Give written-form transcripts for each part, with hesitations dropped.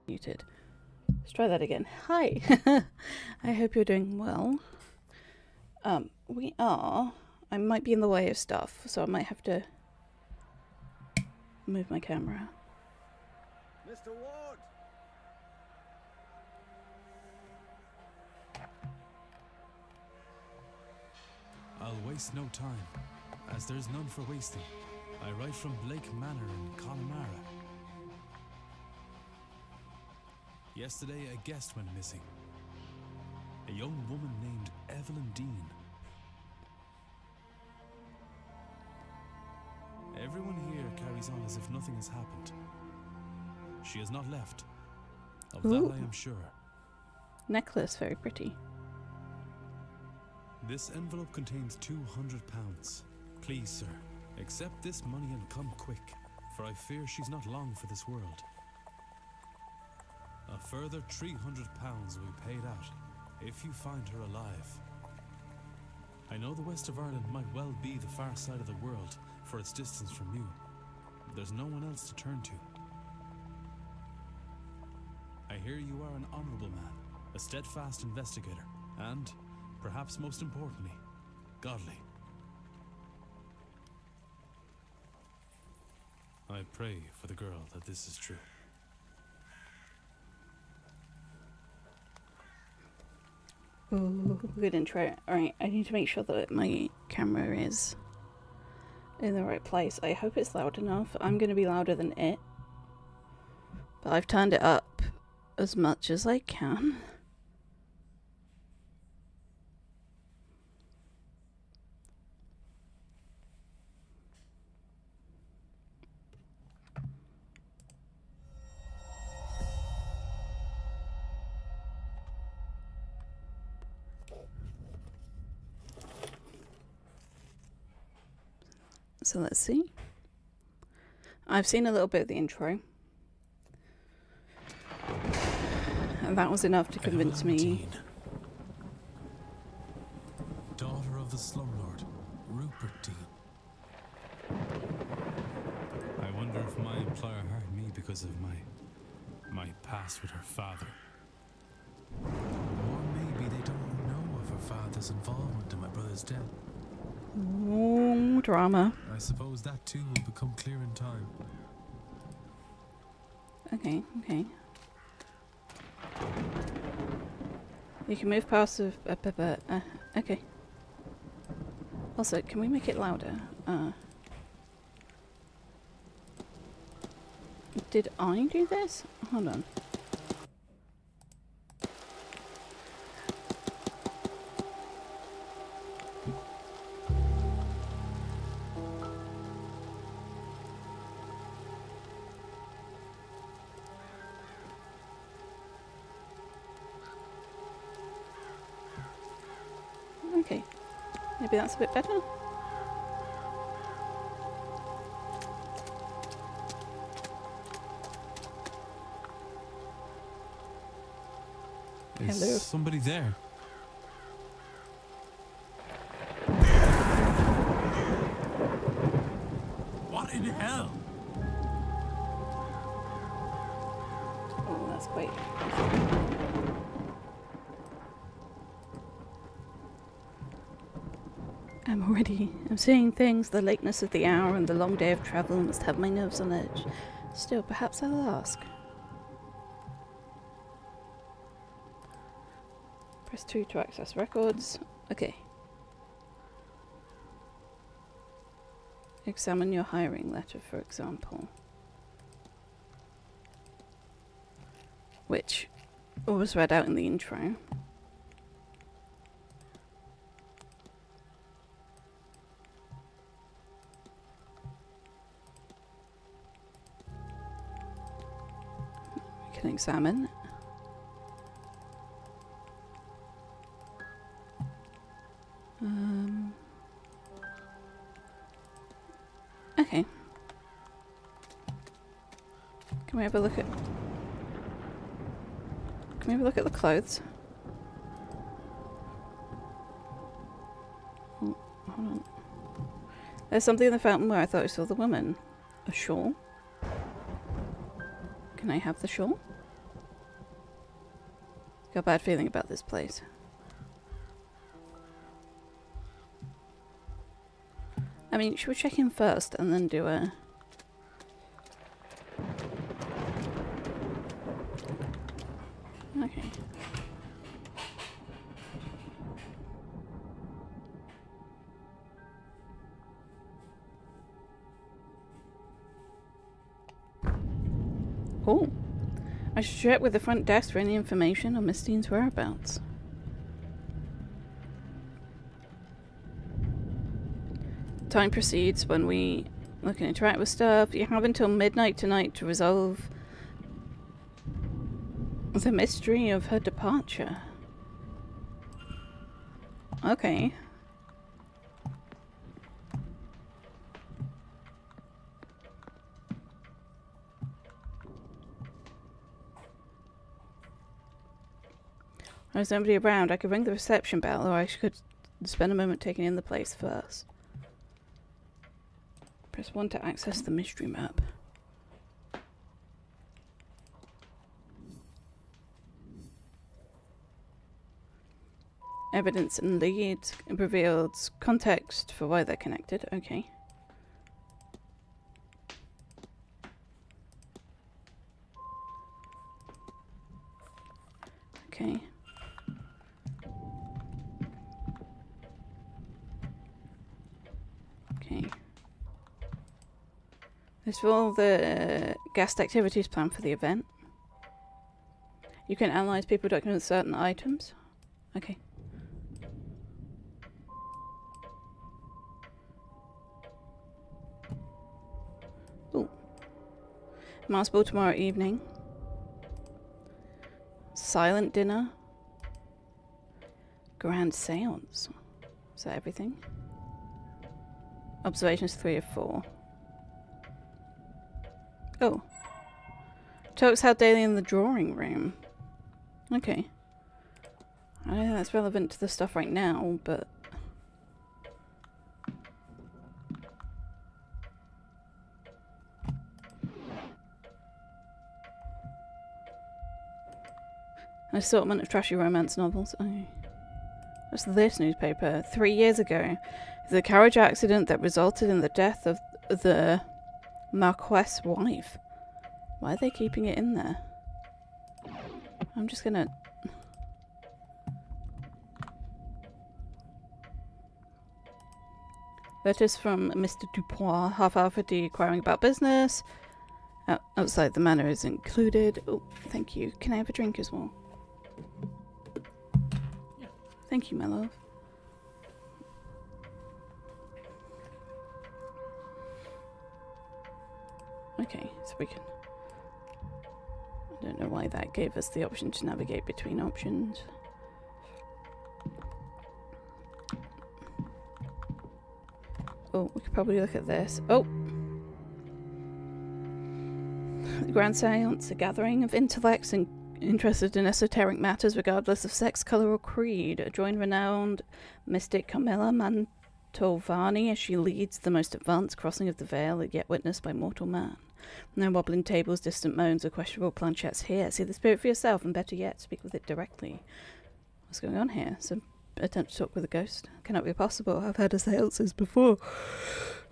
Muted. Let's try that again. Hi. I hope you're doing well. We are. I might be in the way of stuff, so I might have to move my camera. Mr. Ward! I'll waste no time, as there's none for wasting. I write from Blake Manor in Connemara. Yesterday, a guest went missing. A young woman named Evelyn Dean. Everyone here carries on as if nothing has happened. She has not left. Of that I am sure. Necklace, very pretty. This envelope contains £200. Please, sir, accept this money and come quick, for I fear she's not long for this world. A further £300 will be paid out if you find her alive. I know the west of Ireland might well be the far side of the world for its distance from you, but there's no one else to turn to. I hear you are an honourable man, a steadfast investigator, and, perhaps most importantly, godly. I pray for the girl that this is true. Ooh, good intro. Alright, I need to make sure that my camera is in the right place. I hope it's loud enough. I'm going to be louder than it. But I've turned it up as much as I can. So let's see. I've seen a little bit of the intro. And that was enough to convince me. Daughter of the slumlord, Rupert Dean. I wonder if my employer hired me because of my past with her father. Or maybe they don't know of her father's involvement in my brother's death. Ooh, drama. I suppose that too will become clear in time. Okay, okay. You can move past the... okay. Also, can we make it louder? Did I do this? Hold on. Okay, maybe that's a bit better. Is Hello. somebody there? What in hell? Oh, that's quite... I'm seeing things. The lateness of the hour and the long day of travel must have my nerves on edge. Still, perhaps I'll ask. Press 2 to access records. Okay. Examine your hiring letter, for example. Which was read out in the intro. We can examine. Okay. Can we have a look at... Can we have a look at the clothes? Oh, hold on. There's something in the fountain where I thought I saw the woman. A shawl? Can I have the shawl? Got a bad feeling about this place. I mean, should we check in first and then do a... Okay. Oh. I should check with the front desk for any information on Miss Dean's whereabouts. Time proceeds when we look and interact with stuff. You have until midnight tonight to resolve the mystery of her departure. Okay. There's nobody around. I could ring the reception bell, or I could spend a moment taking in the place first. Press 1 to access the mystery map. Evidence and leads reveals context for why they're connected. Okay. Okay. Okay. This is all the guest activities planned for the event. You can analyze people document certain items. Okay. Ooh. Mass ball tomorrow evening. Silent dinner. Grand seance. Is that everything? Observations 3 of 4. Oh. Talks held daily in the drawing room. Okay. I don't think that's relevant to the stuff right now, but... An assortment of trashy romance novels. Oh. What's this newspaper? 3 years ago, the carriage accident that resulted in the death of the Marquess' wife. Why are they keeping it in there? I'm just gonna... Letters from Mr. Dupois, half-hour inquiring about business. Outside the manor is included. Oh, thank you. Can I have a drink as well? Yeah. Thank you, my love. Okay, so we can... I don't know why that gave us the option to navigate between options. Oh, we could probably look at this. Oh! The Grand Seance, a gathering of intellects and interested in esoteric matters regardless of sex, colour or creed. Join renowned mystic Carmela Mantovani as she leads the most advanced crossing of the veil yet witnessed by mortal man. No wobbling tables, distant moans or questionable planchettes here. See the spirit for yourself, and better yet, speak with it directly. What's going on here? Some attempt to talk with a ghost? Cannot be possible. I've had seances before.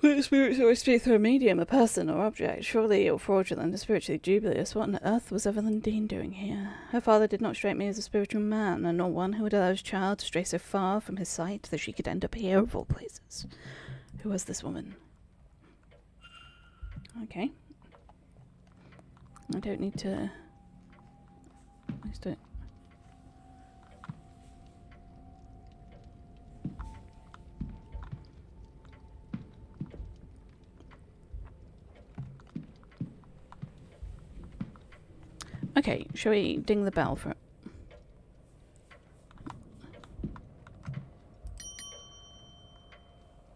The spirits always speak through a medium, a person or object. Surely you're fraudulent and spiritually dubious. What on earth was Evelyn Dean doing here? Her father did not strike me as a spiritual man, and not one who would allow his child to stray so far from his sight that she could end up here of all places. Who was this woman? Okay. I don't need to... I just don't... Okay, shall we ding the bell for it?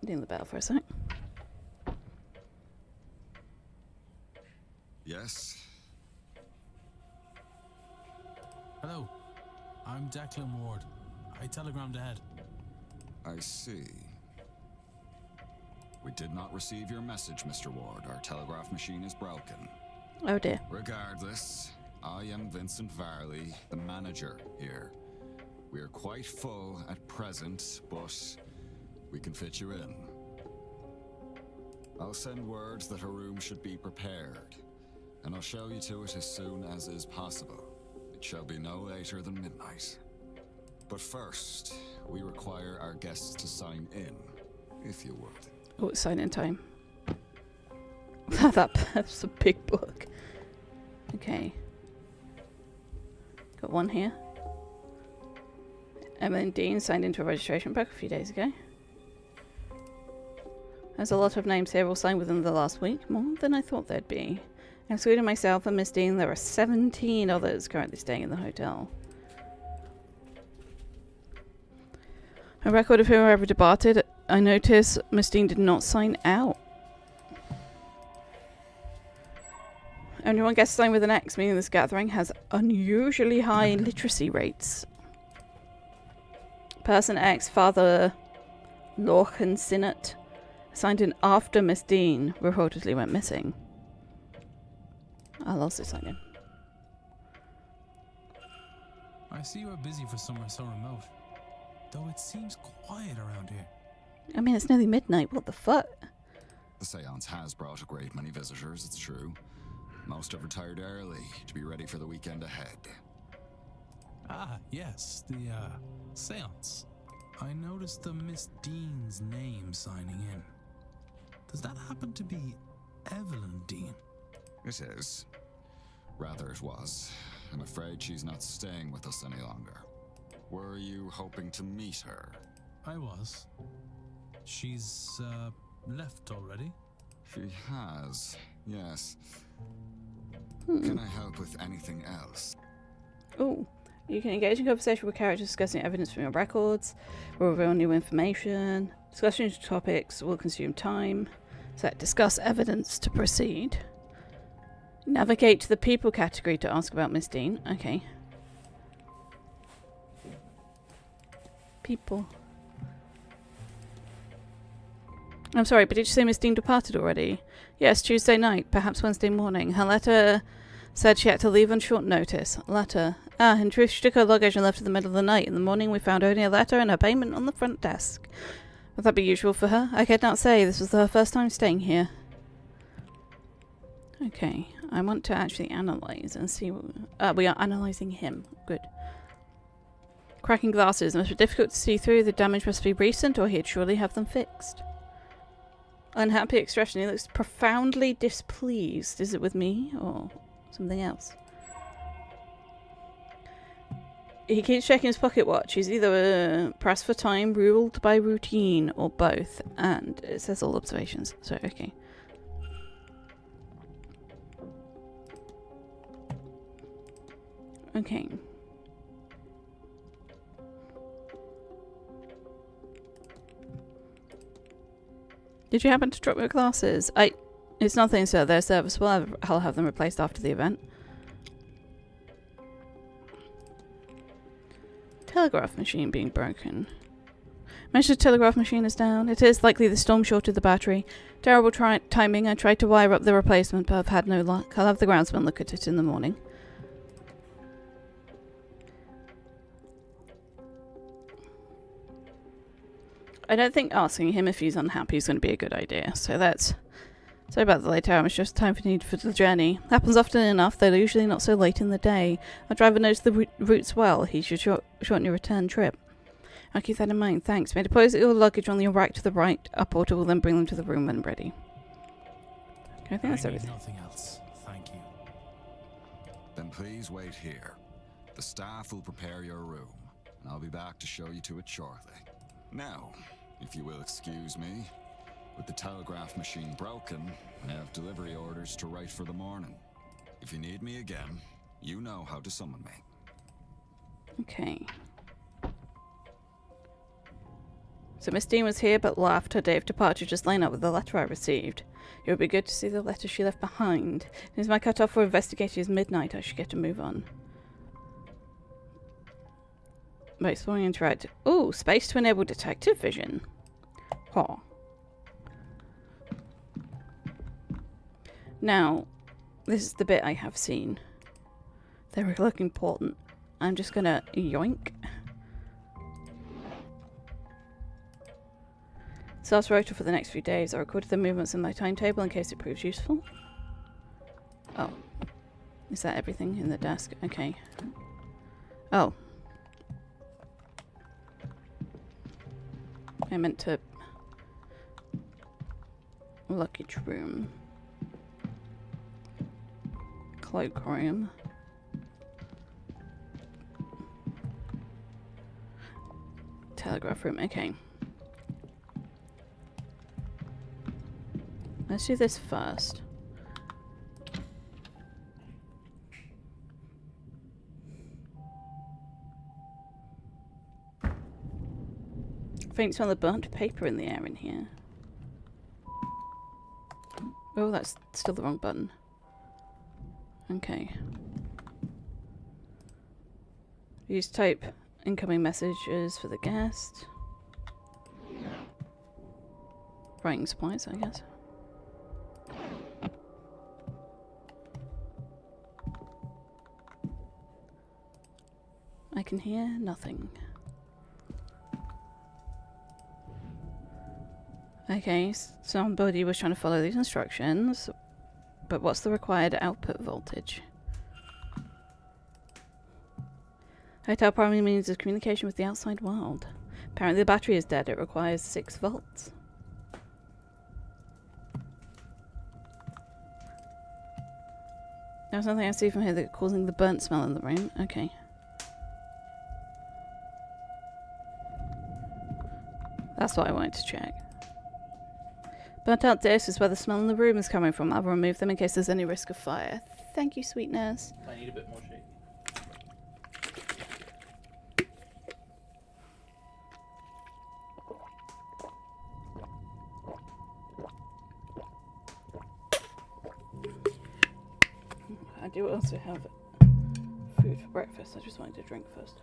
Ding the bell for a sec. Yes? Hello, I'm Declan Ward. I telegrammed ahead. I see. We did not receive your message, Mr. Ward. Our telegraph machine is broken. Oh dear. Regardless, I am Vincent Varley, the manager here. We are quite full at present, but we can fit you in. I'll send words that her room should be prepared, and I'll show you to it as soon as is possible. It shall be no later than midnight. But first, we require our guests to sign in, if you would. Oh, it's sign in time. That's a big book. Okay. Got one here. Emma and Dean signed into a registration book a few days ago. There's a lot of names here all signed within the last week, more than I thought there'd be. Excluding myself and Miss Dean, there are 17 others currently staying in the hotel. A record of whoever departed. I notice Miss Dean did not sign out. Only one guest signed with an X, meaning this gathering has unusually high literacy rates. Person X, Father Lorcan Sinnott, signed in after Miss Dean reportedly went missing. I'll also sign in. I see you are busy for somewhere so remote, though it seems quiet around here. I mean, it's nearly midnight. What the fuck? The seance has brought a great many visitors, it's true. Most have retired early to be ready for the weekend ahead. Ah, yes, the, seance. I noticed the Miss Dean's name signing in. Does that happen to be Evelyn Dean? It is. Rather, it was. I'm afraid she's not staying with us any longer. Were you hoping to meet her? I was. She's, left already? She has, yes. Can I help with anything else? Oh, you can engage in conversation with characters discussing evidence from your records, or reveal new information. Discussion topics will consume time. Select discuss evidence to proceed. Navigate to the people category to ask about Miss Dean. Okay. People. I'm sorry, but did you say Miss Dean departed already? Yes, Tuesday night, perhaps Wednesday morning. Her letter said she had to leave on short notice. Letter. Ah, in truth, she took her luggage and left in the middle of the night. In the morning, we found only a letter and her payment on the front desk. Would that be usual for her? I could not say. This was her first time staying here. Okay, I want to actually analyze and see. We are analyzing him. Good. Cracking glasses. It must be difficult to see through. The damage must be recent, or he'd surely have them fixed. Unhappy expression. He looks profoundly displeased. Is it with me or something else? He keeps checking his pocket watch. He's either pressed for time, ruled by routine, or both. And it says all observations. So, okay. Okay. Did you happen to drop your glasses? It's nothing, sir. They're serviceable. I'll have them replaced after the event. Telegraph machine being broken. Mentioned telegraph machine is down. It is likely the storm shorted the battery. Terrible timing. I tried to wire up the replacement, but I've had no luck. I'll have the groundsman look at it in the morning. I don't think asking him if he's unhappy is going to be a good idea. So that's... Sorry about the late hour. It's just time for the journey. Happens often enough. They're usually not so late in the day. Our driver knows the routes well. He should shorten your return trip. I'll keep that in mind. Thanks. May deposit your luggage on your rack to the right. A porter will then bring them to the room when ready. Okay, I think that's everything. Nothing else. Thank you. Then please wait here. The staff will prepare your room, and I'll be back to show you to it shortly. Now, if you will excuse me, with the telegraph machine broken, I have delivery orders to write for the morning. If you need me again, you know how to summon me. Okay. So Miss Dean was here but left. Her day of departure just lined up with the letter I received. It would be good to see the letter she left behind. As my cut-off for investigating is midnight, I should get to move on. By exploring interact. Ooh, space to enable detective vision. Huh. Now, this is the bit I have seen. They look important. I'm just gonna yoink. Self rota for the next few days. I recorded the movements in my timetable in case it proves useful. Oh. Is that everything in the desk? Okay. Oh. I meant to... luggage room. Cloak room. Telegraph room. Okay. Let's do this first. Faint smell of burnt paper in the air in here. Oh, that's still the wrong button. Okay. Use type incoming messages for the guest. Writing supplies, I guess. I can hear nothing. Okay, somebody was trying to follow these instructions, but what's the required output voltage? Hotel primary means of communication with the outside world. Apparently the battery is dead, it requires 6 volts. There's nothing I see from here that's causing the burnt smell in the room. Okay. That's what I wanted to check. Burnt out discs is where the smell in the room is coming from. I'll remove them in case there's any risk of fire. Thank you, sweet nurse. I need a bit more shaky. I do also have food for breakfast. I just wanted to drink first.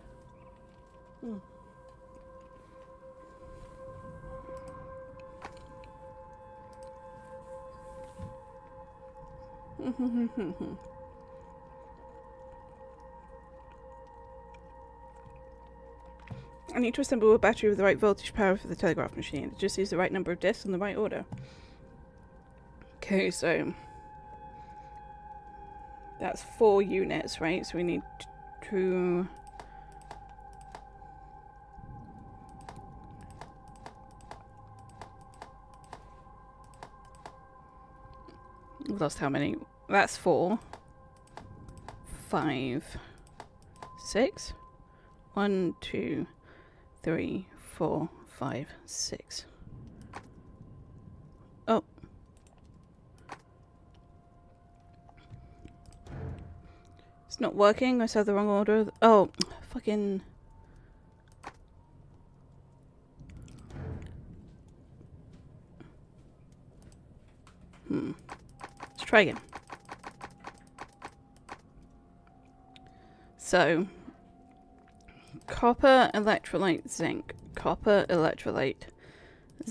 I need to assemble a battery with the right voltage power for the telegraph machine. Just use the right number of discs in the right order. Okay, so that's 4 units, right? So we need 2. We've lost how many? That's 4. 5. 6. 1, 2, 3, 4, 5, 6. Oh. It's not working. I said the wrong order. Oh, fucking. Let's try again. So, copper, electrolyte, zinc. Copper, electrolyte,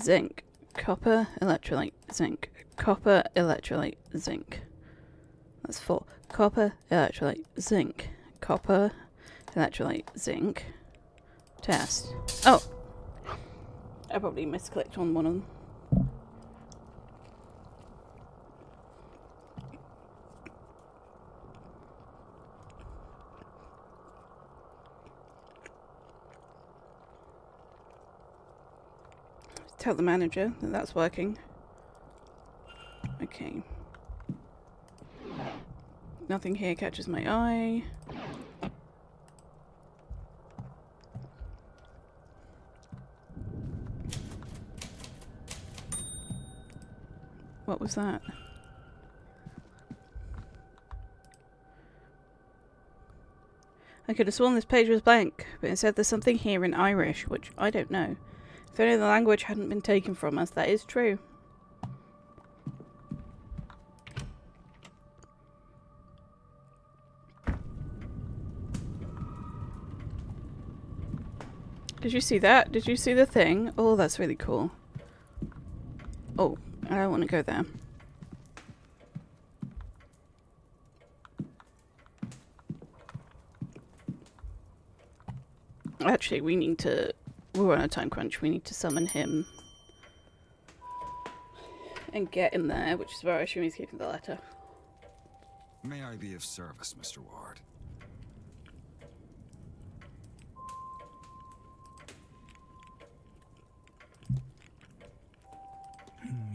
zinc. Copper, electrolyte, zinc. Copper, electrolyte, zinc. That's 4. Copper, electrolyte, zinc. Copper, electrolyte, zinc. Test. Oh! I probably misclicked on one of them. Tell the manager that that's working. Okay. Nothing here catches my eye. What was that? I could have sworn this page was blank, but instead there's something here in Irish, which I don't know. If only the language hadn't been taken from us, that is true. Did you see that? Did you see the thing? Oh, that's really cool. Oh, I don't want to go there. Actually, we need to... We're on a time crunch. We need to summon him. And get him there, which is where I assume he's keeping the letter. May I be of service, Mr. Ward?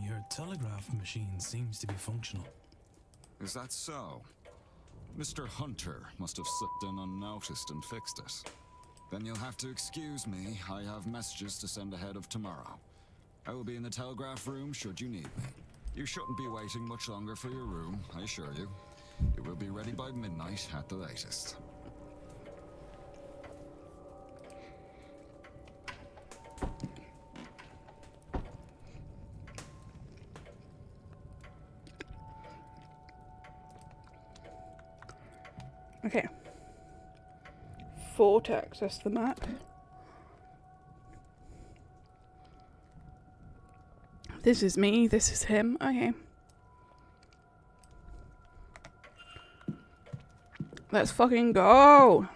Your telegraph machine seems to be functional. Is that so? Mr. Hunter must have slipped in unnoticed and fixed it. Then you'll have to excuse me. I have messages to send ahead of tomorrow. I will be in the telegraph room should you need me. You shouldn't be waiting much longer for your room, I assure you. It will be ready by midnight at the latest. Okay. 4 to access the map. This is me, this is him. Okay. Let's fucking go!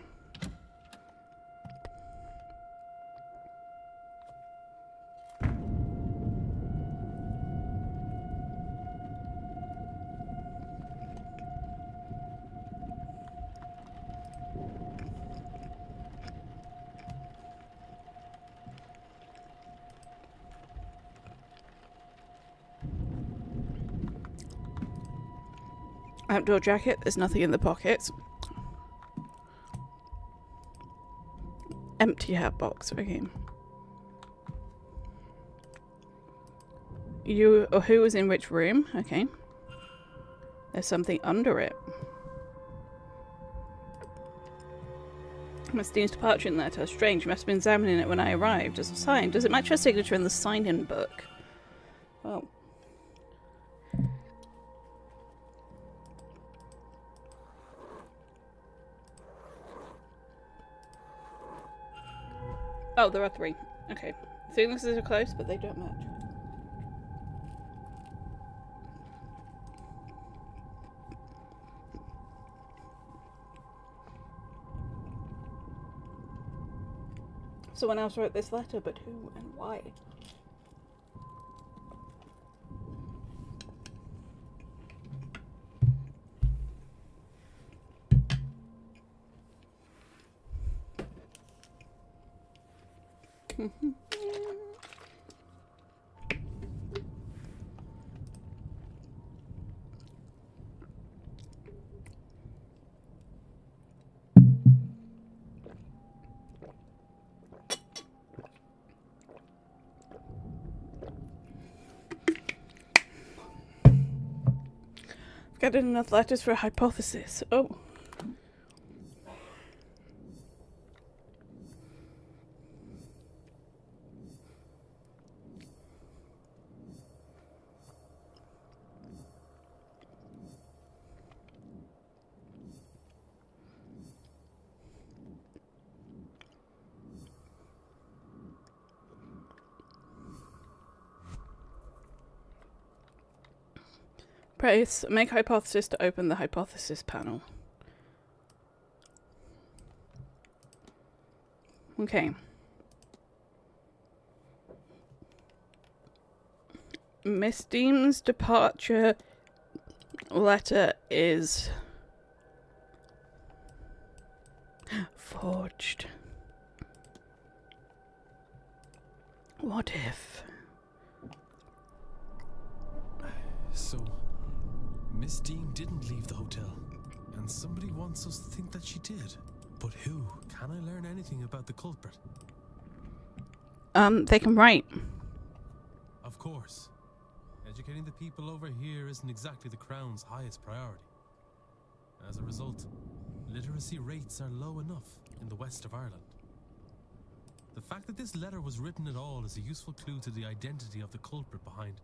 Outdoor jacket, there's nothing in the pockets. Empty hat box, okay. You, or who was in which room? Okay. There's something under it. Miss departure in letter. Strange, must have been examining it when I arrived. As a sign, does it match her signature in the sign-in book? Oh. Oh, there are 3. Okay. Signatures are close, but they don't match. Someone else wrote this letter, but who and why? I've got enough letters for a hypothesis. Oh. Press make hypothesis to open the hypothesis panel. Okay. Miss Dean's departure letter is forged. What if? So, Miss Dean didn't leave the hotel, and somebody wants us to think that she did. But who? Can I learn anything about the culprit? They can write. Of course. Educating the people over here isn't exactly the Crown's highest priority. As a result, literacy rates are low enough in the west of Ireland. The fact that this letter was written at all is a useful clue to the identity of the culprit behind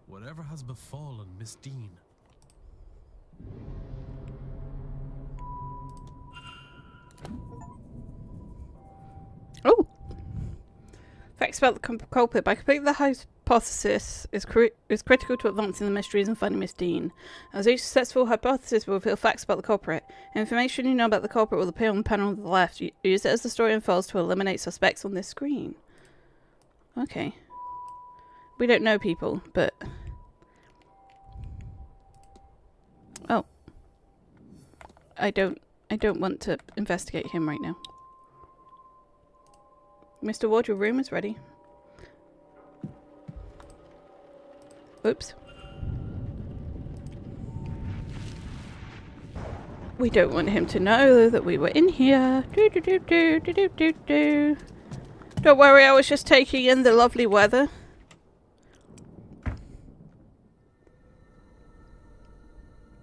whatever has befallen Miss Dean. Oh! Facts about the culprit. By completing the hypothesis is critical to advancing the mysteries and finding Miss Dean. As each successful hypothesis will reveal facts about the culprit. Information you know about the culprit will appear on the panel on the left. Use it as the story unfolds to eliminate suspects on this screen. Okay. We don't know people, but... Oh. I don't want to investigate him right now. Mr. Ward, your room is ready. Oops. We don't want him to know that we were in here. Don't worry, I was just taking in the lovely weather.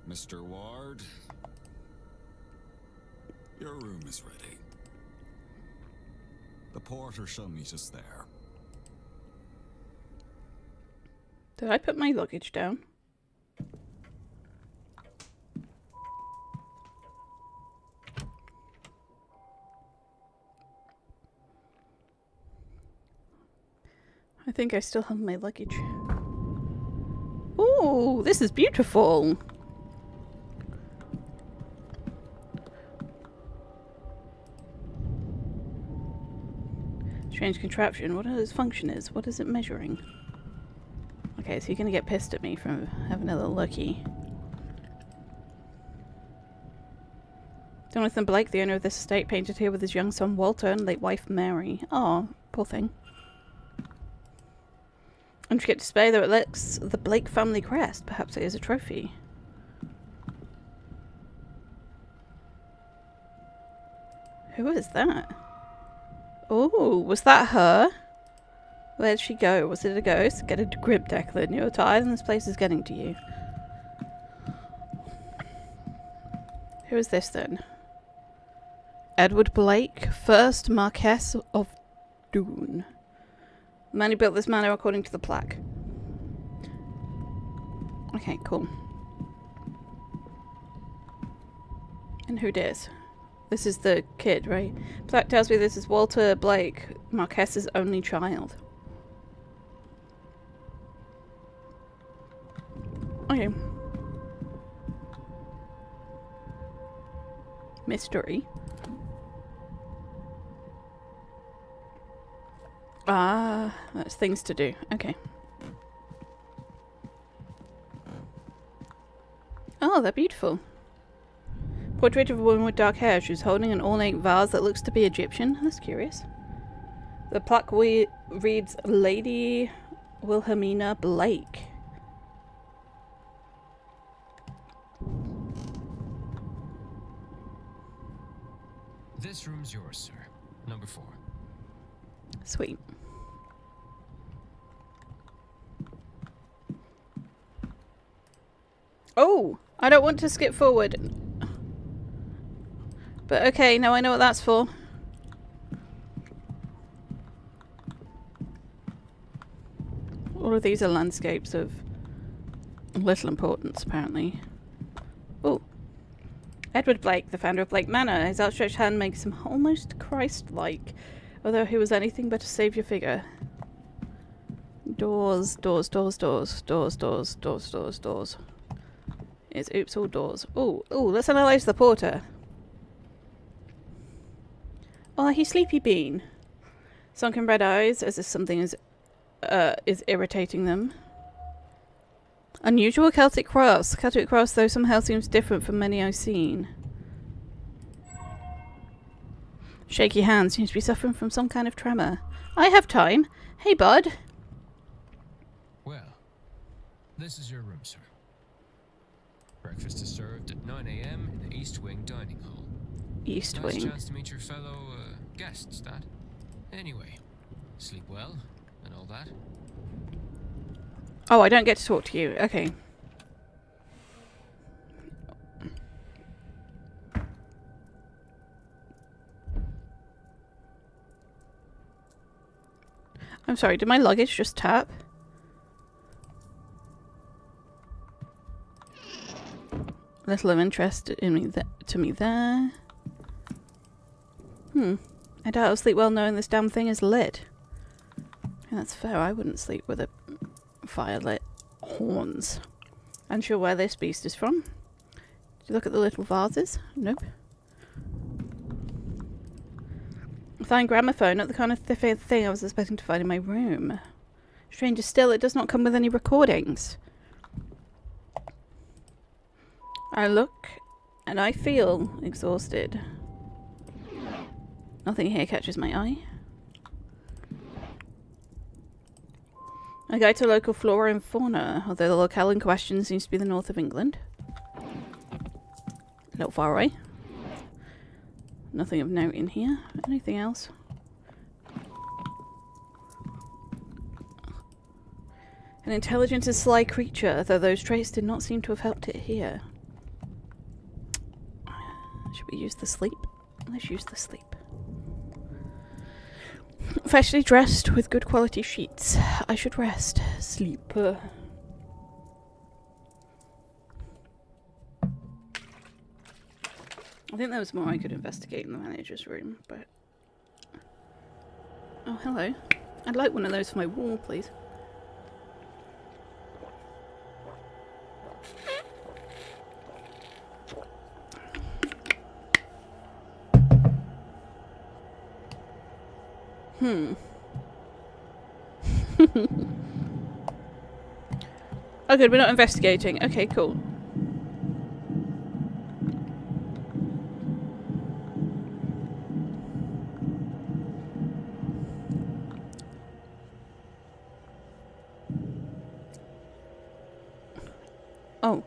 Mr. Ward, your room is ready. The porter shall meet us there. Did I put my luggage down? I think I still have my luggage. Ooh, this is beautiful. Strange contraption. What its function is? What is it measuring? Okay, so you're gonna get pissed at me for having a little looky. Jonathan Blake, the owner of this estate, painted here with his young son Walter and late wife Mary. Oh, poor thing. Intricate display, though it lacks the Blake family crest. Perhaps it is a trophy. Who is that? Oh, was that her? Where'd she go? Was it a ghost? Get a grip, Declan. You're tired and this place is getting to you. Who is this then? Edward Blake, 1st Marquess of Doon. The man who built this manor according to the plaque. Okay, cool. And who dis? This is the kid, right? Plaque tells me this is Walter Blake, Marquess's only child. Okay. Mystery. Ah, that's things to do. Okay. Oh, they're beautiful. Portrait of a woman with dark hair. She's holding an ornate vase that looks to be Egyptian. That's curious. The plaque reads Lady Wilhelmina Blake. This room's yours, sir. Number 4. Sweet. Oh! I don't want to skip forward. But okay, now I know what that's for. All of these are landscapes of little importance, apparently. Oh. Edward Blake, the founder of Blake Manor. His outstretched hand makes him almost Christ-like, although he was anything but a saviour figure. Doors, doors, doors, doors, doors, doors, doors, doors, doors. It's oops, all doors. Oh, let's analyse the porter. Oh, he's Sleepy Bean. Sunken red eyes, as if something is irritating them. Unusual Celtic cross. Celtic cross, though somehow seems different from many I've seen. Shaky hand, seems to be suffering from some kind of tremor. I have time. Hey, bud. Well, this is your room, sir. Breakfast is served at 9 a.m. in the East Wing dining hall. East Nice Wing. chance to meet your fellow guests, that. Anyway, sleep well and all that. Oh, I don't get to talk to you. Okay. I'm sorry, did my luggage just tap? Little of interest in me to me there. I doubt I'll sleep well knowing this damn thing is lit. Yeah, that's fair, I wouldn't sleep with it Violet horns. Unsure where this beast is from. Did you look at the little vases? Nope. A fine gramophone, not the kind of thing I was expecting to find in my room. Stranger still, it does not come with any recordings. I look and I feel exhausted. Nothing here catches my eye. A guide to local flora and fauna, although the locale in question seems to be the north of England. A little far away. Nothing of note in here. Anything else? An intelligent and sly creature, though those traits did not seem to have helped it here. Should we use the sleep? Let's use the sleep. Freshly dressed with good quality sheets. I should rest. Sleep. I think there was more I could investigate in the manager's room, but... Oh, hello. I'd like one of those for my wall, please. Oh good, we're not investigating. Okay, cool. Oh,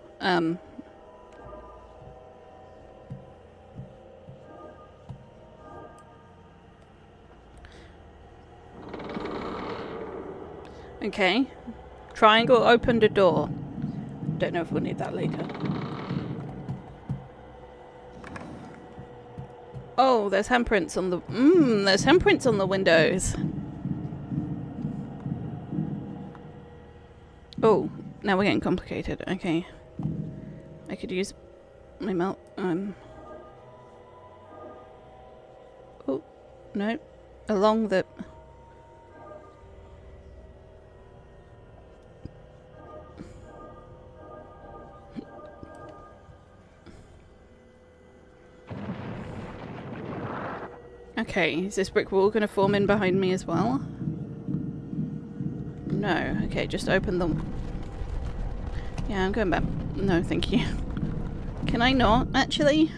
okay. Triangle opened a door. Don't know if we'll need that later. Oh, there's handprints on the... there's handprints on the windows. Oh, now we're getting complicated. Okay. I could use my melt... Oh, no. Along the... Okay, is this brick wall going to form in behind me as well? No. Okay, just open them. Yeah, I'm going back. No, thank you. Can I not, actually?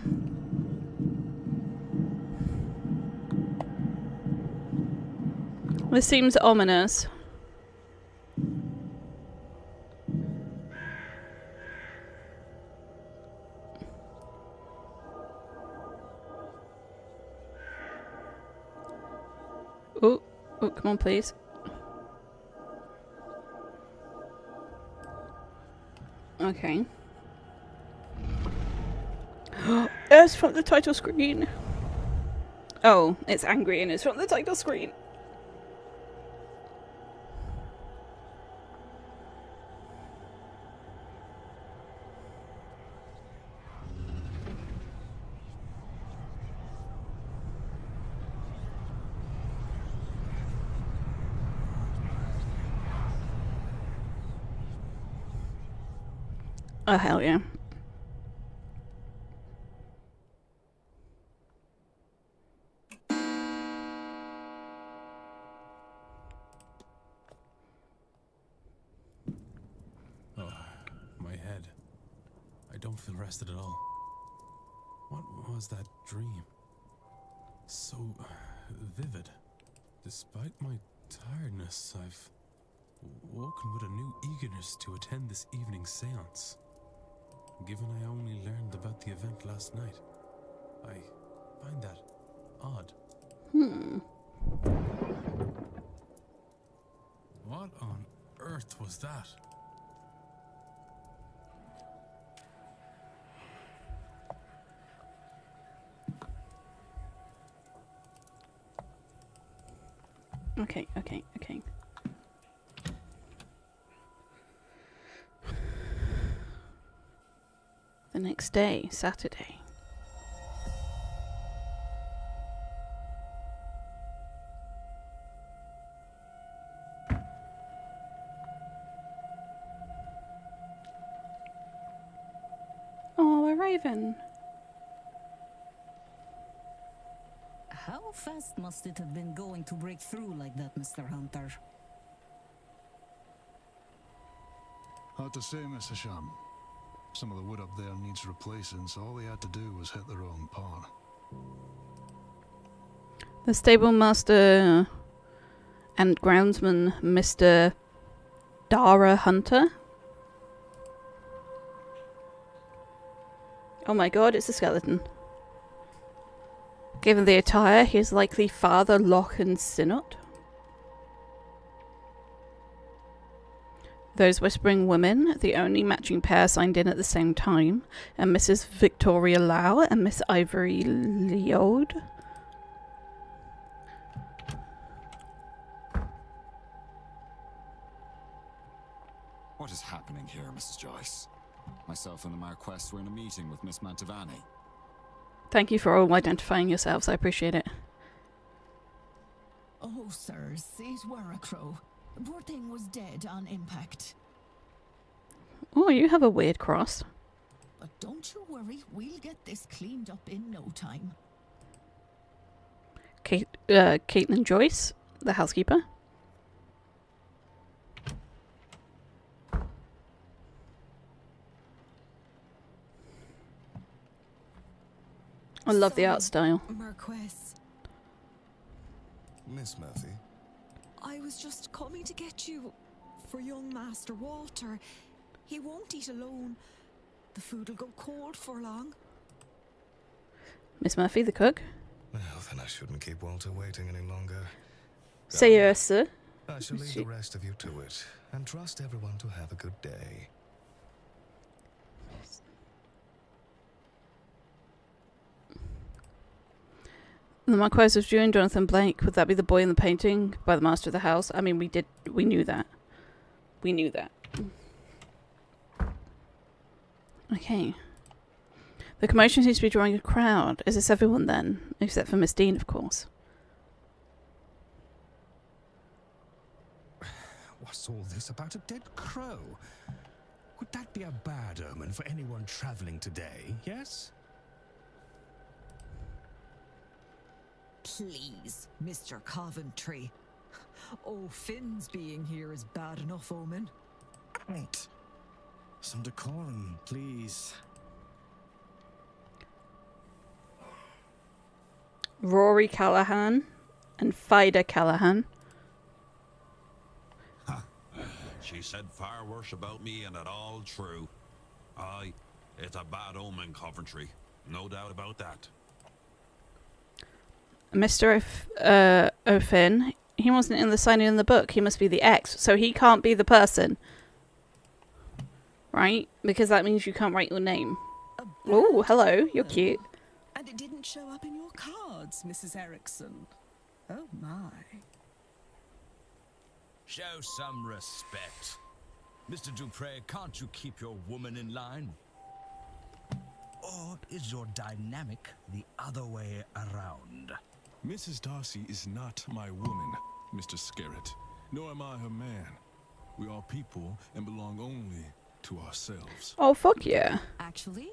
This seems ominous. Oh, come on, please. Okay. It's from the title screen. Oh, it's angry and it's from the title screen. Oh, hell yeah. Oh, my head. I don't feel rested at all. What was that dream? So vivid. Despite my tiredness, I've woken with a new eagerness to attend this evening's seance. Given I only learned about the event last night, I find that odd. What on earth was that? Okay. The next day, Saturday. raven. How fast must it have been going to break through like that, Mr. Hunter? Hard to say, Mr. Sham. Some of the wood up there needs replacing, so all they had to do was hit the wrong part. The stable master and groundsman, Mr. Dara Hunter. Oh my god, it's a skeleton. Given the attire, he is likely Father Lochan Sinnott. Those Whispering Women, the only matching pair signed in at the same time, and Mrs. Victoria Lau and Miss Ivory Leod. What is happening here, Mrs. Joyce? Myself and the Marquess were in a meeting with Miss Mantovani. Thank you for all identifying yourselves, I appreciate it. Oh, sirs, it were a crow. Poor thing was dead on impact. Oh, you have a weird cross. But don't you worry, we'll get this cleaned up in no time. Caitlin Joyce, the housekeeper. I love the art style. Marquess, Miss Murphy? I was just coming to get you for young Master Walter. He won't eat alone. The food'll go cold for long. Miss Murphy, the cook. Well, then I shouldn't keep Walter waiting any longer. Say yes, sir. I shall leave the rest of you to it, and trust everyone to have a good day. The Marquess of Jew and Jonathan Blake. Would that be the boy in the painting by the master of the house? I mean, we knew that. We knew that. Okay. The commotion seems to be drawing a crowd. Is this everyone then? Except for Miss Dean, of course. What's all this about a dead crow? Would that be a bad omen for anyone traveling today, yes? Please, Mr. Coventry. Oh, Finn's being here is bad enough omen. Right. Some decorum, please. Rory Callahan and Fida Callahan. She said far worse about me, and it all true. Aye, it's a bad omen, Coventry. No doubt about that. Mr. O'Finn, he wasn't in the signing in the book. He must be the ex, so he can't be the person. Right? Because that means you can't write your name. Oh, hello. You're cute. And it didn't show up in your cards, Mrs. Erickson. Oh my. Show some respect. Mr. Dupre, can't you keep your woman in line? Or is your dynamic the other way around? Mrs. Darcy is not my woman, Mr. Scarrett, nor am I her man. We are people and belong only to ourselves. Oh, fuck yeah. Actually,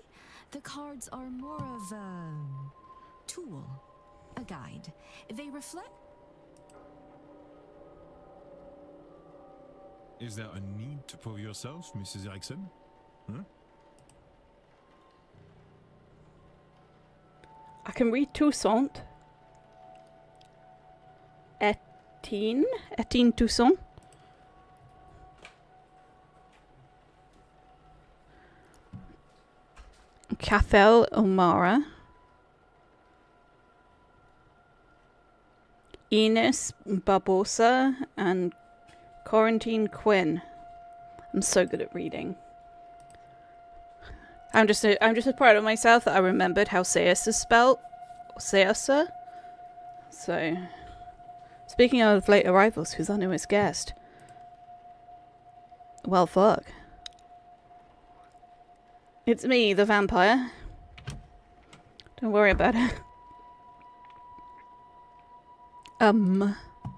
the cards are more of a tool, a guide. They reflect. Is there a need to prove yourself, Mrs. Erickson? Huh? I can read Toussaint. Etienne Toussaint. Cathel O'Mara. Enos Barbosa and Quarantine Quinn. I'm so good at reading. I'm just as proud of myself that I remembered how Seus is spelled. Seusa. So, speaking of late arrivals, who's our newest guest? Well, fuck. It's me, the vampire. Don't worry about it.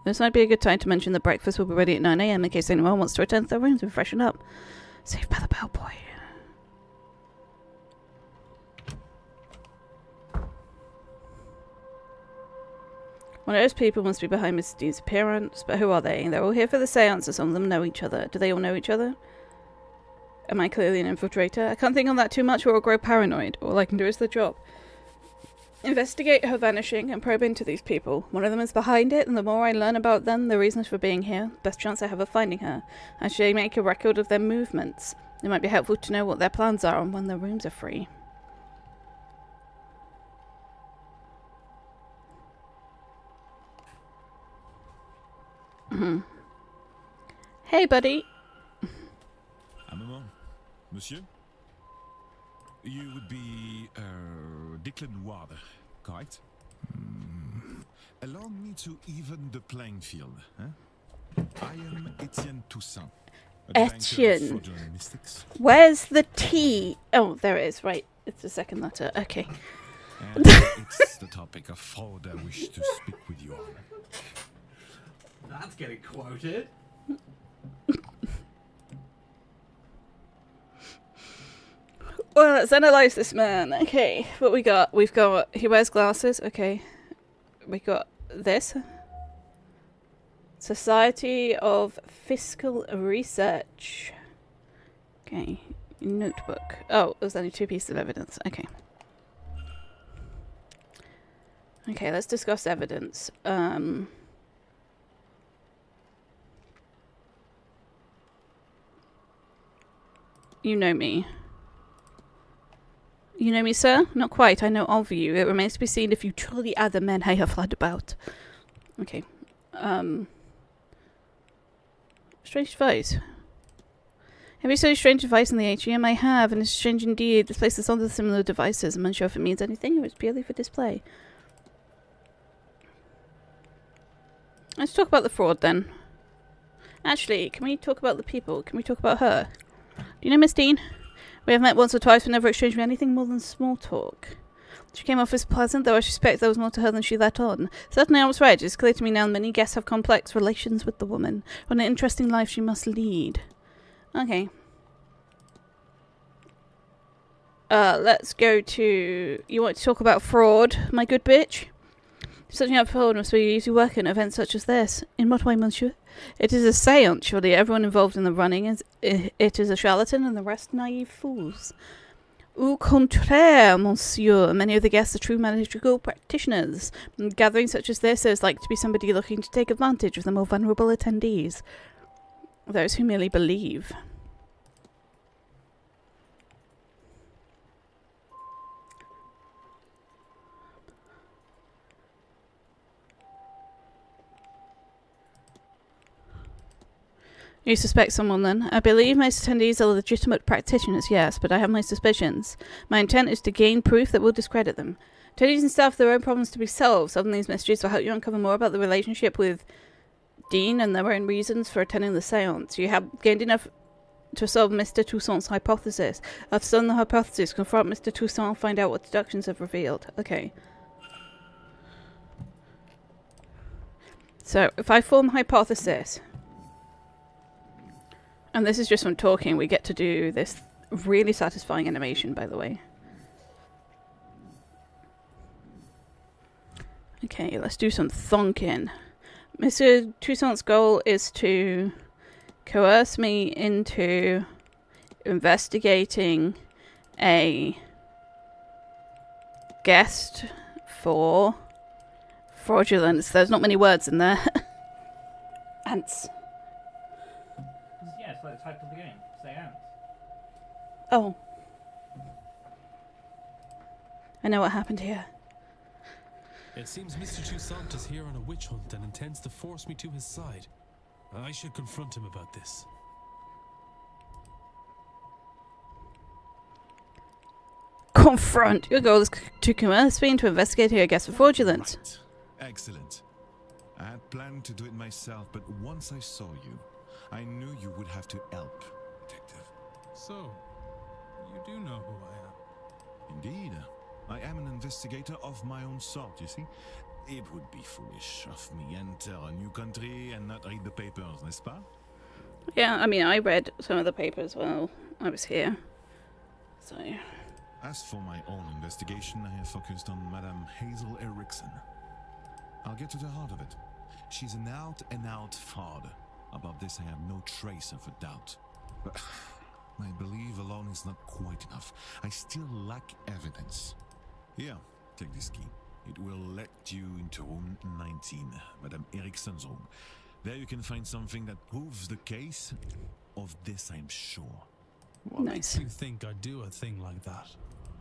This might be a good time to mention that breakfast will be ready at 9 AM in case anyone wants to attend to their rooms and freshen up. Saved by the bellboy. One of those people must be behind Mr. Dean's appearance, but who are they? They're all here for the seance, and some of them know each other. Do they all know each other? Am I clearly an infiltrator? I can't think on that too much or I'll grow paranoid. All I can do is the job. Investigate her vanishing and probe into these people. One of them is behind it, and the more I learn about them, the reasons for being here, the best chance I have of finding her. I should make a record of their movements. It might be helpful to know what their plans are and when their rooms are free. Hey, buddy. Un moment. Monsieur? You would be, Declan Ward, correct? Allow me to even the playing field, huh? I am Etienne Toussaint. Etienne. Where's the T? Oh, there it is. Right. It's the second letter. Okay. And it's the topic of fraud I wish to speak with you on. That's getting quoted. Well, let's analyze this man. Okay, what we got? We've got... He wears glasses. Okay. We got this. Society of Fiscal Research. Okay. Notebook. Oh, there's only 2 pieces of evidence. Okay. Okay, let's discuss evidence. You know me. You know me, sir? Not quite. I know of you. It remains to be seen if you truly are the man I have heard about. Okay. Strange device. Have you seen a strange device in the atrium? I have, and it's strange indeed. This place has other similar devices. I'm unsure if it means anything or it's purely for display. Let's talk about the fraud then. Actually, can we talk about the people? Can we talk about her? Do you know Miss Dean? We have met once or twice, but never exchanged anything more than small talk. She came off as pleasant, though I suspect there was more to her than she let on. Certainly I was right. It's clear to me now that many guests have complex relations with the woman. What an interesting life she must lead. Okay. Let's go to... You want to talk about fraud, my good bitch? Such a fraud must be easy work in events such as this. In what way, monsieur? It is a seance, surely. Everyone involved in the running is... It is a charlatan and the rest naive fools. Au contraire, monsieur. Many of the guests are true magical practitioners. In gatherings such as this, there is like to be somebody looking to take advantage of the more vulnerable attendees. Those who merely believe. You suspect someone then? I believe most attendees are legitimate practitioners, yes, but I have my suspicions. My intent is to gain proof that will discredit them. Attendees and staff have their own problems to be solved. Some of these mysteries will help you uncover more about the relationship with Dean and their own reasons for attending the seance. You have gained enough to solve Mr. Toussaint's hypothesis. After solving the hypothesis, confront Mr. Toussaint and find out what deductions have revealed. Okay. So, if I form a hypothesis... And this is just from talking. We get to do this really satisfying animation, by the way. Okay, let's do some thonking. Mr. Toussaint's goal is to coerce me into investigating a guest for fraudulence. There's not many words in there. Ants. Yeah, it's like the title of the game. Séance. Oh. I know what happened here. It seems Mr. Toussaint is here on a witch hunt and intends to force me to his side. I should confront him about this. Confront? Your goal is to coerce me into investigating a guest for fraudulence. Right. Excellent. I had planned to do it myself, but once I saw you, I knew you would have to help, Detective. So, you do know who I am? Indeed. I am an investigator of my own sort, you see. It would be foolish of me enter a new country and not read the papers, n'est-ce pas? Yeah, I mean, I read some of the papers while I was here. So... As for my own investigation, I have focused on Madame Hazel Erickson. I'll get to the heart of it. She's an out-and-out fraud. About this, I have no trace of a doubt. But I believe alone is not quite enough. I still lack evidence. Here, take this key. It will let you into room 19, Madame Eriksson's room. There you can find something that proves the case. Of this, I'm sure. What makes you think I'd do a thing like that?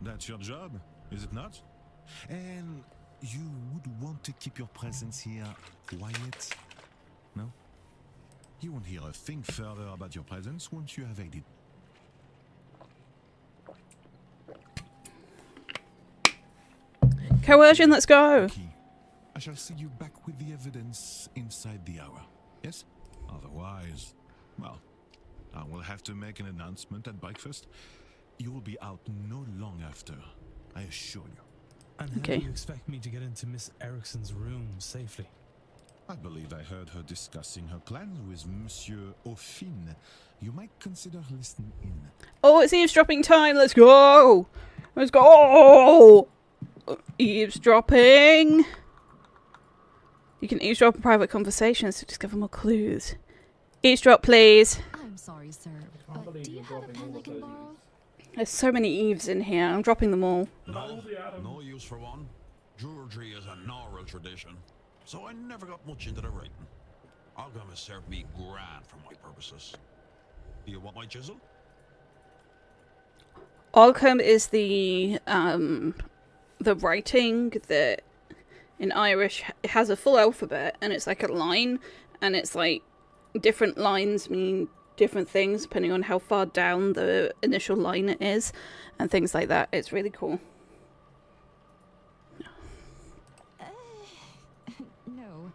That's your job, is it not? And you would want to keep your presence here quiet, no? You won't hear a thing further about your presence once you have aided. Coercion, let's go! I shall see you back with the evidence inside the hour, yes? Otherwise, well, I will have to make an announcement at breakfast. You will be out no long after, I assure you. And how do you expect me to get into Miss Eriksson's room safely? I believe I heard her discussing her plans with Monsieur Aufin. You might consider listening in. Oh, it's eavesdropping time! Let's go! Let's go! Eavesdropping! You can eavesdrop in private conversations to discover more clues. Eavesdrop, please. I'm sorry, sir, but do you have a pen I can borrow? There's so many Eves in here. I'm dropping them all. No use for one. Jewelry is an oral tradition, so I never got much into the writing. Alchemy served me grand for my purposes. Do you want my chisel? Alchem is the writing that in Irish it has a full alphabet, and it's like a line, and it's like different lines mean different things depending on how far down the initial line it is, and things like that. It's really cool. No,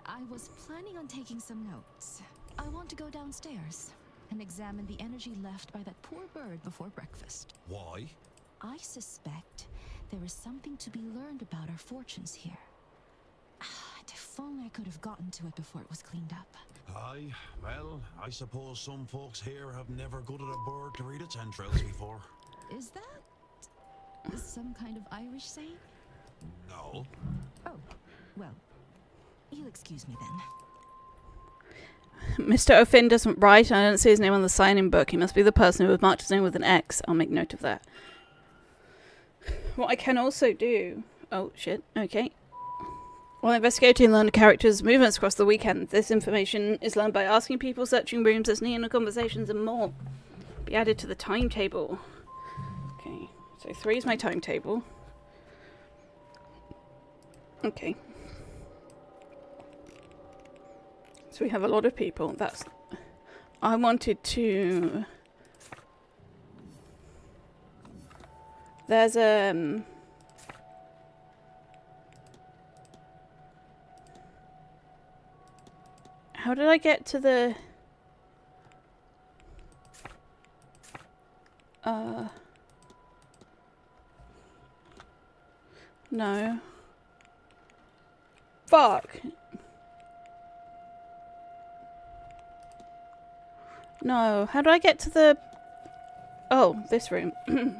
I was planning on taking some notes. I want to go downstairs and examine the energy left by that poor bird before breakfast. Why? I suspect there is something to be learned about our fortunes here. If only I could have gotten to it before it was cleaned up. Aye, well, I suppose some folks here have never gutted a bird to read its entrails before. Is that some kind of Irish saying? No. Oh, well, you'll excuse me then. Mr. O'Finn doesn't write, and I don't see his name on the sign-in book. He must be the person who has marked his name with an X. I'll make note of that. What I can also do... Oh, shit. Okay. While investigating and learn the characters' movements across the weekend, this information is learned by asking people, searching rooms, listening in on conversations, and more. Be added to the timetable. Okay, so 3 is my timetable. Okay. So we have a lot of people. That's... I wanted to... There's how did I get to the... No. Fuck. No. How do I get to the... Oh, this room.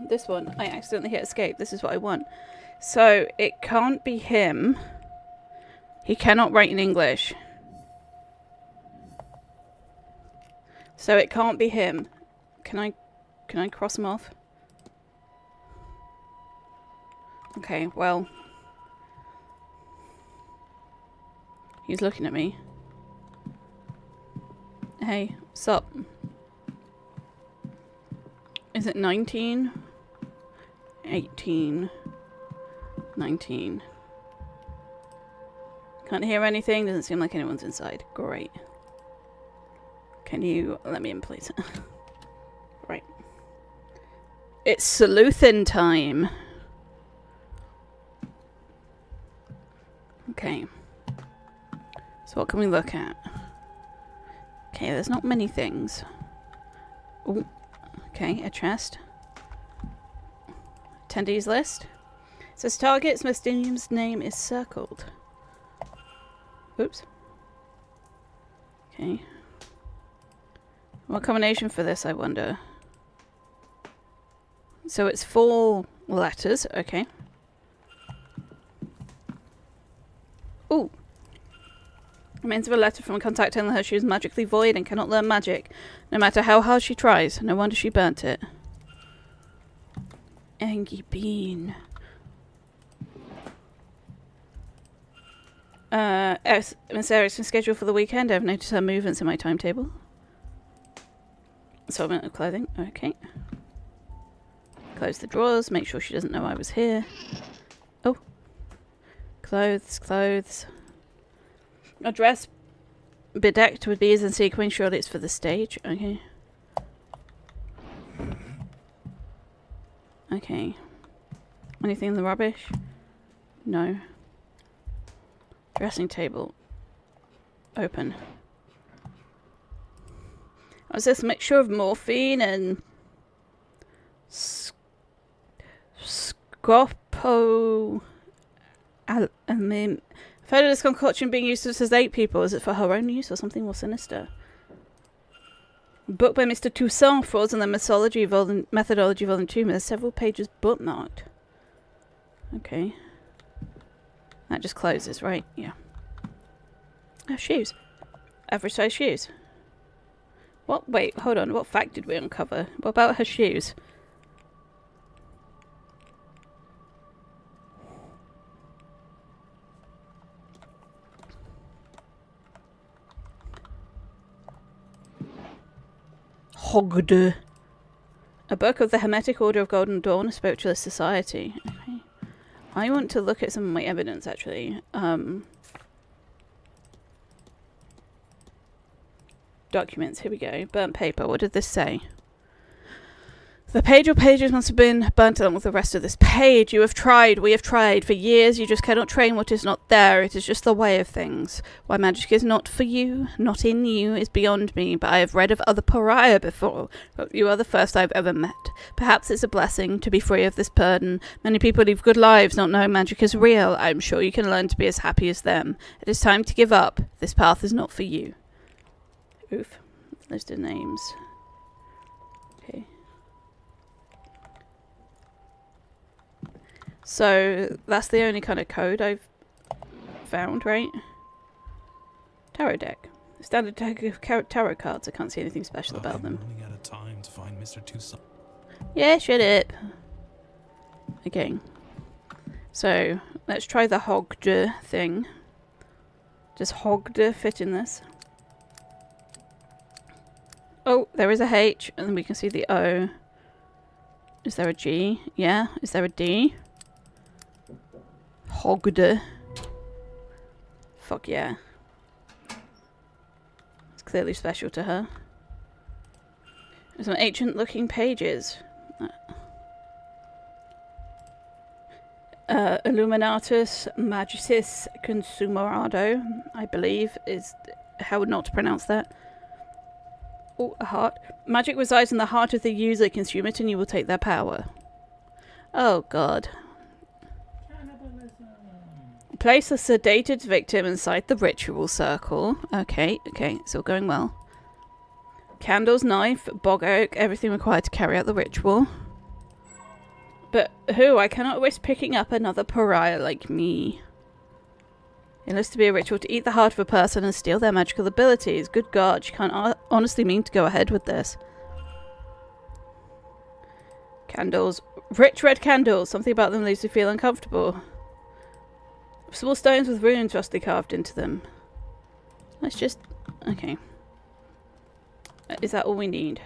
This one. I accidentally hit escape. This is what I want. So, it can't be him. He cannot write in English. So it can't be him. Can I cross him off? Okay, well. He's looking at me. Hey, sup? Is it 19? 18. 19. Can't hear anything. Doesn't seem like anyone's inside. Great. Can you let me in, please? Right. It's Sleuthin time. Okay. So what can we look at? Okay, there's not many things. Ooh. Okay, a chest. Attendees list. It says target's Mestinium's name is circled. Oops. Okay. What combination for this, I wonder? So it's 4 letters, okay. Ooh. Remains of a letter from a contact telling her she is magically void and cannot learn magic, no matter how hard she tries. No wonder she burnt it. Angie Bean. Miss Erickson scheduled for the weekend. I've noticed her movements in my timetable. Assortment of clothing. Okay. Close the drawers. Make sure she doesn't know I was here. Oh. Clothes. A dress bedecked with beads and sequins. Surely it's for the stage. Okay. Okay. Anything in the rubbish? No. Dressing table. Open. Was this a mixture of morphine and scopo? I mean, I've heard of this concoction being used to sedate people. Is it for her own use or something more sinister? Book by Mr. Toussaint, Frauds and the Methodology Volume 2. There's several pages bookmarked. Okay. That just closes, right? Yeah. Oh, shoes. Average size shoes. What? Wait, hold on. What fact did we uncover? What about her shoes? Hogd. A book of the Hermetic Order of Golden Dawn, a spiritualist society. Okay. I want to look at some of my evidence, actually. Documents, here we go. Burnt paper, what did this say? The page or pages must have been burnt along with the rest of this page. You have tried, we have tried. For years you just cannot train what is not there. It is just the way of things. Why magic is not for you, not in you, is beyond me. But I have read of other pariah before. But you are the first I have ever met. Perhaps it's a blessing to be free of this burden. Many people live good lives not knowing magic is real. I am sure you can learn to be as happy as them. It is time to give up. This path is not for you. Oof. List of names. Okay. So, that's the only kind of code I've found, right? Tarot deck. Standard deck of tarot cards. I can't see anything special about them. I'm running out of time to find Mr. Toussaint. Yeah, shut up. Okay. So, let's try the Hogd thing. Does Hogd fit in this? Oh, there is a H, and then we can see the O. Is there a G? Yeah. Is there a D? Hogd. Fuck yeah. It's clearly special to her. There's some ancient looking pages. Illuminatus Magicis Consumerado, I believe, is how not to pronounce that. Oh, a heart. Magic resides in the heart of the user. Consume it and you will take their power. Oh, God. Place a sedated victim inside the ritual circle. Okay, it's all going well. Candles, knife, bog oak, everything required to carry out the ritual. But who? I cannot risk picking up another pariah like me. It looks to be a ritual to eat the heart of a person and steal their magical abilities. Good God, she can't honestly mean to go ahead with this. Candles. Rich red candles. Something about them leaves you feel uncomfortable. Small stones with runes rustly carved into them. Let's just... Okay. Is that all we need?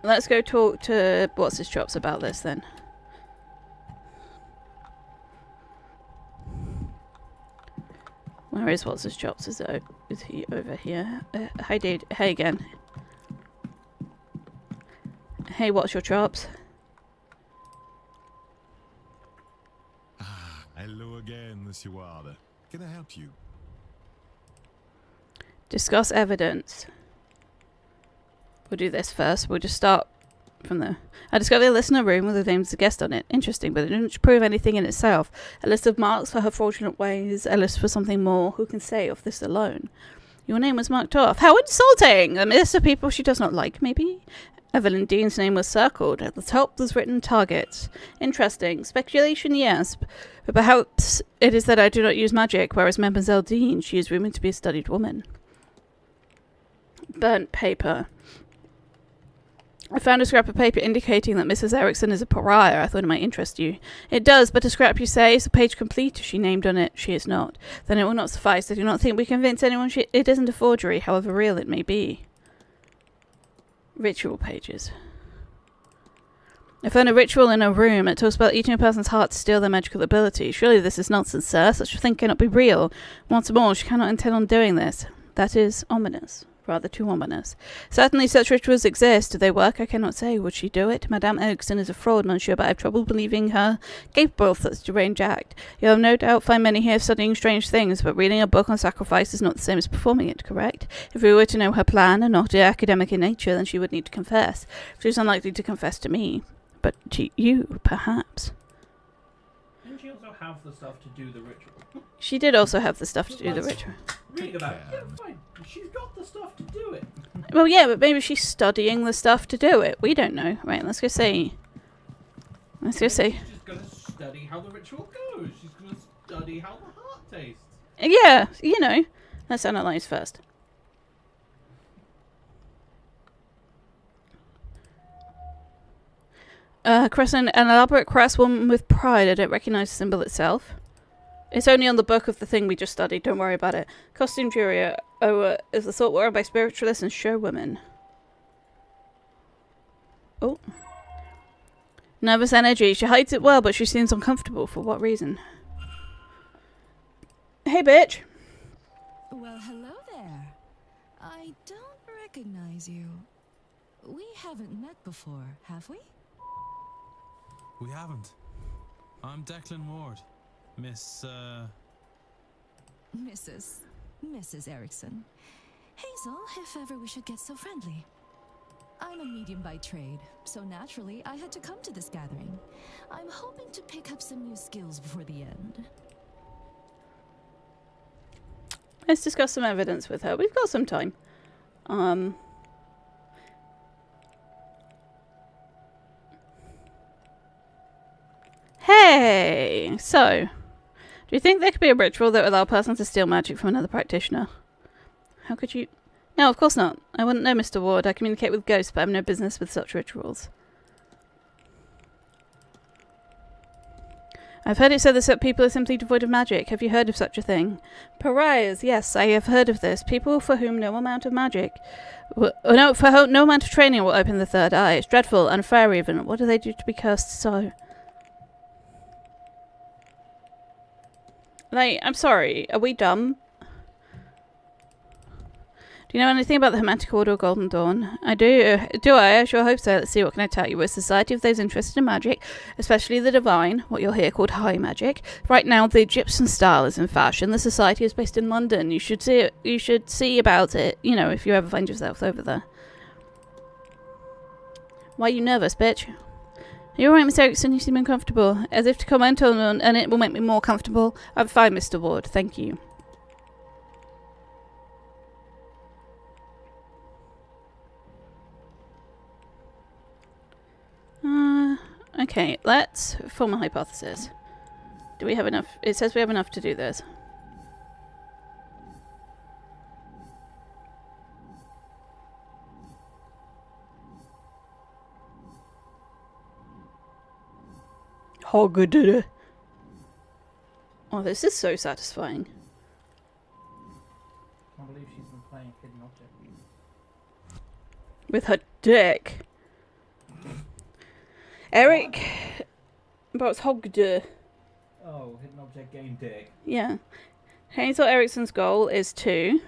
Let's go talk to What's His Chops about this then. Where is What's His Chops? Is he over here? Hi, dude. Hey again. Hey, what's your chops? Hello again, Monsieur Ward. Can I help you? Discuss evidence. We'll do this first. We'll just start from the... I discovered a list in a room with the names of the guest on it. Interesting, but it didn't prove anything in itself. A list of marks for her fraudulent ways. A list for something more. Who can say off this alone? Your name was marked off. How insulting! A list of people she does not like, maybe? Evelyn Dean's name was circled. At the top was written target. Interesting. Speculation, yes. But perhaps it is that I do not use magic, whereas Mademoiselle Dean, she is rumored to be a studied woman. Burnt paper. I found a scrap of paper indicating that Mrs. Erickson is a pariah. I thought it might interest you. It does, but a scrap, you say? Is the page complete? Is she named on it? She is not. Then it will not suffice. I do not think we convince anyone it isn't a forgery, however real it may be. Ritual pages. I found a ritual in a room. It talks about eating a person's heart to steal their magical ability. Surely this is nonsense, sir. Such a thing cannot be real. Once more, she cannot intend on doing this. That is ominous. Rather too ominous. Certainly such rituals exist. Do they work? I cannot say. Would she do it? Madame Erickson is a fraud, monsieur, but I have trouble believing her capable of such a deranged act. You will no doubt find many here studying strange things, but reading a book on sacrifice is not the same as performing it, correct? If we were to know her plan, and not academic in nature, then she would need to confess. She is unlikely to confess to me, but to you, perhaps. Didn't she also have the stuff to do the ritual? She did also have the stuff to do the ritual. Read about it. Yeah, fine. She's got the stuff to do it. Well, yeah, but maybe she's studying the stuff to do it. We don't know. Right, let's go see. Let's go see. She's just going to study how the ritual goes. She's going to study how the heart tastes. Yeah, you know. Let's analyse first. Crescent, an elaborate crest woman with pride. I don't recognise the symbol itself. It's only on the book of the thing we just studied. Don't worry about it. Costume jewelry is the thought worn by spiritualists and show women. Oh. Nervous energy. She hides it well, but she seems uncomfortable. For what reason? Hey, bitch. Well, hello there. I don't recognize you. We haven't met before, have we? We haven't. I'm Declan Ward. Mrs. Erickson. Hazel, if ever we should get so friendly. I'm a medium by trade, so naturally I had to come to this gathering. I'm hoping to pick up some new skills before the end. Let's discuss some evidence with her. We've got some time. Hey! So, do you think there could be a ritual that would allow a person to steal magic from another practitioner? How could you... No, of course not. I wouldn't know, Mr. Ward. I communicate with ghosts, but I have no business with such rituals. I've heard it said that people are simply devoid of magic. Have you heard of such a thing? Pariahs, yes, I have heard of this. People for whom no amount of magic... no amount of training will open the third eye. It's dreadful, unfair even. What do they do to be cursed so? Like, I'm sorry, are we dumb? Do you know anything about the Hermetic Order of Golden Dawn? I do. Do I? I sure hope so. Let's see, what can I tell you? We're a society of those interested in magic, especially the divine, what you'll hear called high magic. Right now, the Egyptian style is in fashion. The society is based in London. You should see about it, you know, if you ever find yourself over there. Why are you nervous, bitch? You're right, Miss Erickson, you seem uncomfortable. As if to comment on, and it will make me more comfortable. I'm fine, Mr. Ward, thank you. Okay, let's form a hypothesis. Do we have enough? It says we have enough to do this. Oh, good. Oh, this is so satisfying. I can't believe she's been playing Hidden Object. With her dick. Eric. But it's hogged. Oh, Hidden Object game dick. Yeah. Hazel Erickson's goal is to...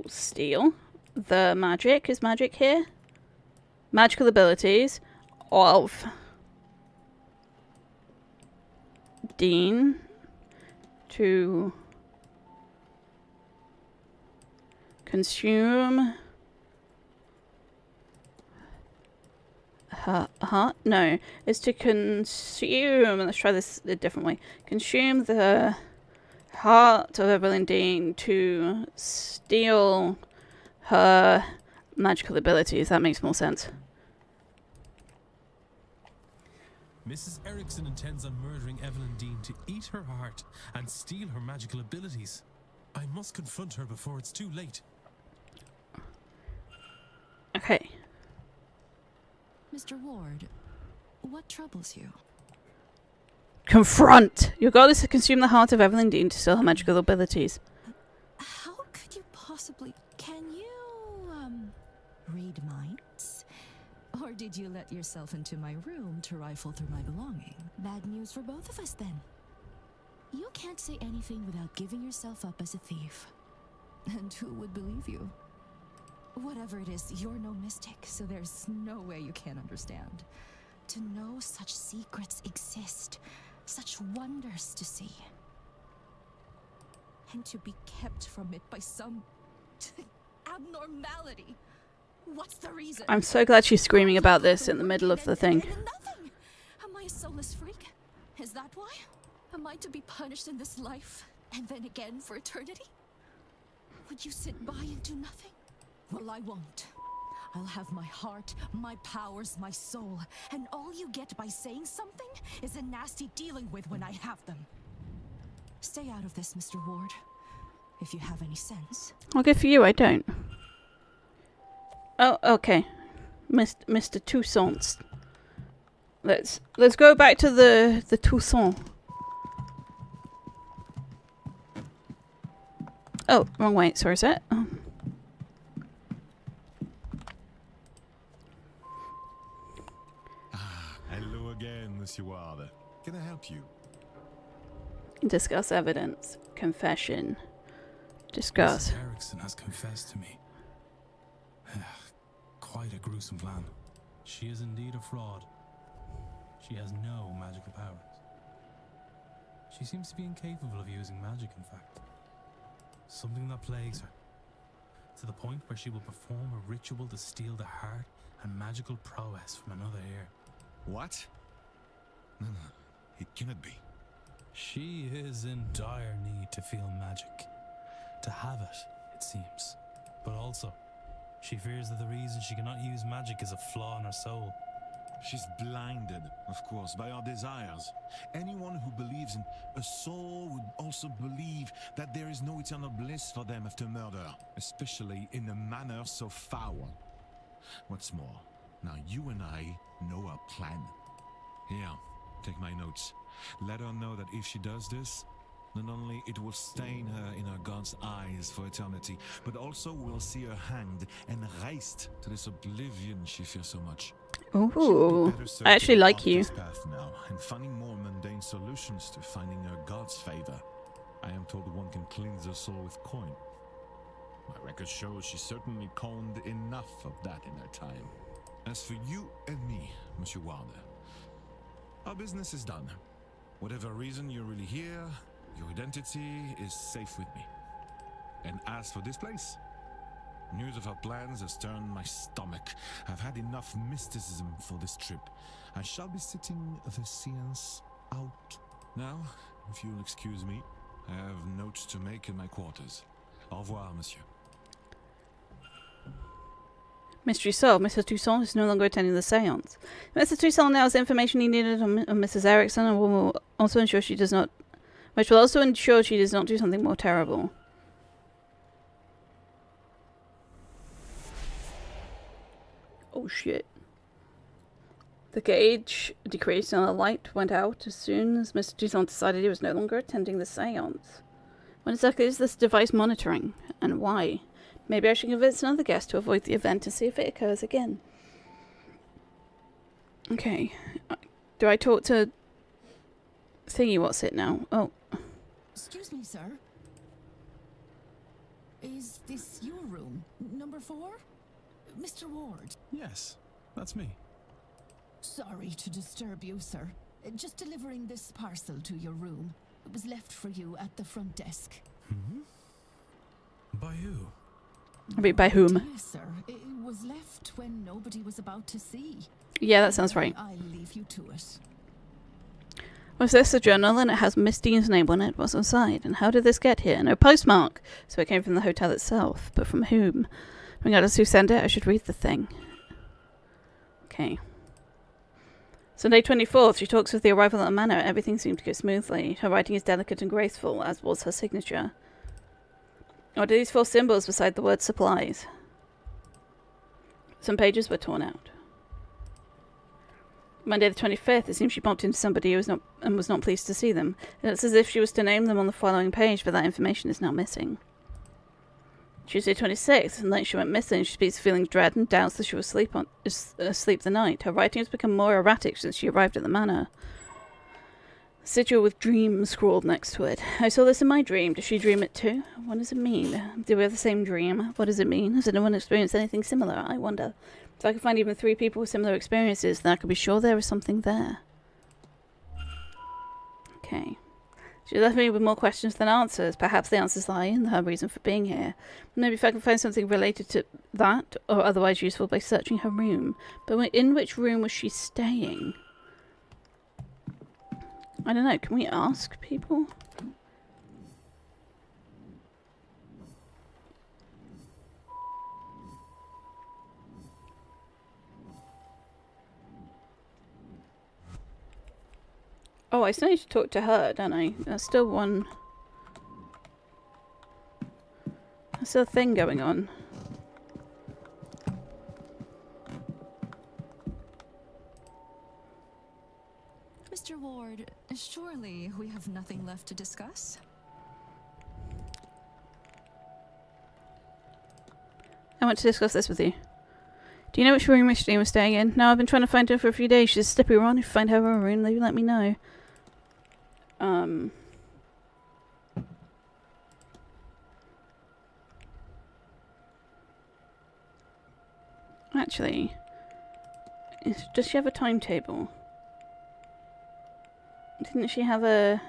steal the magic. Is magic here? Magical abilities of Dean to consume her heart. No, it's to consume. Let's try this a different way. Consume the heart of Evelyn Dean to steal her magical abilities. That makes more sense. Mrs. Erickson intends on murdering Evelyn Dean to eat her heart and steal her magical abilities. I must confront her before it's too late. Okay. Mr. Ward, what troubles you? Confront! Your goal is to consume the heart of Evelyn Dean to steal her magical abilities. How could you possibly... Can you, read minds? Or did you let yourself into my room to rifle through my belongings? Bad news for both of us, then. You can't say anything without giving yourself up as a thief. And who would believe you? Whatever it is, you're no mystic, so there's no way you can't understand. To know such secrets exist, such wonders to see. And to be kept from it by some abnormality. What's the reason? I'm so glad she's screaming about this in the middle of the thing. Nothing. Am I a soulless freak? Is that why? Am I to be punished in this life and then again for eternity? Would you sit by and do nothing? Well, I won't. I'll have my heart, my powers, my soul, and all you get by saying something is a nasty dealing with when I have them. Stay out of this, Mr. Ward, if you have any sense. Well, good for you, I don't. Oh, okay. Mr. Toussaint. Let's go back to the Toussaint. Oh, wrong way. Sorry, sir. Oh. Hello again, Monsieur Ward. Can I help you? Discuss evidence. Confession. Discuss. Mrs. Erickson has confessed to me. Quite a gruesome plan. She is indeed a fraud. She has no magical powers. She seems to be incapable of using magic, in fact. Something that plagues her. To the point where she will perform a ritual to steal the heart and magical prowess from another ear. What? No, it cannot be. She is in dire need to feel magic. To have it seems. But also, she fears that the reason she cannot use magic is a flaw in her soul. She's blinded, of course, by our desires. Anyone who believes in a soul would also believe that there is no eternal bliss for them after murder, especially in a manner so foul. What's more, now you and I know our plan. Here, take my notes. Let her know that if she does this, not only it will stain her in her God's eyes for eternity, but also we'll see her hanged and raised to this oblivion she fears so much. Ooh, I actually like you. Path now, and finding more mundane solutions to finding her God's favor. I am told one can cleanse her soul with coin. My record shows she certainly coined enough of that in her time. As for you and me, Monsieur Ward, our business is done. Whatever reason you're really here, your identity is safe with me. And as for this place, news of our plans has turned my stomach. I've had enough mysticism for this trip. I shall be sitting the séance out. Now, if you'll excuse me, I have notes to make in my quarters. Au revoir, monsieur. Mystery solved. Mr. Toussaint is no longer attending the séance. Mr. Toussaint now has information he needed on Mrs. Erickson and will also ensure she does not... which will also ensure she does not do something more terrible. Oh shit. The gauge decreased and the light went out as soon as Mr. Toussaint decided he was no longer attending the séance. What exactly is this device monitoring, and why? Maybe I should convince another guest to avoid the event and see if it occurs again. Okay. Do I talk to... Thingy, what's it now? Oh. Excuse me, sir. Is this your room? Number 4? Mr. Ward? Yes, that's me. Sorry to disturb you, sir. Just delivering this parcel to your room. It was left for you at the front desk. Hmm? By who? I mean, by whom? Yes, sir. It was left when nobody was about to see. Yeah, that sounds right. I'll leave you to it. Was this a journal and it has Miss Dean's name on it? What's inside? And how did this get here? No postmark. So it came from the hotel itself. But from whom? Regardless who sent it, I should read the thing. Okay. Sunday 24th, she talks of the arrival at the manor. Everything seemed to go smoothly. Her writing is delicate and graceful, as was her signature. What are these 4 symbols beside the word supplies? Some pages were torn out. Monday the 25th, it seems she bumped into somebody who was not pleased to see them. It's as if she was to name them on the following page, but that information is now missing. Tuesday 26th, the night she went missing, she speaks of feeling dread and doubts that she was asleep the night. Her writing has become more erratic since she arrived at the manor. Sigil with dream scrawled next to it. I saw this in my dream. Does she dream it too? What does it mean? Do we have the same dream? What does it mean? Has anyone experienced anything similar? I wonder. If I could find even 3 people with similar experiences, then I could be sure there is something there. Okay. She left me with more questions than answers. Perhaps the answers lie in her reason for being here. Maybe if I can find something related to that, or otherwise useful by searching her room. But in which room was she staying? I don't know. Can we ask people? Oh, I still need to talk to her, don't I? There's still one... There's still a thing going on. Mr. Ward, surely we have nothing left to discuss? I want to discuss this with you. Do you know which room Miss Jean was staying in? No, I've been trying to find her for a few days. She's a slippery one. If you find her a room, maybe let me know. Actually, does she have a timetable? Didn't she have a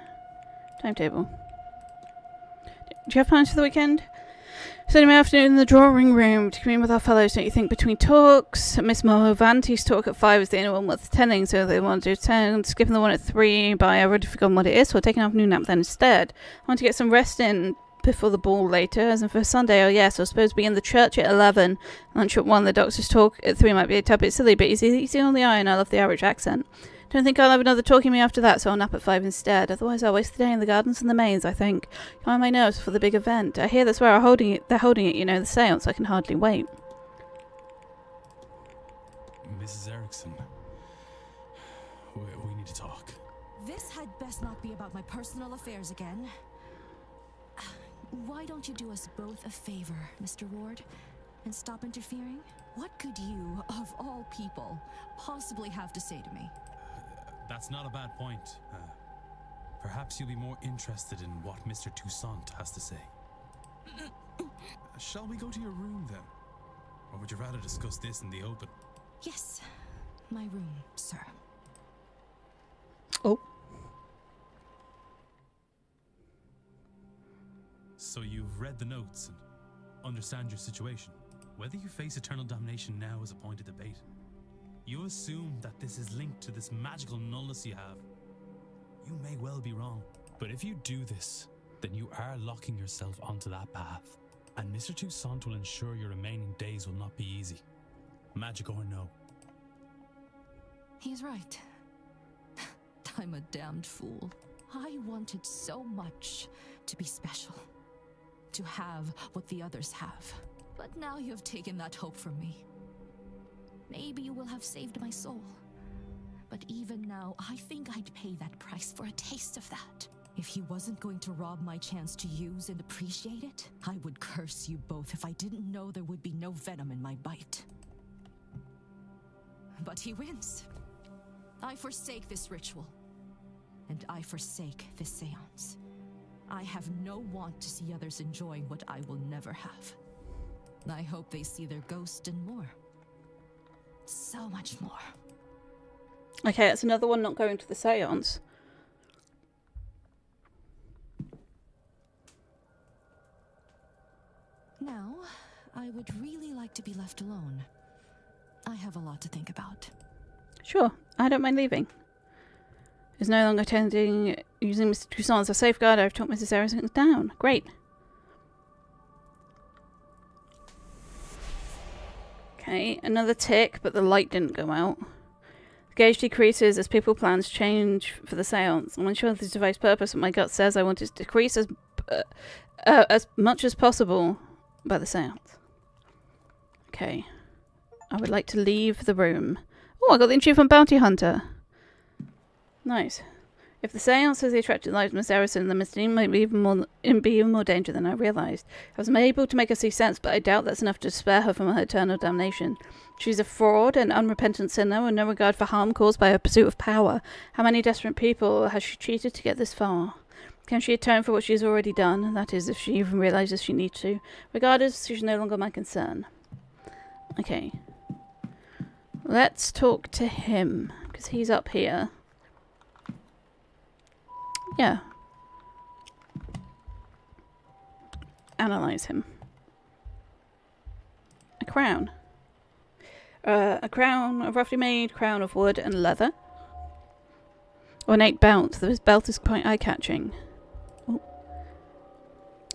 timetable? Do you have plans for the weekend? Sunday afternoon in the drawing room to commune with our fellows, don't you think, between talks? Miss Mohovanti's talk at 5 is the only one worth attending, so they want to attend. Skipping the one at 3 by I've already forgotten what it is, so I'll take an afternoon nap then instead. I want to get some rest in before the ball later, as in for Sunday. Oh yes, I was supposed to be in the church at 11. Lunch at 1, the doctor's talk at 3 might be a tad bit silly, but he's easy on the eye and I love the Irish accent. Don't think I'll have another talking me after that, so I'll nap at 5 instead. Otherwise I'll waste the day in the gardens and the mains, I think. Calm my nerves for the big event. I hear that's where they're holding it, you know, the seance. I can hardly wait. Mrs. Erickson, we need to talk. This had best not be about my personal affairs again. Why don't you do us both a favor, Mr. Ward, and stop interfering? What could you, of all people, possibly have to say to me? That's not a bad point. Perhaps you'll be more interested in what Mr. Toussaint has to say. Shall we go to your room then? Or would you rather discuss this in the open? Yes, my room, sir. Oh. So you've read the notes and understand your situation. Whether you face eternal damnation now is a point of debate. You assume that this is linked to this magical nullness you have. You may well be wrong. But if you do this, then you are locking yourself onto that path. And Mr. Toussaint will ensure your remaining days will not be easy. Magic or no. He's right. I'm a damned fool. I wanted so much to be special. To have what the others have. But now you have taken that hope from me. Maybe you will have saved my soul. But even now, I think I'd pay that price for a taste of that. If he wasn't going to rob my chance to use and appreciate it, I would curse you both if I didn't know there would be no venom in my bite. But he wins. I forsake this ritual. And I forsake this seance. I have no want to see others enjoying what I will never have. I hope they see their ghost and more. So much more. Okay, that's another one not going to the seance. Now, I would really like to be left alone. I have a lot to think about. Sure, I don't mind leaving. Is no longer attending using Mr. Toussaint as a safeguard. I've talked Mrs. Erickson down. Great. Okay, another tick, but the light didn't go out. The gauge decreases as people plans change for the seance. I'm unsure of this device purpose, but my gut says I want it to decrease as much as possible by the seance. Okay. I would like to leave the room. Oh, I got the achievement Bounty Hunter. Nice. If the seance has the attractive light of Miss Harrison, then Miss Dean might be even more danger than I realised. I was able to make her see sense, but I doubt that's enough to spare her from her eternal damnation. She's a fraud, an unrepentant sinner, with no regard for harm caused by her pursuit of power. How many desperate people has she cheated to get this far? Can she atone for what she has already done? That is, if she even realises she needs to. Regardless, she's no longer my concern. Okay. Let's talk to him, because he's up here. Yeah. Analyze him. A crown. A crown, a roughly made crown of wood and leather. Ornate belt. This belt is quite eye-catching.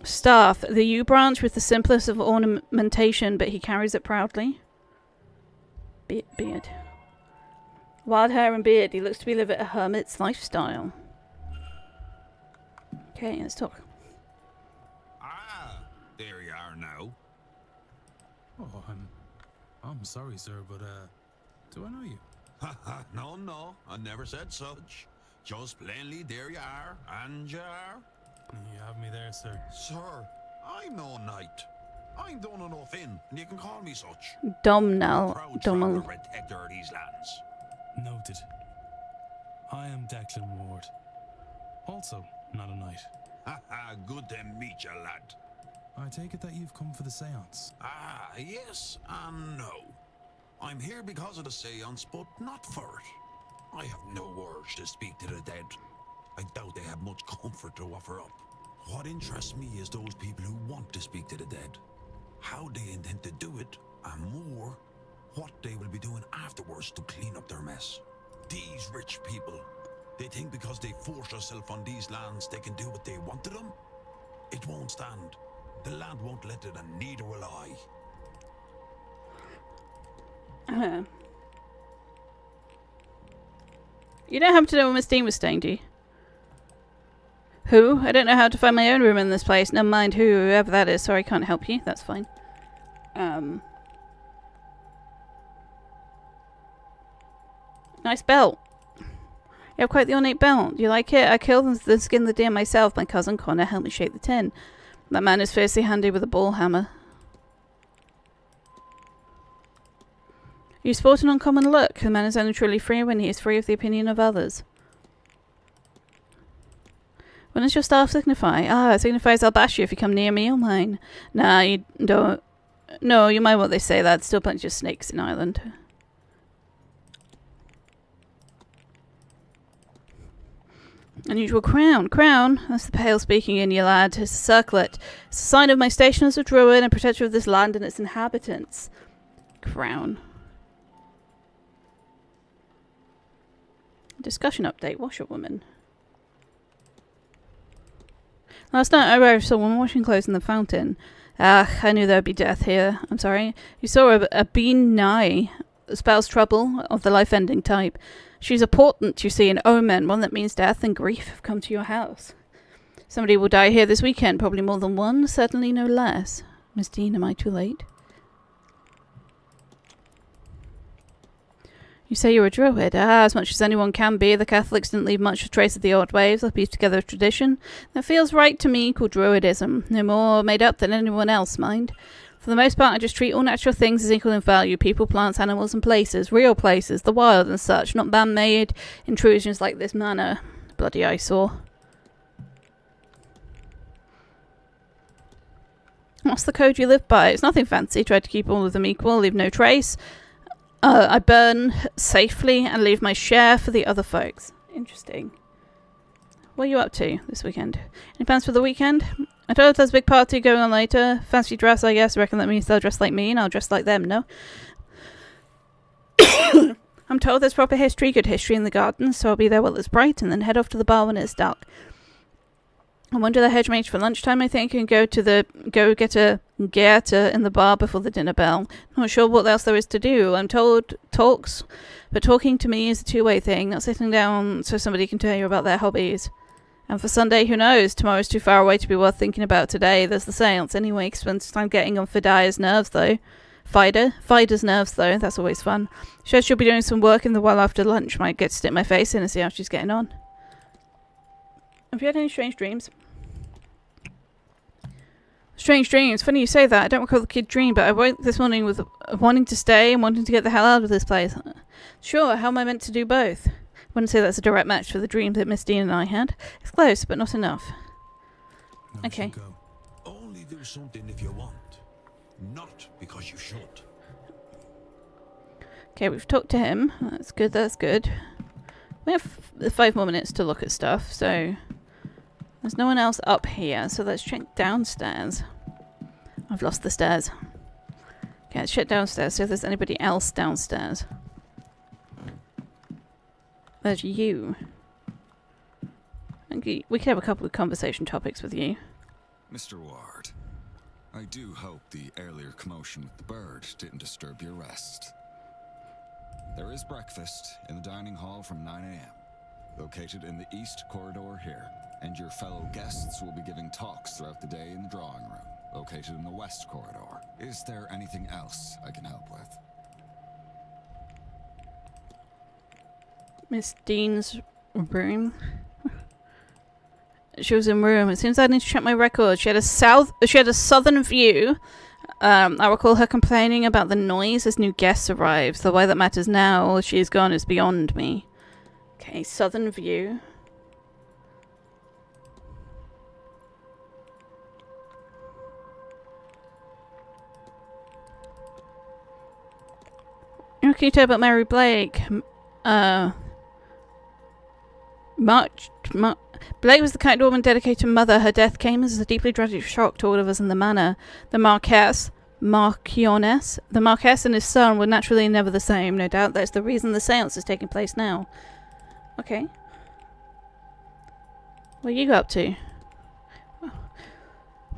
Staff. The yew branch with the simplest of ornamentation, but he carries it proudly. Beard. Wild hair and beard. He looks to be living a hermit's lifestyle. Okay, let's talk. Ah, there you are now. Oh, I'm sorry, sir, but do I know you? No, I never said such. Just plainly, there you are, and you are. You have me there, sir. Sir, I'm no knight. I'm done enough in, and you can call me such. Domnall. Protector of these lands. Noted. I am Declan Ward. Also, not a knight. Good to meet you, lad. I take it that you've come for the seance. Ah, yes and no. I'm here because of the seance, but not for it. I have no urge to speak to the dead. I doubt they have much comfort to offer up. What interests me is those people who want to speak to the dead. How they intend to do it, and more, what they will be doing afterwards to clean up their mess. These rich people, they think because they force themselves on these lands they can do what they want to them? It won't stand. The land won't let it, and neither will I. You don't happen to know where Miss Dean was staying, do you? Who? I don't know how to find my own room in this place. Never mind whoever that is. Sorry, I can't help you. That's fine. Nice belt. You have quite the ornate belt. Do you like it? I killed and skinned the deer myself. My cousin Connor helped me shape the tin. That man is fiercely handy with a ball hammer. You sport an uncommon look. The man is only truly free when he is free of the opinion of others. What does your staff signify? Ah, it signifies I'll bash you if you come near me or mine. Nah, you don't. No, you mind what they say. That's still plenty of snakes in Ireland. Unusual crown. Crown? That's the pale speaking in you, lad. It's a circlet. It's a sign of my station as a druid and protector of this land and its inhabitants. Crown. Discussion update. Washerwoman. Last night I arrived saw a woman washing clothes in the fountain. Ah, I knew there would be death here. I'm sorry. You saw a bean nigh. Spells trouble of the life-ending type. She's a portent, you see, an omen, one that means death and grief have come to your house. Somebody will die here this weekend, probably more than one, certainly no less. Miss Dean, am I too late? You say you're a druid. Ah, as much as anyone can be. The Catholics didn't leave much trace of the old ways. They pieced together a tradition that feels right to me, called druidism. No more made up than anyone else, mind. For the most part, I just treat all natural things as equal in value. People, plants, animals, and places. Real places. The wild and such. Not man-made intrusions like this manor. Bloody eyesore. What's the code you live by? It's nothing fancy. Try to keep all of them equal. Leave no trace. I burn safely and leave my share for the other folks. Interesting. What are you up to this weekend? Any plans for the weekend? I told there's a big party going on later. Fancy dress, I guess. Reckon that means they'll dress like me and I'll dress like them, no? I'm told there's proper history, good history in the garden, so I'll be there while it's bright and then head off to the bar when it's dark. I wonder the hedge mage for lunchtime, I think, and go get a gator in the bar before the dinner bell. Not sure what else there is to do. I'm told talks, but talking to me is a two-way thing, not sitting down so somebody can tell you about their hobbies. And for Sunday, who knows? Tomorrow's too far away to be worth thinking about today. There's the seance anyway. Spend time getting on Fida's nerves, though. Fida's nerves, though. That's always fun. She says she'll be doing some work in the well after lunch. Might get to stick my face in and see how she's getting on. Have you had any strange dreams? Strange dreams. Funny you say that. I don't recall the kid dream, but I woke this morning with wanting to stay and wanting to get the hell out of this place. Sure, how am I meant to do both? I wouldn't say that's a direct match for the dream that Miss Dean and I had. It's close, but not enough. Okay. Only do something if you want, not because you should. Okay, we've talked to him. That's good, that's good. We have 5 more minutes to look at stuff, so... There's no one else up here, so let's check downstairs. I've lost the stairs. Okay, let's check downstairs, see if there's anybody else downstairs. There's you. Okay, we could have a couple of conversation topics with you. Mr. Ward, I do hope the earlier commotion with the bird didn't disturb your rest. There is breakfast in the dining hall from 9 a.m., located in the east corridor here, and your fellow guests will be giving talks throughout the day in the drawing room, located in the west corridor. Is there anything else I can help with? Miss Dean's room. She was in room. It seems I need to check my records. She had a southern view. I recall her complaining about the noise as new guests arrived. The way that matters now, she is gone, is beyond me. Okay, southern view. What can you tell about Mary Blake? Blake was the kind of woman dedicated to mother. Her death came as a deeply tragic shock to all of us in the manor. The Marquess and his son were naturally never the same. No doubt that's the reason the seance is taking place now. Okay. What are you up to?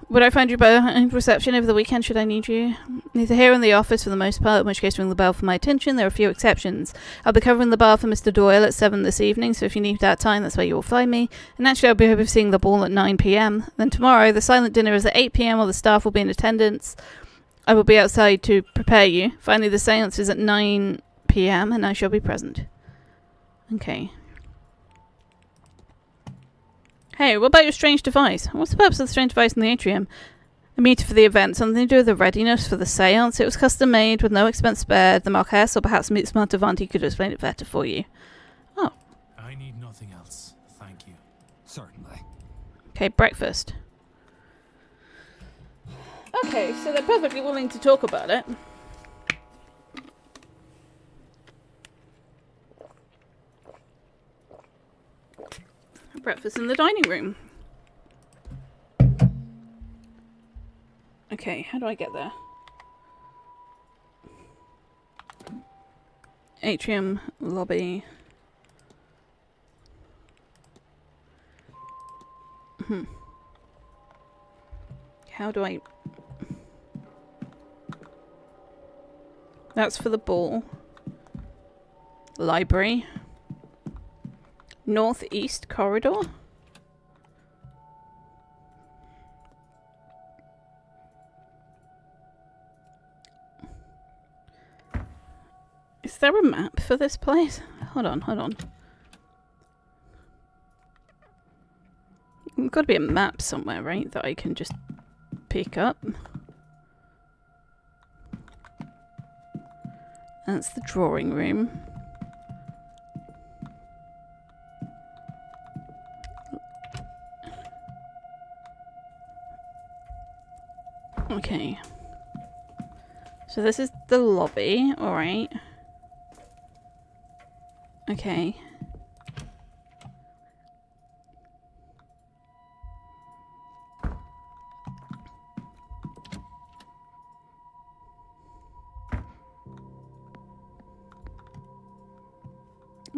Would I find you by reception over the weekend should I need you? Neither here in the office for the most part, in which case ring the bell for my attention. There are a few exceptions. I'll be covering the bar for Mr. Doyle at 7 this evening, so if you need that time, that's where you will find me. And actually, I'll be overseeing the ball at 9 p.m. Then tomorrow, the silent dinner is at 8 p.m. All the staff will be in attendance. I will be outside to prepare you. Finally, the seance is at 9 p.m. and I shall be present. Okay. Hey, what about your strange device? What's the purpose of the strange device in the atrium? A meter for the event, something to do with the readiness for the seance. It was custom made with no expense spared. The Marquess, or perhaps Smart Avanti, could explain it better for you. Oh. I need nothing else, thank you. Certainly. Okay, breakfast. Okay, so they're perfectly willing to talk about it. Breakfast in the dining room. Okay, how do I get there? Atrium, lobby. How do I... That's for the ball. Library. Northeast corridor? Is there a map for this place? Hold on. There's got to be a map somewhere, right? That I can just pick up. That's the drawing room. Okay. So this is the lobby, alright. Okay.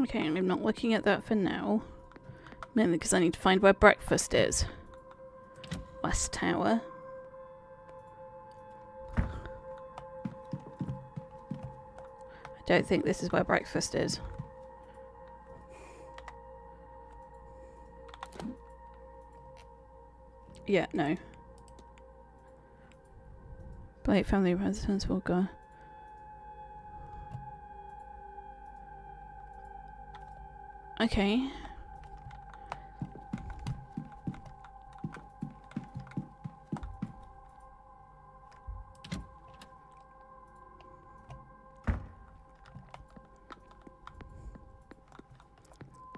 Okay, I'm not looking at that for now. Mainly because I need to find where breakfast is. West Tower. I don't think this is where breakfast is. Yeah, no. Blake family residence will go. Okay.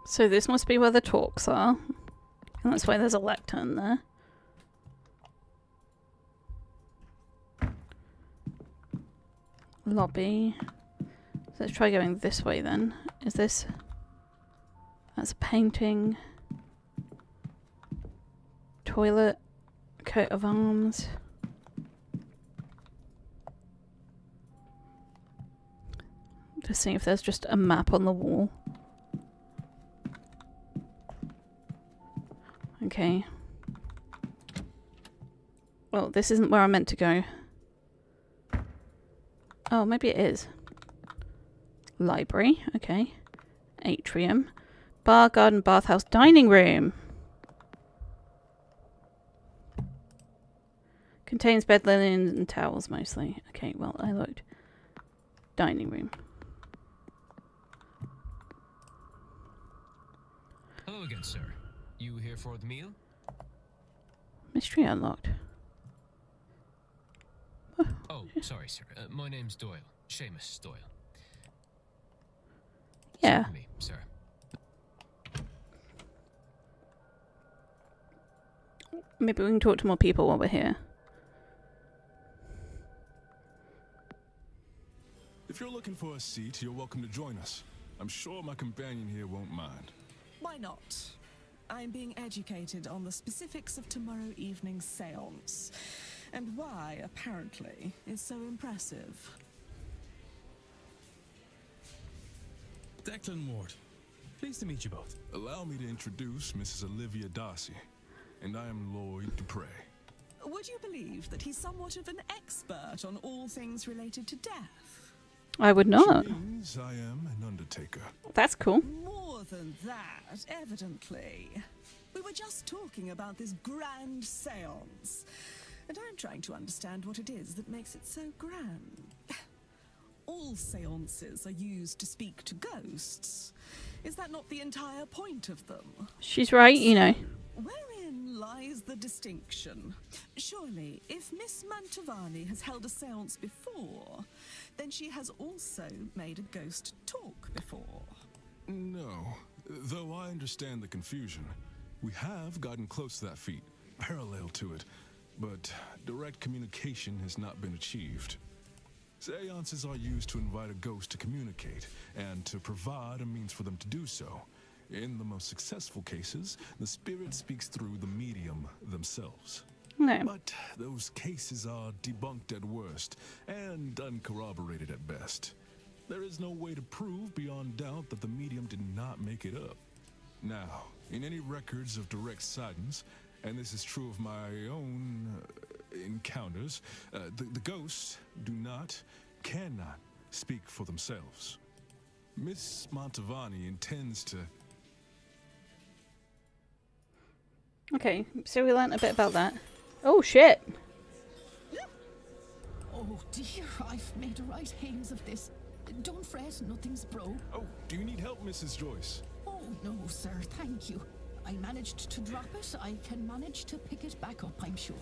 So this must be where the talks are. And that's why there's a lectern there. Lobby. Let's try going this way then. Is this... That's a painting. Toilet. Coat of arms. Just seeing if there's just a map on the wall. Okay. Well, this isn't where I meant to go. Oh, maybe it is. Library, okay. Atrium. Bar, garden, bathhouse, dining room. Contains bed linen and towels mostly. Okay, well, I looked. Dining room. Hello again, sir. You here for the meal? Mystery unlocked. Oh, sorry, sir. My name's Doyle. Seamus Doyle. Yeah. Me, sir. Maybe we can talk to more people while we're here. If you're looking for a seat, you're welcome to join us. I'm sure my companion here won't mind. Why not? I'm being educated on the specifics of tomorrow evening's séance, and why, apparently, is so impressive. Declan Ward. Pleased to meet you both. Allow me to introduce Mrs. Olivia Darcy, and I am Lloyd Dupre. Would you believe that he's somewhat of an expert on all things related to death? I would not. Which means I am an undertaker. That's cool. More than that, evidently. We were just talking about this grand séance, and I'm trying to understand what it is that makes it so grand. All séances are used to speak to ghosts. Is that not the entire point of them? She's right, you know. Wherein lies the distinction? Surely, if Miss Mantovani has held a séance before, then she has also made a ghost talk before. No, though I understand the confusion. We have gotten close to that feat, parallel to it, but direct communication has not been achieved. Seances are used to invite a ghost to communicate, and to provide a means for them to do so. In the most successful cases, the spirit speaks through the medium themselves. No. But those cases are debunked at worst, and uncorroborated at best. There is no way to prove beyond doubt that the medium did not make it up. Now, in any records of direct sightings, and this is true of my own encounters, the ghosts cannot speak for themselves. Miss Mantovani intends to... Okay, so we learnt a bit about that. Oh shit! Oh dear, I've made a right hames of this. Don't fret, nothing's broke. Oh, do you need help, Mrs. Joyce? Oh no, sir, thank you. I managed to drop it. I can manage to pick it back up, I'm sure.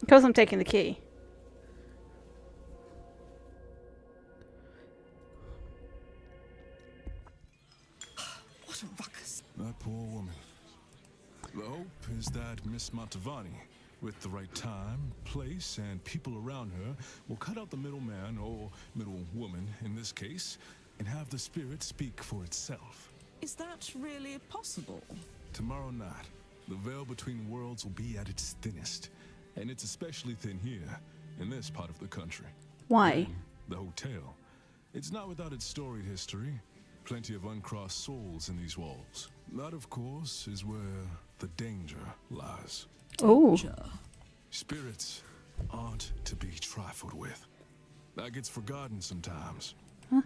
Because I'm taking the key. What a ruckus. That poor woman. The hope is that Miss Mantovani, with the right time, place, and people around her, will cut out the middleman, or middlewoman in this case, and have the spirit speak for itself. Is that really possible? Tomorrow night, the veil between worlds will be at its thinnest. And it's especially thin here, in this part of the country. Why? And the hotel. It's not without its storied history. Plenty of uncrossed souls in these walls. That, of course, is where the danger lies. Oh. Spirits aren't to be trifled with. That gets forgotten sometimes. Huh?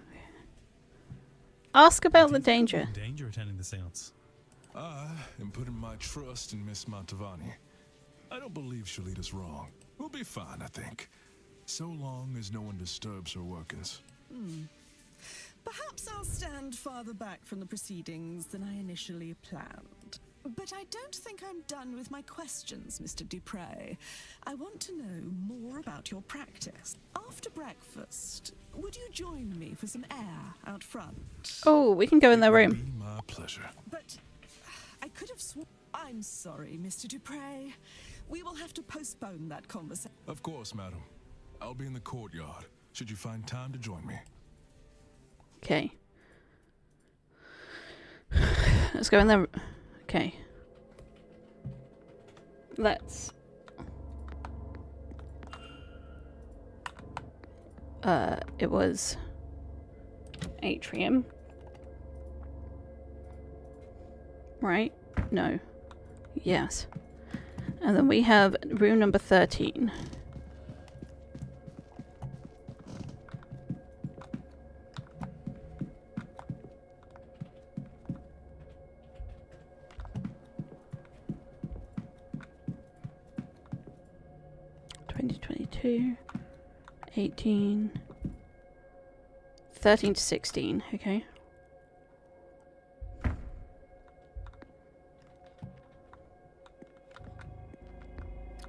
Ask about the danger. Danger attending the seance. I am putting my trust in Miss Mantovani. I don't believe she'll lead us wrong. We'll be fine, I think. So long as no one disturbs her workings. Perhaps I'll stand farther back from the proceedings than I initially planned. But I don't think I'm done with my questions, Mr. Dupre. I want to know more about your practice. After breakfast, would you join me for some air out front? Oh, we can go in their room. My pleasure. But I could have sworn... I'm sorry, Mr. Dupre. We will have to postpone that conversation. Of course, madam. I'll be in the courtyard, should you find time to join me. Okay. Let's go in there. Okay. Let's... it was... atrium. Right? No. Yes. And then we have room number 13. 2022, 18, 13 to 16, okay.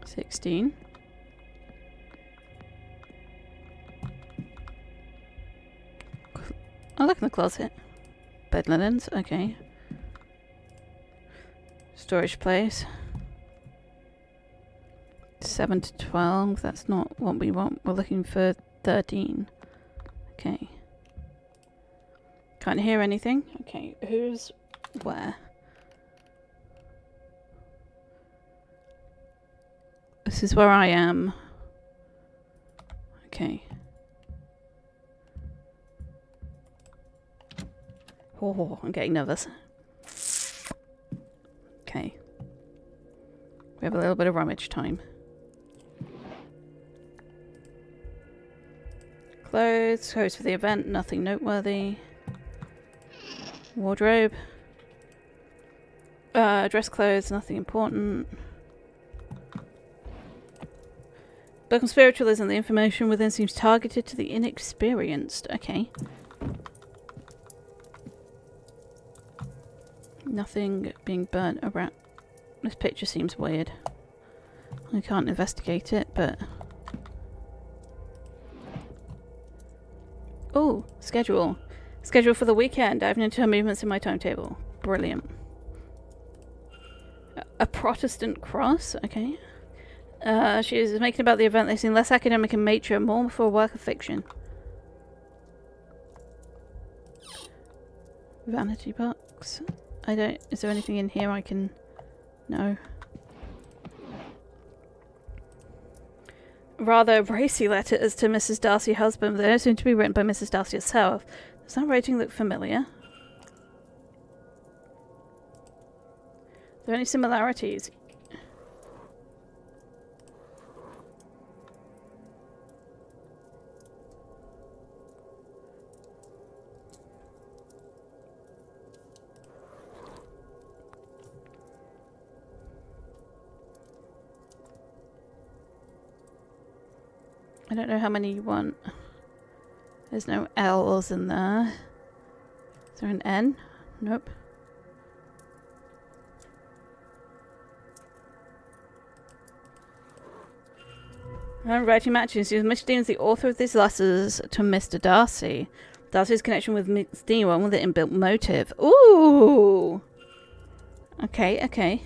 $16. I look in the closet. Bed linens, okay. Storage place. 7 to 12, that's not what we want. We're looking for 13. Okay. Can't hear anything. Okay, who's where? This is where I am. Okay. Oh, I'm getting nervous. Okay. We have a little bit of rummage time. Clothes for the event, nothing noteworthy. Wardrobe. Dress clothes, nothing important. Book on spiritualism, the information within seems targeted to the inexperienced. Okay. Nothing being burnt around. This picture seems weird. I can't investigate it, but... Oh, schedule. Schedule for the weekend. I have no term movements in my timetable. Brilliant. A Protestant cross? Okay. She is making about the event. They seem less academic and mature, more for a work of fiction. Vanity box. I don't... Is there anything in here I can... No. Rather racy letters to Mrs. Darcy's husband. They don't seem to be written by Mrs. Darcy herself. Does that writing look familiar? Are there any similarities? I don't know how many you want. There's no L's in there. Is there an N? Nope. Writing matches. Mr. Dean is the author of these letters to Mr. Darcy. Darcy's connection with Miss Dean, one with an inbuilt motive. Ooh! Okay, okay.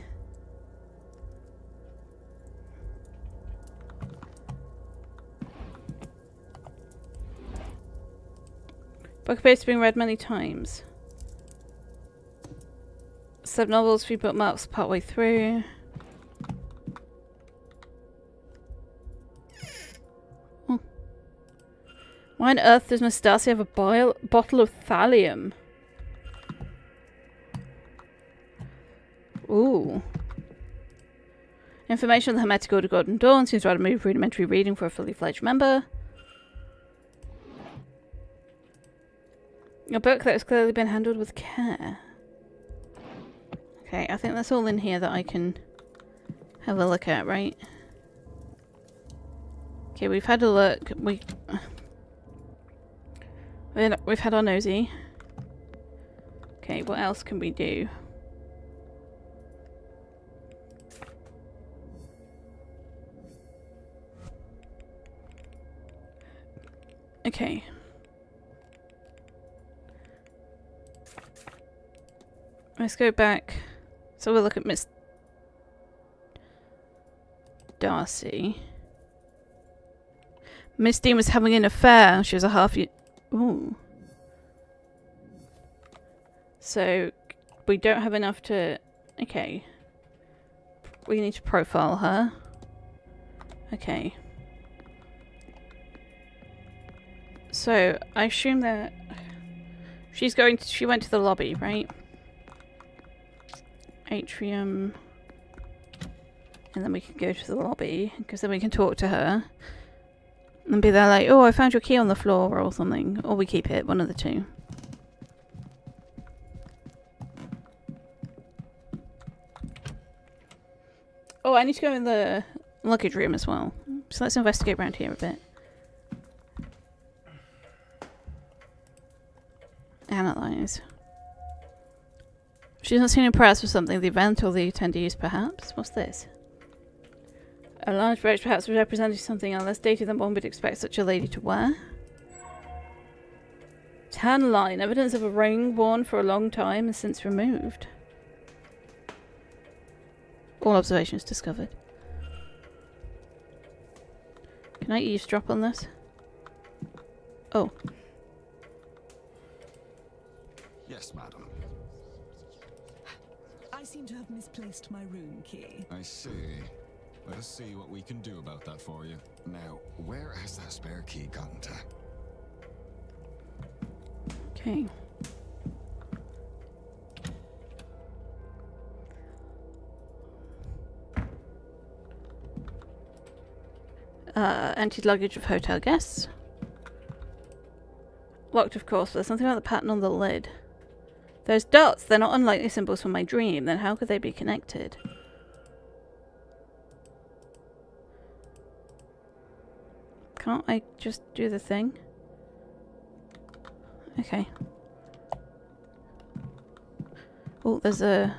Book appears to be read many times. Sub-novels, 3 bookmarks partway through. Why on earth does Miss Darcy have a bottle of thallium? Ooh. Information on the Hermetic Order Golden Dawn seems rather move rudimentary reading for a fully fledged member. A book that has clearly been handled with care. Okay, I think that's all in here that I can have a look at, right? Okay, we've had a look. We've had our nosy. Okay, what else can we do? Okay. Let's go back. So we'll look at Miss Darcy. Miss Dean was having an affair. She was a half year. Ooh. So we don't have enough to. Okay. We need to profile her. Okay. So I assume that she's going to, she went to the lobby, right? Atrium. And then we can go to the lobby, because then we can talk to her. And be there like, oh, I found your key on the floor or something. Or we keep it, one of the two. Oh, I need to go in the luggage room as well. So let's investigate around here a bit. Analyze. She's not seen impressed with something, the event or the attendees perhaps? What's this? A large brooch perhaps representing something less dated than one would expect such a lady to wear. Tan line, evidence of a ring worn for a long time and since removed. All observations discovered. Can I eavesdrop on this? Oh. Yes, madam. I seem to have misplaced my room key. I see. Let us see what we can do about that for you. Now, where has that spare key gotten to? Okay. Emptied luggage of hotel guests. Locked, of course, but there's something about the pattern on the lid. Those dots, they're not unlikely symbols from my dream. Then how could they be connected? Can't I just do the thing? Okay. Oh, there's a...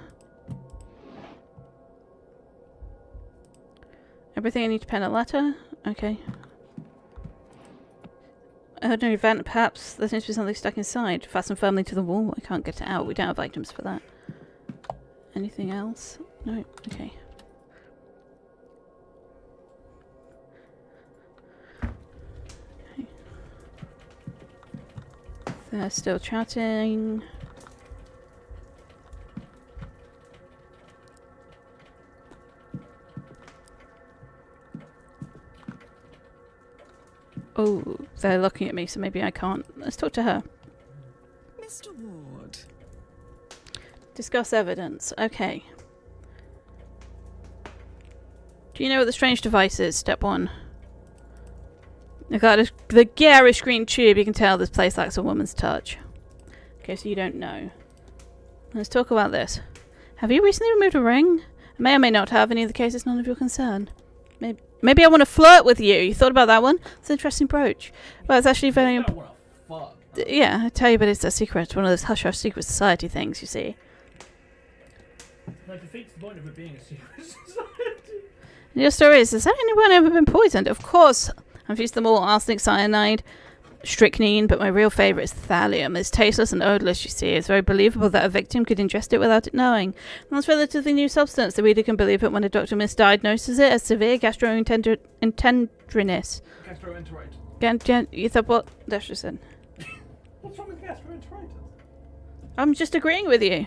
Everything I need to pen a letter? Okay. I heard an event, perhaps there seems to be something stuck inside. Fastened firmly to the wall. I can't get it out. We don't have items for that. Anything else? No? Okay. Okay. They're still chatting. Oh, they're looking at me, so maybe I can't. Let's talk to her. Mr. Ward. Discuss evidence. Okay. Do you know what the strange device is? Step 1. I got the garish green tube. You can tell this place lacks a woman's touch. Okay, so you don't know. Let's talk about this. Have you recently removed a ring? I may or may not have. In either case, it's none of your concern. Maybe I want to flirt with you. You thought about that one? It's an interesting brooch. Well, it's actually very... Yeah, I tell you, but it's a secret. It's one of those hush-hush secret society things, you see. That defeats the point of it being a secret society. Your story is, has anyone ever been poisoned? Of course. I've used them all. Arsenic, cyanide, strychnine, but my real favourite is thallium. It's tasteless and odourless, you see. It's very believable that a victim could ingest it without it knowing. And that's a relatively new substance. The reader can believe it when a doctor misdiagnoses it as severe gastroenteritis. Gastroenteritis. You thought what? That's just it. What's wrong with gastroenteritis? I'm just agreeing with you.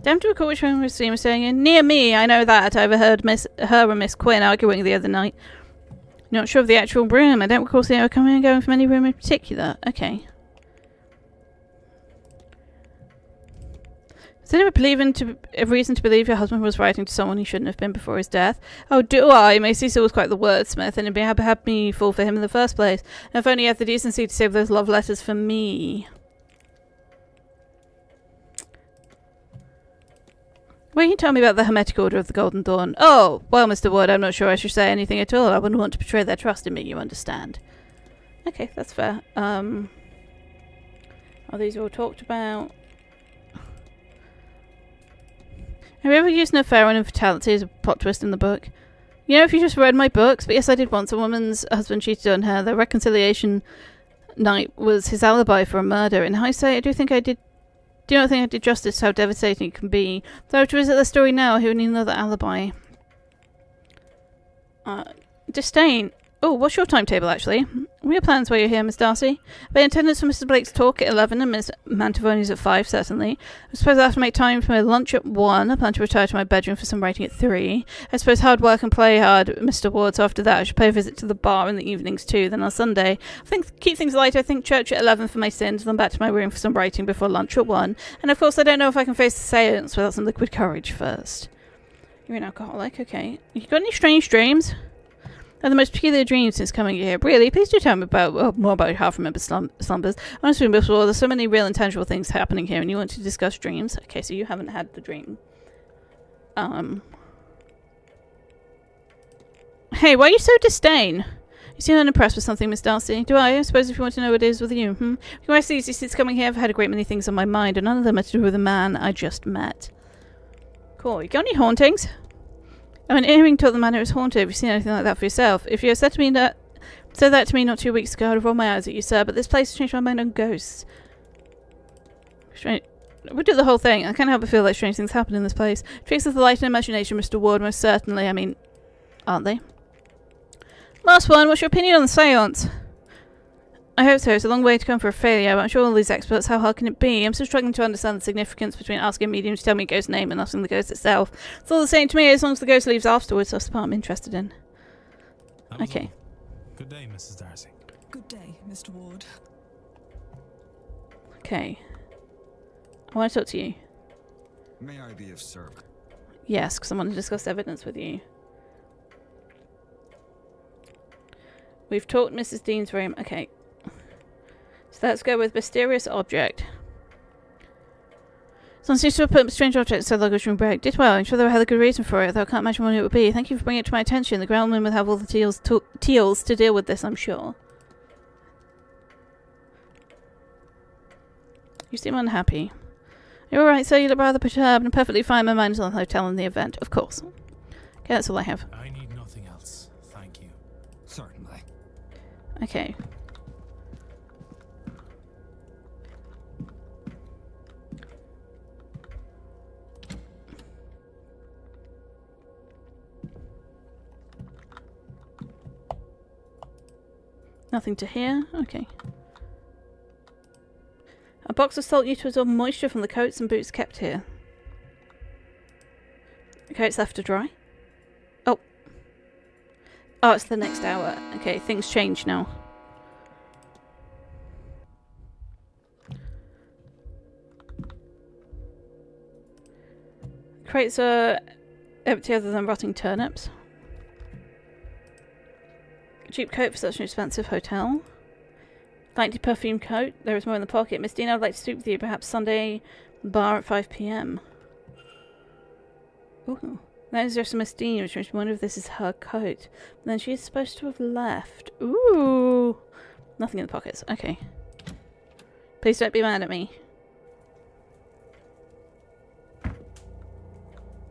Don't recall which one was saying, near me, I know that. I overheard her and Miss Quinn arguing the other night. Not sure of the actual room. I don't recall seeing her coming and going from any room in particular. Okay. Is there a reason to believe your husband was writing to someone he shouldn't have been before his death? Oh, do I? My Cecil was quite the wordsmith, and it'd be had me fall for him in the first place. And if only he had the decency to save those love letters for me. Why don't you tell me about the Hermetic Order of the Golden Dawn? Oh, well, Mr. Wood, I'm not sure I should say anything at all. I wouldn't want to betray their trust in me, you understand. Okay, that's fair. Are these all talked about? Have you ever used an affair on infidelity as a plot twist in the book? You know, if you just read my books, but yes, I did once. A woman's husband cheated on her. The reconciliation night was his alibi for a murder. In hindsight, I do not think I did justice to how devastating it can be. Though to visit the story now, who would need another alibi? Disdain. Oh, what's your timetable, actually? What are your plans while you're here, Miss Darcy? By attendance for Mrs. Blake's talk at 11 and Miss Mantovoni's at 5, certainly. I suppose I have to make time for my lunch at 1. I plan to retire to my bedroom for some writing at 3. I suppose hard work and play hard, Mr. Ward, so after that I should pay a visit to the bar in the evenings too. Then on Sunday, keep things light. I think church at 11 for my sins, then back to my room for some writing before lunch at 1. And of course I don't know if I can face the seance without some liquid courage first. You're an alcoholic, okay. You got any strange dreams? They're the most peculiar dreams since coming here. Really? Please do tell me more about your half-remembered slumbers. Honestly, before, there's so many real and tangible things happening here, and you want to discuss dreams? Okay, so you haven't had the dream. Hey, why are you so disdain? You seem unimpressed with something, Miss Darcy. Do I? I suppose if you want to know what it is with you, When I see you since coming here, I've had a great many things on my mind, and none of them are to do with the man I just met. Cool. You got any hauntings? I mean, hearing taught the manor is haunted. Have you seen anything like that for yourself? If you had said that to me not 2 weeks ago, I'd have rolled my eyes at you, sir. But this place has changed my mind on ghosts. Strange. We do the whole thing. I can't help but feel like strange things happen in this place. Tricks of the light and imagination, Mr. Ward, most certainly. I mean, aren't they? Last one. What's your opinion on the seance? I hope so. It's a long way to come for a failure, but I'm sure all these experts, how hard can it be? I'm still struggling to understand the significance between asking a medium to tell me a ghost's name and asking the ghost itself. It's all the same to me as long as the ghost leaves afterwards. That's the part I'm interested in. Okay. Good day, Mrs. Darcy. Good day, Mr. Ward. Okay. I want to talk to you. May I be of service? Yes, because I want to discuss evidence with you. We've talked Mrs. Dean's room. Okay. So let's go with mysterious object. Someone seems to have put strange objects inside the luggage room break. Did well. I'm sure they had a good reason for it, though I can't imagine what it would be. Thank you for bringing it to my attention. The groundman will have all the teals to deal with this, I'm sure. You seem unhappy. You're alright, sir. You look rather perturbed and perfectly fine. My mind is on the hotel and the event, of course. Okay, that's all I have. I need nothing else. Thank you. Certainly. Okay. Nothing to hear? Okay. A box of salt used to absorb moisture from the coats and boots kept here. The coats left to dry? Oh. Oh, it's the next hour. Okay, things change now. Crates are empty other than rotting turnips. Cheap coat for such an expensive hotel. Lightly perfumed coat. There is more in the pocket. Miss Dean, I'd like to speak with you. Perhaps Sunday bar at 5 p.m. Ooh. That is just Miss Dean, which makes me wonder if this is her coat. And then she is supposed to have left. Ooh. Nothing in the pockets. Okay. Please don't be mad at me.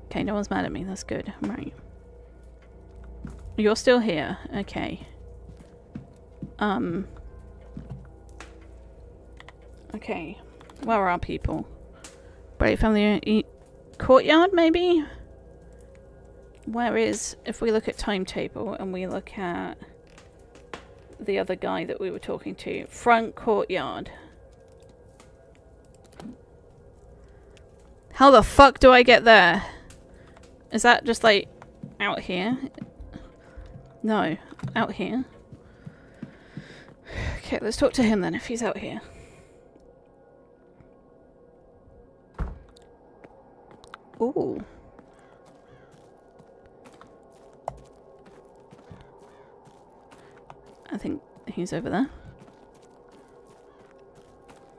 Okay, no one's mad at me. That's good. Right. You're still here. Okay. Okay. Where are people? Brave family courtyard, maybe? Where is... If we look at timetable and we look at the other guy that we were talking to. Front courtyard. How the fuck do I get there? Is that just like out here? No, out here. Okay, let's talk to him then if he's out here. Ooh. I think he's over there.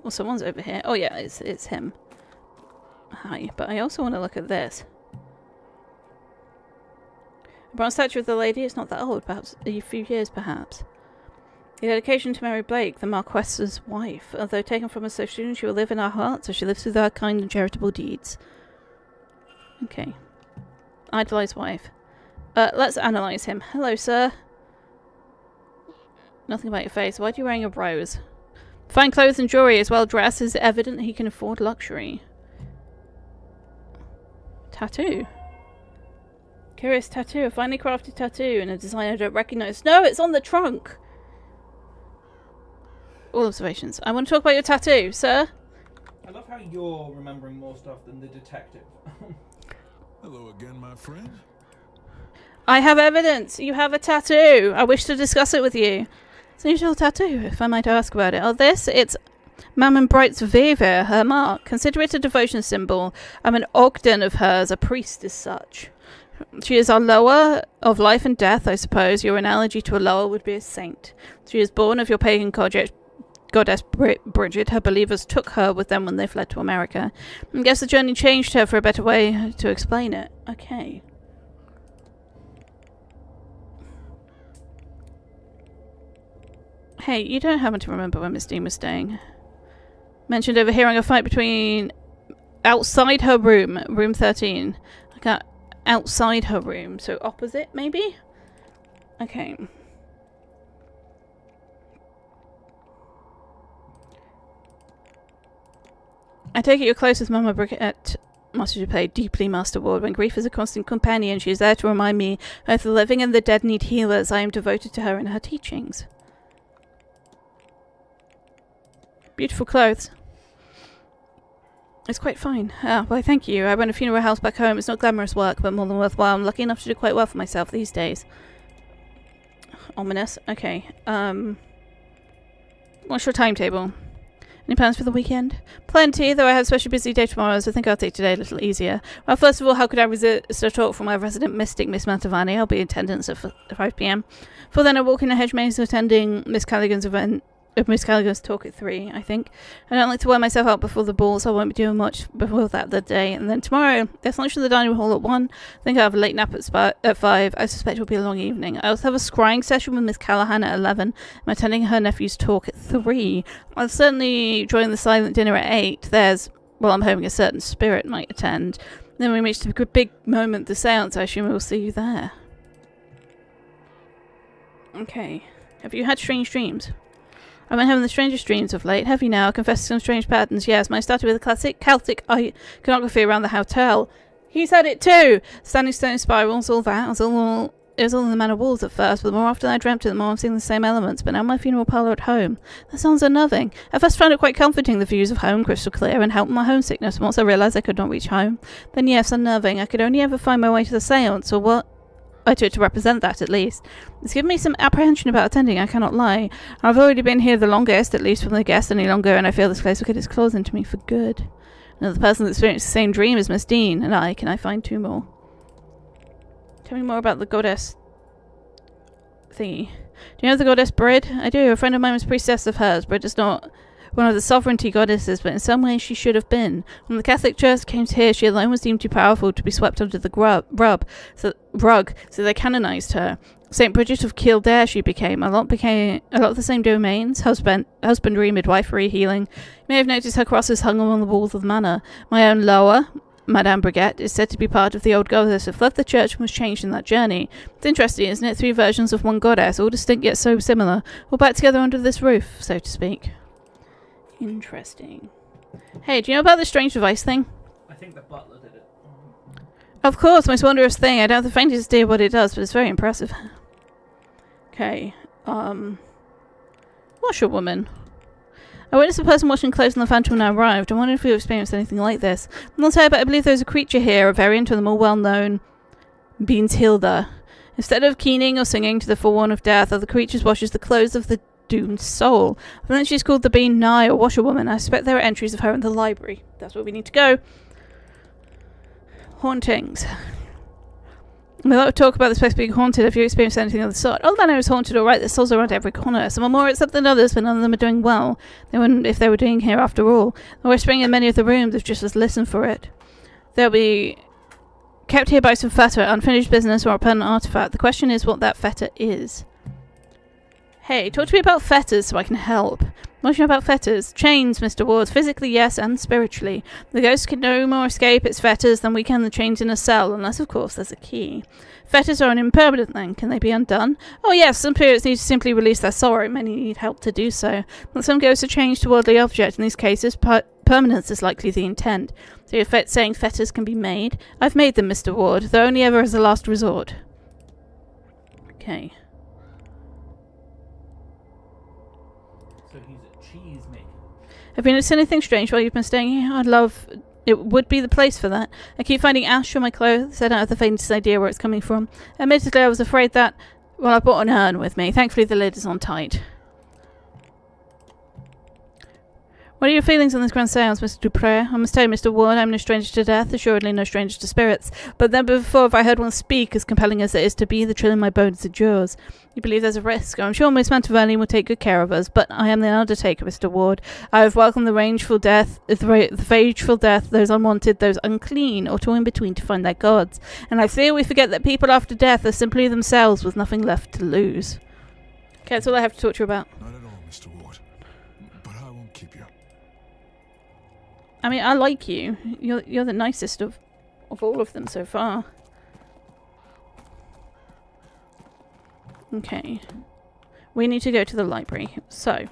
Well, someone's over here. Oh yeah, it's him. Hi, but I also want to look at this. A bronze statue of the lady. It's not that old, perhaps a few years, perhaps. The dedication to Mary Blake, the Marquess's wife. Although taken from us so soon, she will live in our hearts as she lives through her kind and charitable deeds. Okay. Idolized wife. Let's analyze him. Hello, sir. Nothing about your face. Why are you wearing a rose? Fine clothes and jewelry, as well dressed, is evident he can afford luxury. Tattoo. Curious tattoo. A finely crafted tattoo and a design I don't recognize. No, it's on the trunk! All observations. I want to talk about your tattoo, sir. I love how you're remembering more stuff than the detective. Hello again, my friend. I have evidence. You have a tattoo. I wish to discuss it with you. It's an unusual tattoo, if I might ask about it. Oh, this? It's Mammon Bright's Viva, her mark. Consider it a devotion symbol. I'm an Ogden of hers, a priest as such. She is our lower of life and death, I suppose. Your analogy to a lower would be a saint. She is born of your pagan goddess Bridget. Her believers took her with them when they fled to America. I guess the journey changed her for a better way to explain it. Okay. Hey, you don't happen to remember where Miss Dean was staying? Mentioned overhearing a fight between... outside her room, room 13. Like outside her room, so opposite, maybe? Okay. I take it you're close with Mama Brigitte, Master Dupay, deeply, Master Ward. When grief is a constant companion, she is there to remind me both the living and the dead need healers. I am devoted to her and her teachings. Beautiful clothes. It's quite fine. Ah, why thank you. I run a funeral house back home. It's not glamorous work, but more than worthwhile. I'm lucky enough to do quite well for myself these days. Ominous. Okay. What's your timetable? Any plans for the weekend? Plenty, though I have a specially busy day tomorrow, so I think I'll take today a little easier. Well, first of all, how could I resist a talk from my resident mystic, Miss Mantovani? I'll be in attendance at 5 p.m. For then I walk in a hedge maze attending Miss Callaghan's event. Miss Callaghan's talk at 3, I think. I don't like to wear myself out before the ball, so I won't be doing much before that the day. And then tomorrow, there's lunch in the dining hall at 1. I think I'll have a late nap at 5. I suspect it will be a long evening. I also have a scrying session with Miss Callahan at 11. I'm attending her nephew's talk at 3. I'll certainly join the silent dinner at 8. I'm hoping a certain spirit might attend. Then we reach the big moment, the seance. I assume we'll see you there. Okay. Have you had strange dreams? I've been having the strangest dreams of late. Have you now? I confess to some strange patterns. Yes, mine started with a classic Celtic iconography around the hotel. He's had it too! Standing stone spirals, all that. It was all in the manor walls at first, but the more often I dreamt it, the more I'm seeing the same elements. But now my funeral parlour at home. That sounds unnerving. At first I found it quite comforting, the views of home, crystal clear, and helped my homesickness. And once I realised I could not reach home, then yes, unnerving. I could only ever find my way to the seance, or what I took to represent that, at least. It's given me some apprehension about attending, I cannot lie. I've already been here the longest, at least from the guests any longer, and I feel this place will get its claws into me for good. Another person that experienced the same dream as Miss Dean, and can I find 2 more? Tell me more about the goddess thingy. Do you know the goddess Brid? I do. A friend of mine was priestess of hers. Brid is not one of the sovereignty goddesses, but in some ways she should have been. When the Catholic Church came to here, she alone was deemed too powerful to be swept under the rug, so they canonized her. Saint Bridget of Kildare she became. A lot of the same domains: husbandry, midwifery, healing. You may have noticed her crosses hung along the walls of the manor. My own lower, Madame Brigitte, is said to be part of the old goddess who fled the church and was changed in that journey. It's interesting, isn't it? 3 versions of one goddess, all distinct yet so similar, all back together under this roof, so to speak. Interesting. Hey, do you know about the strange device thing? I think the butler did it. Of course, most wondrous thing. I don't have the faintest idea what it does, but it's very impressive. Okay, washerwoman. I witnessed a person washing clothes in the Phantom when I arrived. I wonder if you've experienced anything like this. I'm not sure, but I believe there's a creature here, a variant of the more well-known Beans Hilda. Instead of keening or singing to the forewarn of death, other creatures washes the clothes of the doomed soul. I think she's called the Bean Nye or Washerwoman. I suspect there are entries of her in the library. That's where we need to go. Hauntings. Without talk about this place being haunted, have you experienced anything of the sort? Old Manor is haunted, alright. There's souls around every corner. Some are more accepted than others, but none of them are doing well. They wouldn't if they were doing here after all. The whispering in many of the rooms is just as listen for it. They'll be kept here by some fetter, unfinished business, or a permanent artifact. The question is what that fetter is. Hey, talk to me about fetters so I can help. What do you know about fetters? Chains, Mr. Ward. Physically, yes, and spiritually. The ghost can no more escape its fetters than we can the chains in a cell, unless, of course, there's a key. Fetters are an impermanent then. Can they be undone? Oh, yes, some spirits need to simply release their sorrow. Many need help to do so. But some ghosts are changed to worldly objects. In these cases, permanence is likely the intent. So you're saying fetters can be made? I've made them, Mr. Ward, though only ever as a last resort. Okay. Have you noticed anything strange while you've been staying here? It would be the place for that. I keep finding ash on my clothes. I don't have the faintest idea where it's coming from. Admittedly, I was afraid that... Well, I brought an urn with me. Thankfully, the lid is on tight. What are your feelings on this grand seance, Mr. Dupre? I must tell you, Mr. Ward, I'm no stranger to death, assuredly no stranger to spirits. But never before have I heard one speak as compelling as it is to be. The chill in my bones endures. You believe there's a risk. I'm sure Miss Mantovani will take good care of us, but I am the undertaker, Mr. Ward. I have welcomed the vengeful death, those unwanted, those unclean, or two in between to find their gods. And I fear we forget that people after death are simply themselves with nothing left to lose. Okay, that's all I have to talk to you about. Not at all, Mr. Ward. But I won't keep you. I mean, I like you. You're the nicest of all of them so far. Okay. We need to go to the library. So.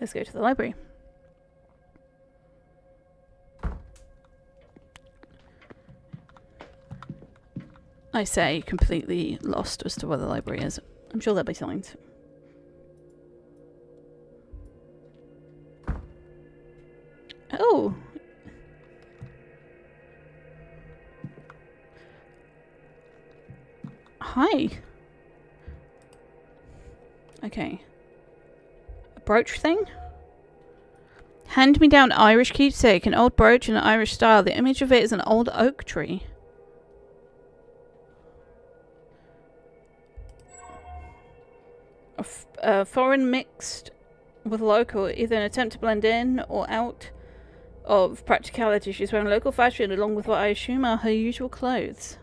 Let's go to the library. I say completely lost as to where the library is. I'm sure there'll be signs. Oh! Hi! Okay. A brooch thing? Hand-me-down Irish keepsake, an old brooch in an Irish style. The image of it is an old oak tree. Foreign mixed with local, either an attempt to blend in or out of practicality. She's wearing local fashion along with what I assume are her usual clothes.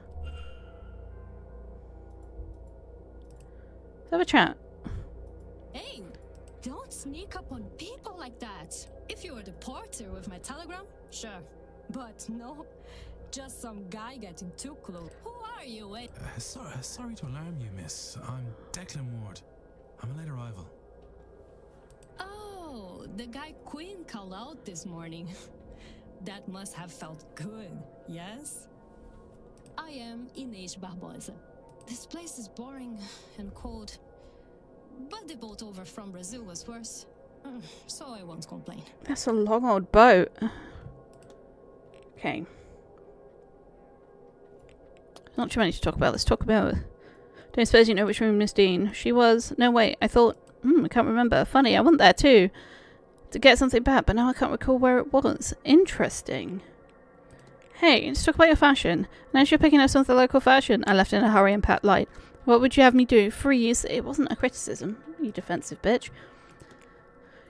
Let's have a chat. Hey, don't sneak up on people like that. If you were the porter with my telegram, sure. But no, just some guy getting too close. Who are you? Sorry to alarm you, miss. I'm Declan Ward. I'm a late arrival. Oh, the guy Queen called out this morning. That must have felt good, yes? I am Inês Barbosa. This place is boring and cold. But the boat over from Brazil was worse. So I won't complain. That's a long old boat. Okay. Not too many to talk about. Let's talk about... Don't suppose you know which room Miss Dean? She was... No, wait. I thought... I can't remember. Funny, I went there too. To get something back, but now I can't recall where it was. Interesting. Hey, let's talk about your fashion. And as you're picking up some of the local fashion, I left in a hurry and Pat light. What would you have me do? Freeze? It wasn't a criticism, you defensive bitch.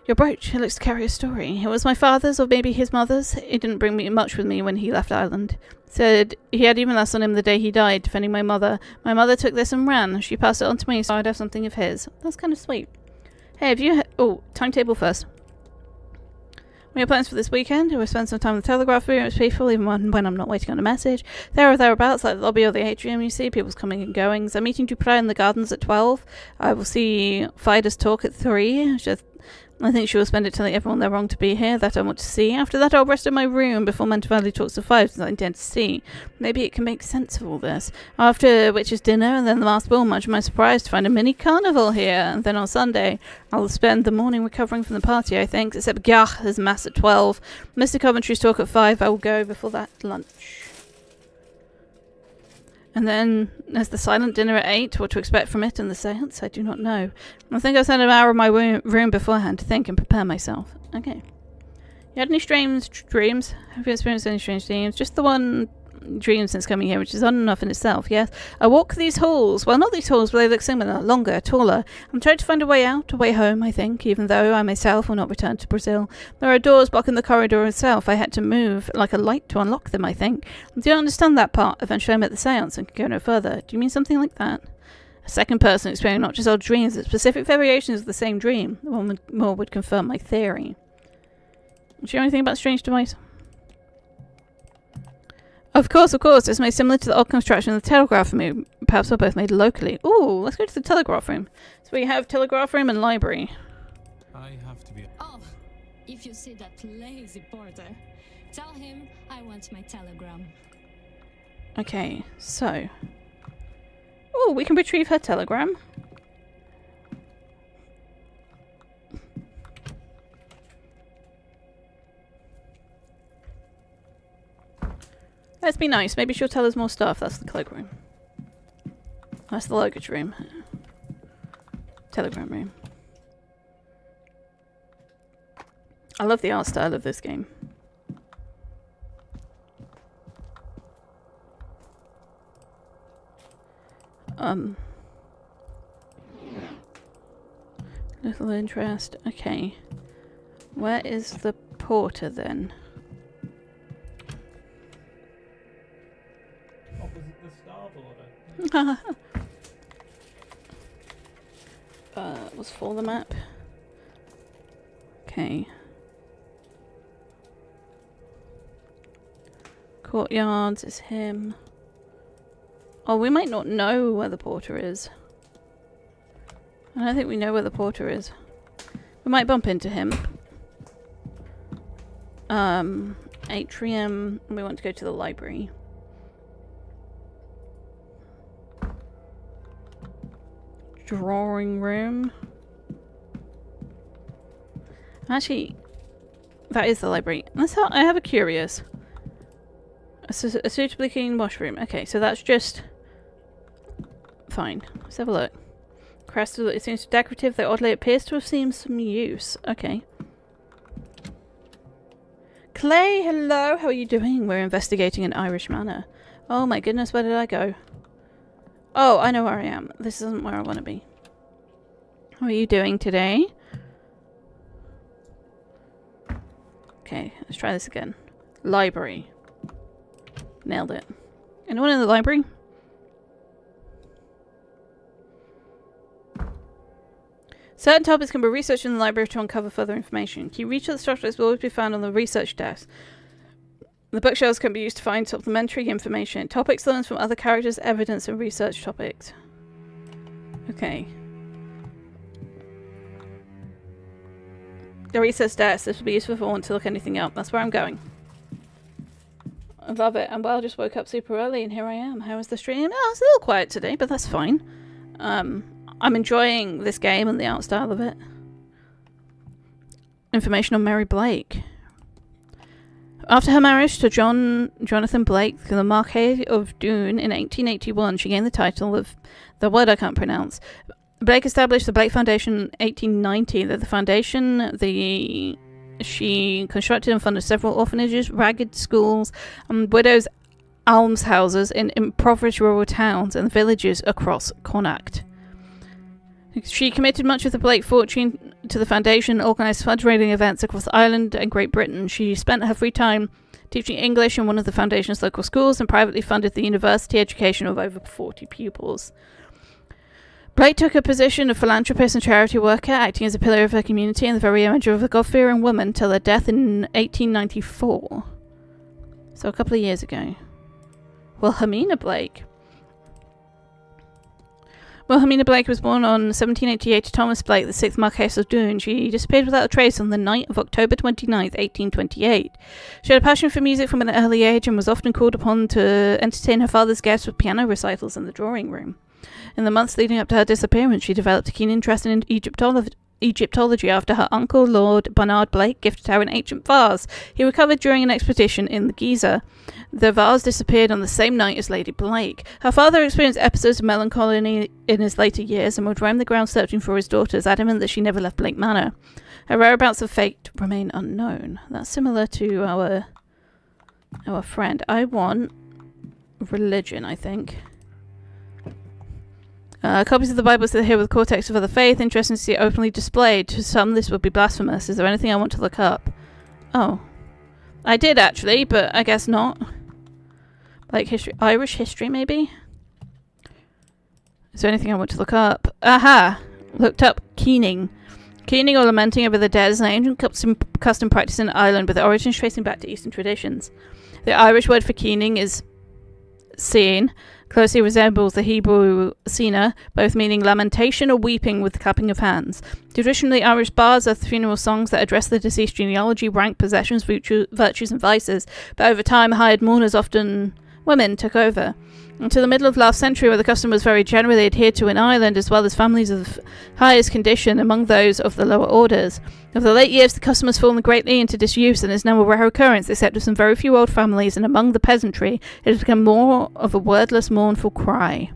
Your brooch, it looks to carry a story. It was my father's, or maybe his mother's. He didn't bring me much with me when he left Ireland. Said he had even less on him the day he died, defending my mother. My mother took this and ran. She passed it on to me, so I'd have something of his. That's kind of sweet. Hey, have you... Oh, timetable first. What are your plans for this weekend? We'll spend some time in the telegraph room. It's peaceful, even when I'm not waiting on a message. There or thereabouts, like the lobby or the atrium, you see. People's coming and going. I'm meeting Dupre in the gardens at 12. I will see Fida's talk at 3. I think she will spend it telling everyone they're wrong to be here, that I want to see. After that, I'll rest in my room before Mantovani talks to 5, as I intend to see. Maybe it can make sense of all this. After which is dinner, and then the masked ball. Much of my surprise to find a mini carnival here. And then on Sunday, I'll spend the morning recovering from the party, I think. Except, there's mass at 12. Mr. Coventry's talk at 5. I will go before that lunch. And then there's the silent dinner at 8. What to expect from it and the seance, I do not know. I think I've spent an hour in my room beforehand to think and prepare myself. Okay. You had any strange dreams? Have you experienced any strange dreams? Just the one dream since coming here, which is odd enough in itself, yes. I walk these halls. Well, not these halls, but they look similar, longer, taller. I'm trying to find a way out, a way home, I think, even though I myself will not return to Brazil. There are doors blocking the corridor itself. I had to move like a light to unlock them, I think. Do you understand that part? Eventually I met the seance and can go no further. Do you mean something like that? A second person experiencing not just odd dreams, but specific variations of the same dream. One more would confirm my theory. Do you know anything about strange device? Of course. It's made similar to the odd construction of the telegraph room. Perhaps they're both made locally. Ooh, let's go to the telegraph room. So we have telegraph room and library. I have to be... Oh, if you see that lazy porter, tell him I want my telegram. Okay, so... Oh, we can retrieve her telegram. Let's be nice. Maybe she'll tell us more stuff. That's the cloakroom. That's the luggage room. Telegram room. I love the art style of this game. Little interest. Okay. Where is the porter then? Was for the map. Okay. Courtyards is him. Oh, we might not know where the porter is. I don't think we know where the porter is. We might bump into him. Atrium. We want to go to the library. Drawing room. Actually, that is the library. I have a curious. A suitably clean washroom. Okay, so that's just fine. Let's have a look. Crystal, it seems decorative, though oddly it appears to have seen some use. Okay. Clay, hello, how are you doing? We're investigating an Irish manor. Oh my goodness, where did I go? Oh, I know where I am. This isn't where I want to be. How are you doing today? Okay, let's try this again. Library. Nailed it. Anyone in the library? Certain topics can be researched in the library to uncover further information. Key research topics will always be found on the research desk. The bookshelves can be used to find supplementary information. Topics learned from other characters, evidence, and research topics. Okay. The research desk. This will be useful if I want to look anything up. That's where I'm going. I love it. And well, I just woke up super early and here I am. How was the stream? Oh, it's a little quiet today, but that's fine. I'm enjoying this game and the art style of it. Information on Mary Blake. After her marriage to Jonathan Blake, the Marquis of Doon in 1881, she gained the title of the word I can't pronounce. Blake established the Blake Foundation in 1890. The foundation, she constructed and funded several orphanages, ragged schools, and widows' almshouses in impoverished rural towns and villages across Connacht. She committed much of the Blake fortune to the foundation and organised fundraising events across Ireland and Great Britain. She spent her free time teaching English in one of the foundation's local schools and privately funded the university education of over 40 pupils. Blake took a position of philanthropist and charity worker, acting as a pillar of her community and the very image of a God-fearing woman till her death in 1894. So a couple of years ago. Wilhelmina Blake was born on 1788 to Thomas Blake, the 6th Marquess of Doon. She disappeared without a trace on the night of October 29th, 1828. She had a passion for music from an early age and was often called upon to entertain her father's guests with piano recitals in the drawing room. In the months leading up to her disappearance, she developed a keen interest in Egyptology after her uncle, Lord Bernard Blake, gifted her an ancient vase he recovered during an expedition in the Giza. The vase disappeared on the same night as Lady Blake. Her father experienced episodes of melancholy in his later years and would roam the grounds searching for his daughters, adamant that she never left Blake Manor. Her whereabouts of fate remain unknown. That's similar to our friend. I want religion, I think. Copies of the Bible sit here with core text of other faith. Interesting to see it openly displayed. To some, this would be blasphemous. Is there anything I want to look up? Oh. I did, actually, but I guess not. Like history. Irish history, maybe? Is there anything I want to look up? Aha! Looked up keening. Keening or lamenting over the dead is an ancient custom practice in Ireland with origins tracing back to Eastern traditions. The Irish word for keening is seeing, closely resembles the Hebrew sina, both meaning lamentation or weeping with the clapping of hands. Traditionally, Irish bards are funeral songs that address the deceased genealogy, rank, possessions, virtues and vices, but over time, hired mourners, often women, took over. Until the middle of last century, where the custom was very generally adhered to in Ireland, as well as families of highest condition among those of the lower orders. Over the late years, the custom has fallen greatly into disuse and is now a rare occurrence, except of some very few old families, and among the peasantry, it has become more of a wordless, mournful cry.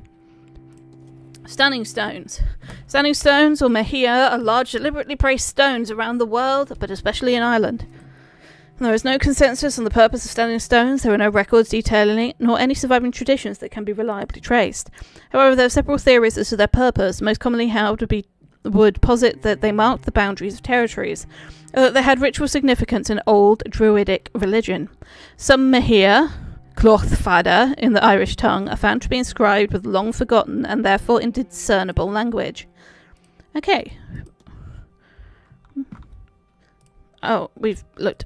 Standing stones. Standing stones, or mehia, are large, deliberately placed stones around the world, but especially in Ireland. There is no consensus on the purpose of standing stones. There are no records detailing it, nor any surviving traditions that can be reliably traced. However, there are several theories as to their purpose. Most commonly held would posit that they marked the boundaries of territories, or that they had ritual significance in old druidic religion. Some mehia, cloth fada in the Irish tongue, are found to be inscribed with long forgotten and therefore indiscernible language. Okay. Oh, we've looked.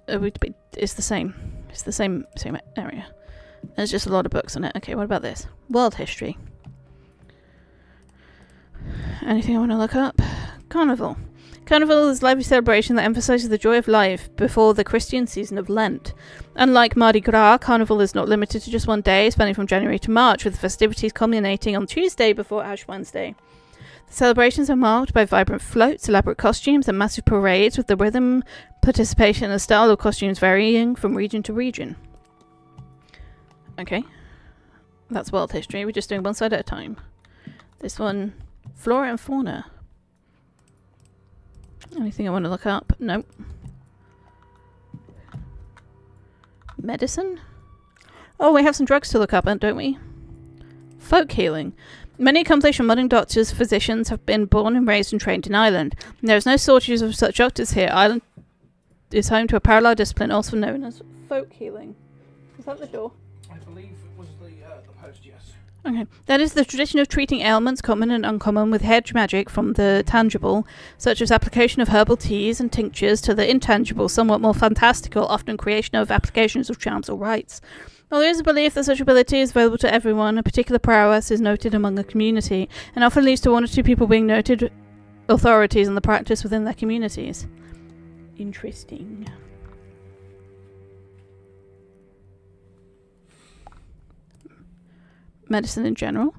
It's the same. It's the same area. There's just a lot of books on it. Okay, what about this? World history. Anything I want to look up? Carnival. Carnival is a lively celebration that emphasises the joy of life before the Christian season of Lent. Unlike Mardi Gras, Carnival is not limited to just one day, spanning from January to March, with the festivities culminating on Tuesday before Ash Wednesday. The celebrations are marked by vibrant floats, elaborate costumes, and massive parades, with the rhythm, participation, and style of costumes varying from region to region. Okay. That's world history. We're just doing one side at a time. This one, flora and fauna. Anything I want to look up? Nope. Medicine? Oh, we have some drugs to look up, don't we? Folk healing. Many accomplished and modern doctors, physicians have been born and raised and trained in Ireland. There is no shortage of such doctors here. Ireland is home to a parallel discipline also known as folk healing. Is that the door? I believe it was the post, yes. Okay. That is the tradition of treating ailments, common and uncommon, with hedge magic from the tangible, such as application of herbal teas and tinctures, to the intangible, somewhat more fantastical, often creation of applications of charms or rites. While there is a belief that such ability is available to everyone, a particular prowess is noted among a community, and often leads to one or two people being noted authorities on the practice within their communities. Interesting. Medicine in general.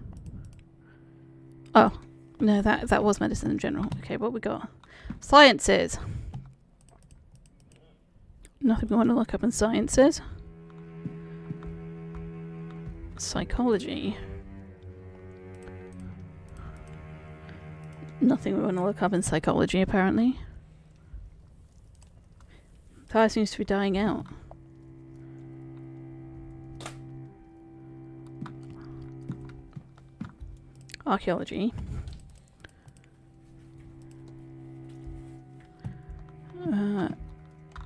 Oh, no, that was medicine in general. Okay, what we got? Sciences. Nothing we want to look up in sciences. Psychology. Nothing we want to look up in psychology, apparently. Fire seems to be dying out. Archaeology.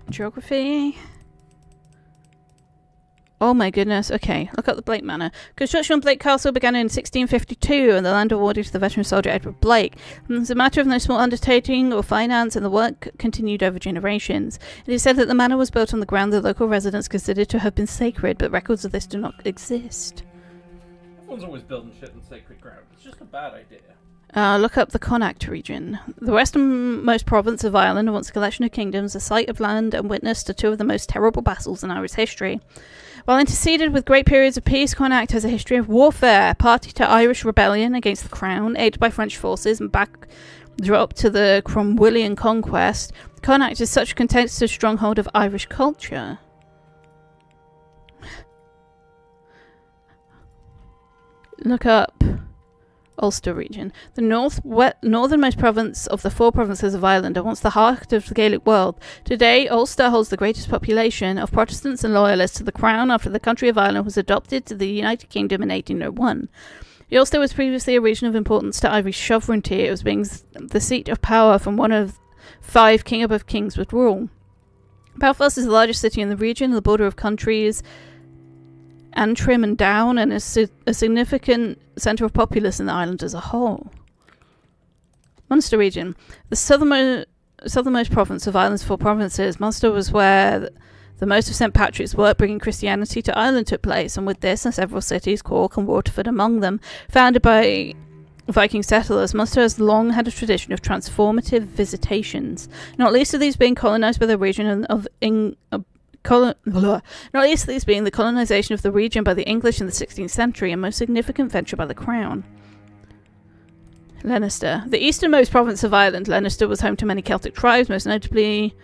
Geography. Oh my goodness, okay, look up the Blake Manor. Construction on Blake Castle began in 1652 and the land awarded to the veteran soldier Edward Blake. It was a matter of no small undertaking or finance, and the work continued over generations. It is said that the manor was built on the ground the local residents considered to have been sacred, but records of this do not exist. Everyone's always building shit on sacred ground. It's just a bad idea. Look up the Connacht region. The westernmost province of Ireland, once a collection of kingdoms, a site of land and witness to two of the most terrible battles in Irish history. While interceded with great periods of peace, Connacht has a history of warfare, party to Irish rebellion against the crown, aided by French forces, and back drop to the Cromwellian conquest, Connacht is such a contested stronghold of Irish culture. Look up Ulster region. The northernmost province of the 4 provinces of Ireland and once the heart of the Gaelic world. Today, Ulster holds the greatest population of Protestants and loyalists to the Crown after the country of Ireland was adopted to the United Kingdom in 1801. Ulster was previously a region of importance to Irish sovereignty. It was being the seat of power from one of 5 king above kings would rule. Belfast is the largest city in the region, the border of countries Antrim and Down, and a significant centre of populace in the island as a whole. Munster region. The southernmost province of Ireland's 4 provinces, Munster was where the most of St. Patrick's work bringing Christianity to Ireland took place, and with this and several cities, Cork and Waterford among them, founded by Viking settlers, Munster has long had a tradition of transformative visitations, not least of these being colonised by the region of not least of these being the colonisation of the region by the English in the 16th century, and most significant venture by the Crown. Leinster. The easternmost province of Ireland, Leinster was home to many Celtic tribes, most notably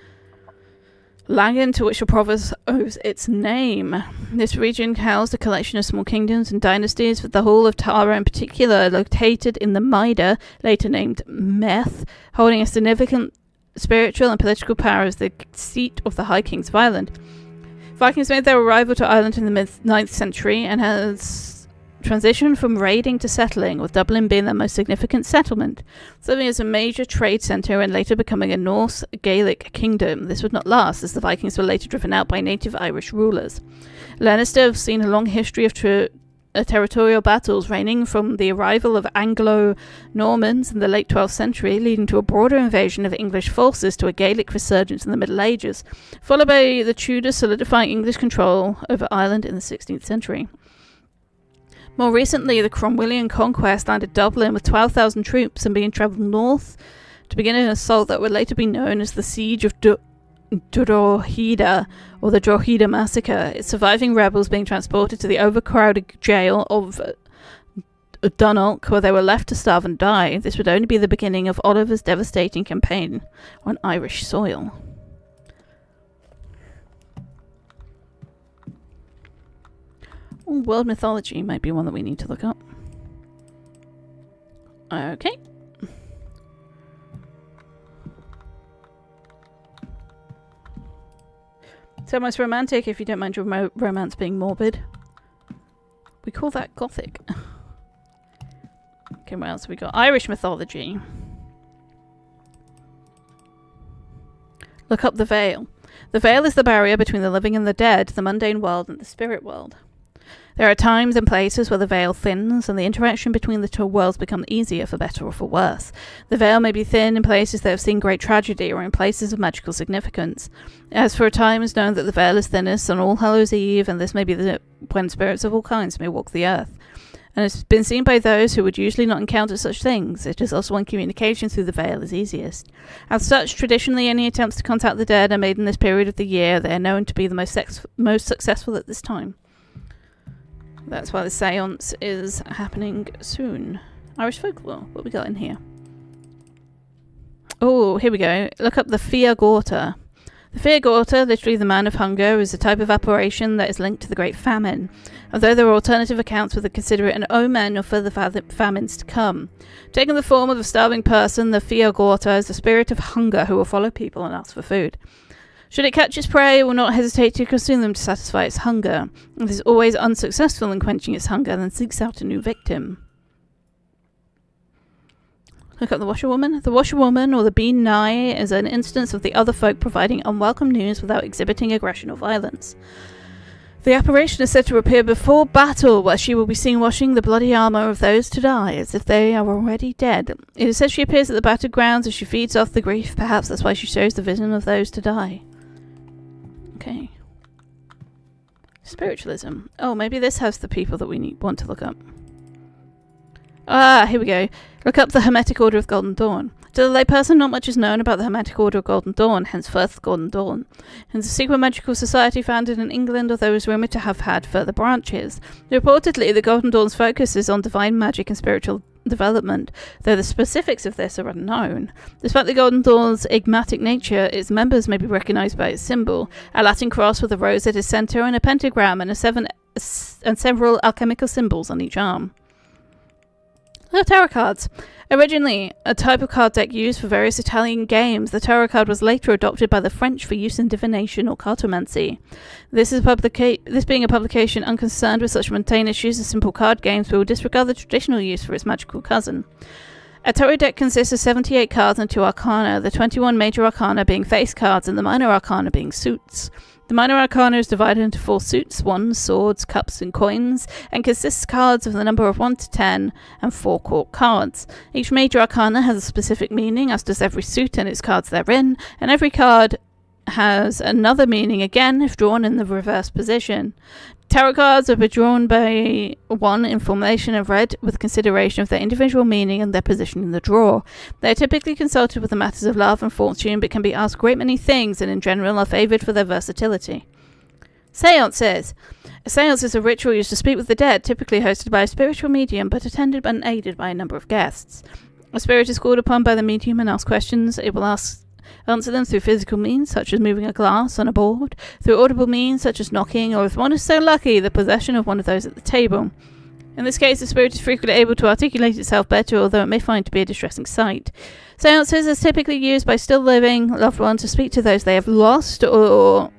Lagan, to which the province owes its name. This region housed a collection of small kingdoms and dynasties, with the whole of Tara in particular located in the Maida, later named Meath, holding a significant spiritual and political power as the seat of the High Kings of Ireland. Vikings made their arrival to Ireland in the mid-9th century and has transitioned from raiding to settling, with Dublin being their most significant settlement, serving as a major trade centre and later becoming a Norse Gaelic kingdom. This would not last, as the Vikings were later driven out by native Irish rulers. Leinster have seen a long history of territorial battles, ranging from the arrival of Anglo-Normans in the late 12th century, leading to a broader invasion of English forces to a Gaelic resurgence in the Middle Ages, followed by the Tudors solidifying English control over Ireland in the 16th century. More recently, the Cromwellian conquest landed Dublin with 12,000 troops and began travelled north to begin an assault that would later be known as the Siege of Drogheda, or the Drogheda Massacre, its surviving rebels being transported to the overcrowded jail of Dundalk, where they were left to starve and die. This would only be the beginning of Oliver's devastating campaign on Irish soil. World mythology might be one that we need to look up. Okay. So most romantic, if you don't mind your romance being morbid. We call that gothic. Okay, what else have we got? Irish mythology. Look up the veil. The veil is the barrier between the living and the dead, the mundane world and the spirit world. There are times and places where the veil thins, and the interaction between the 2 worlds becomes easier, for better or for worse. The veil may be thin in places that have seen great tragedy, or in places of magical significance. As for a time is known that the veil is thinnest on All Hallows Eve, and this may be when spirits of all kinds may walk the earth. And it's been seen by those who would usually not encounter such things. It is also when communication through the veil is easiest. As such, traditionally any attempts to contact the dead are made in this period of the year. They are known to be the most successful at this time. That's why the seance is happening soon. Irish folklore. What we got in here? Oh, here we go. Look up the Fia Gorta. The Fia Gorta, literally the man of hunger, is a type of apparition that is linked to the Great Famine. Although there are alternative accounts that consider it an omen of further famines to come. Taking the form of a starving person, the Fia Gorta is the spirit of hunger who will follow people and ask for food. Should it catch its prey, it will not hesitate to consume them to satisfy its hunger. It is always unsuccessful in quenching its hunger, then seeks out a new victim. Look up the washerwoman. The washerwoman, or the bean nigh, is an instance of the other folk providing unwelcome news without exhibiting aggression or violence. The apparition is said to appear before battle, where she will be seen washing the bloody armour of those to die, as if they are already dead. It is said she appears at the battle grounds as she feeds off the grief. Perhaps that's why she shows the vision of those to die. Okay. Spiritualism. Oh, maybe this has the people that we want to look up. Ah, here we go. Look up the Hermetic Order of Golden Dawn. To the layperson, not much is known about the Hermetic Order of Golden Dawn, hence First Golden Dawn. It's a secret magical society founded in England, although is rumoured to have had further branches. Reportedly, the Golden Dawn's focus is on divine magic and spiritual development, though the specifics of this are unknown. Despite the Golden Dawn's enigmatic nature, its members may be recognized by its symbol, a Latin cross with a rose at its center and a pentagram and several alchemical symbols on each arm. Tarot cards. Originally a type of card deck used for various Italian games, the tarot card was later adopted by the French for use in divination or cartomancy. This being a publication unconcerned with such mundane issues as simple card games, we will disregard the traditional use for its magical cousin. A tarot deck consists of 78 cards and 2 arcana, the 21 major arcana being face cards and the minor arcana being suits. The minor arcana is divided into 4 suits, wands, swords, cups, and coins, and consists of cards of the number of 1 to 10 and 4 court cards. Each major arcana has a specific meaning, as does every suit and its cards therein, and every card has another meaning again if drawn in the reverse position. Tarot cards are drawn by one in formation and read with consideration of their individual meaning and their position in the drawer. They are typically consulted with the matters of love and fortune, but can be asked a great many things, and in general are favoured for their versatility. Seances. A seance is a ritual used to speak with the dead, typically hosted by a spiritual medium, but attended and aided by a number of guests. A spirit is called upon by the medium and asked questions. It will answer them through physical means, such as moving a glass on a board, through audible means, such as knocking, or if one is so lucky, the possession of one of those at the table. In this case, the spirit is frequently able to articulate itself better, although it may find to be a distressing sight. Seances are typically used by still living loved ones to speak to those they have lost, or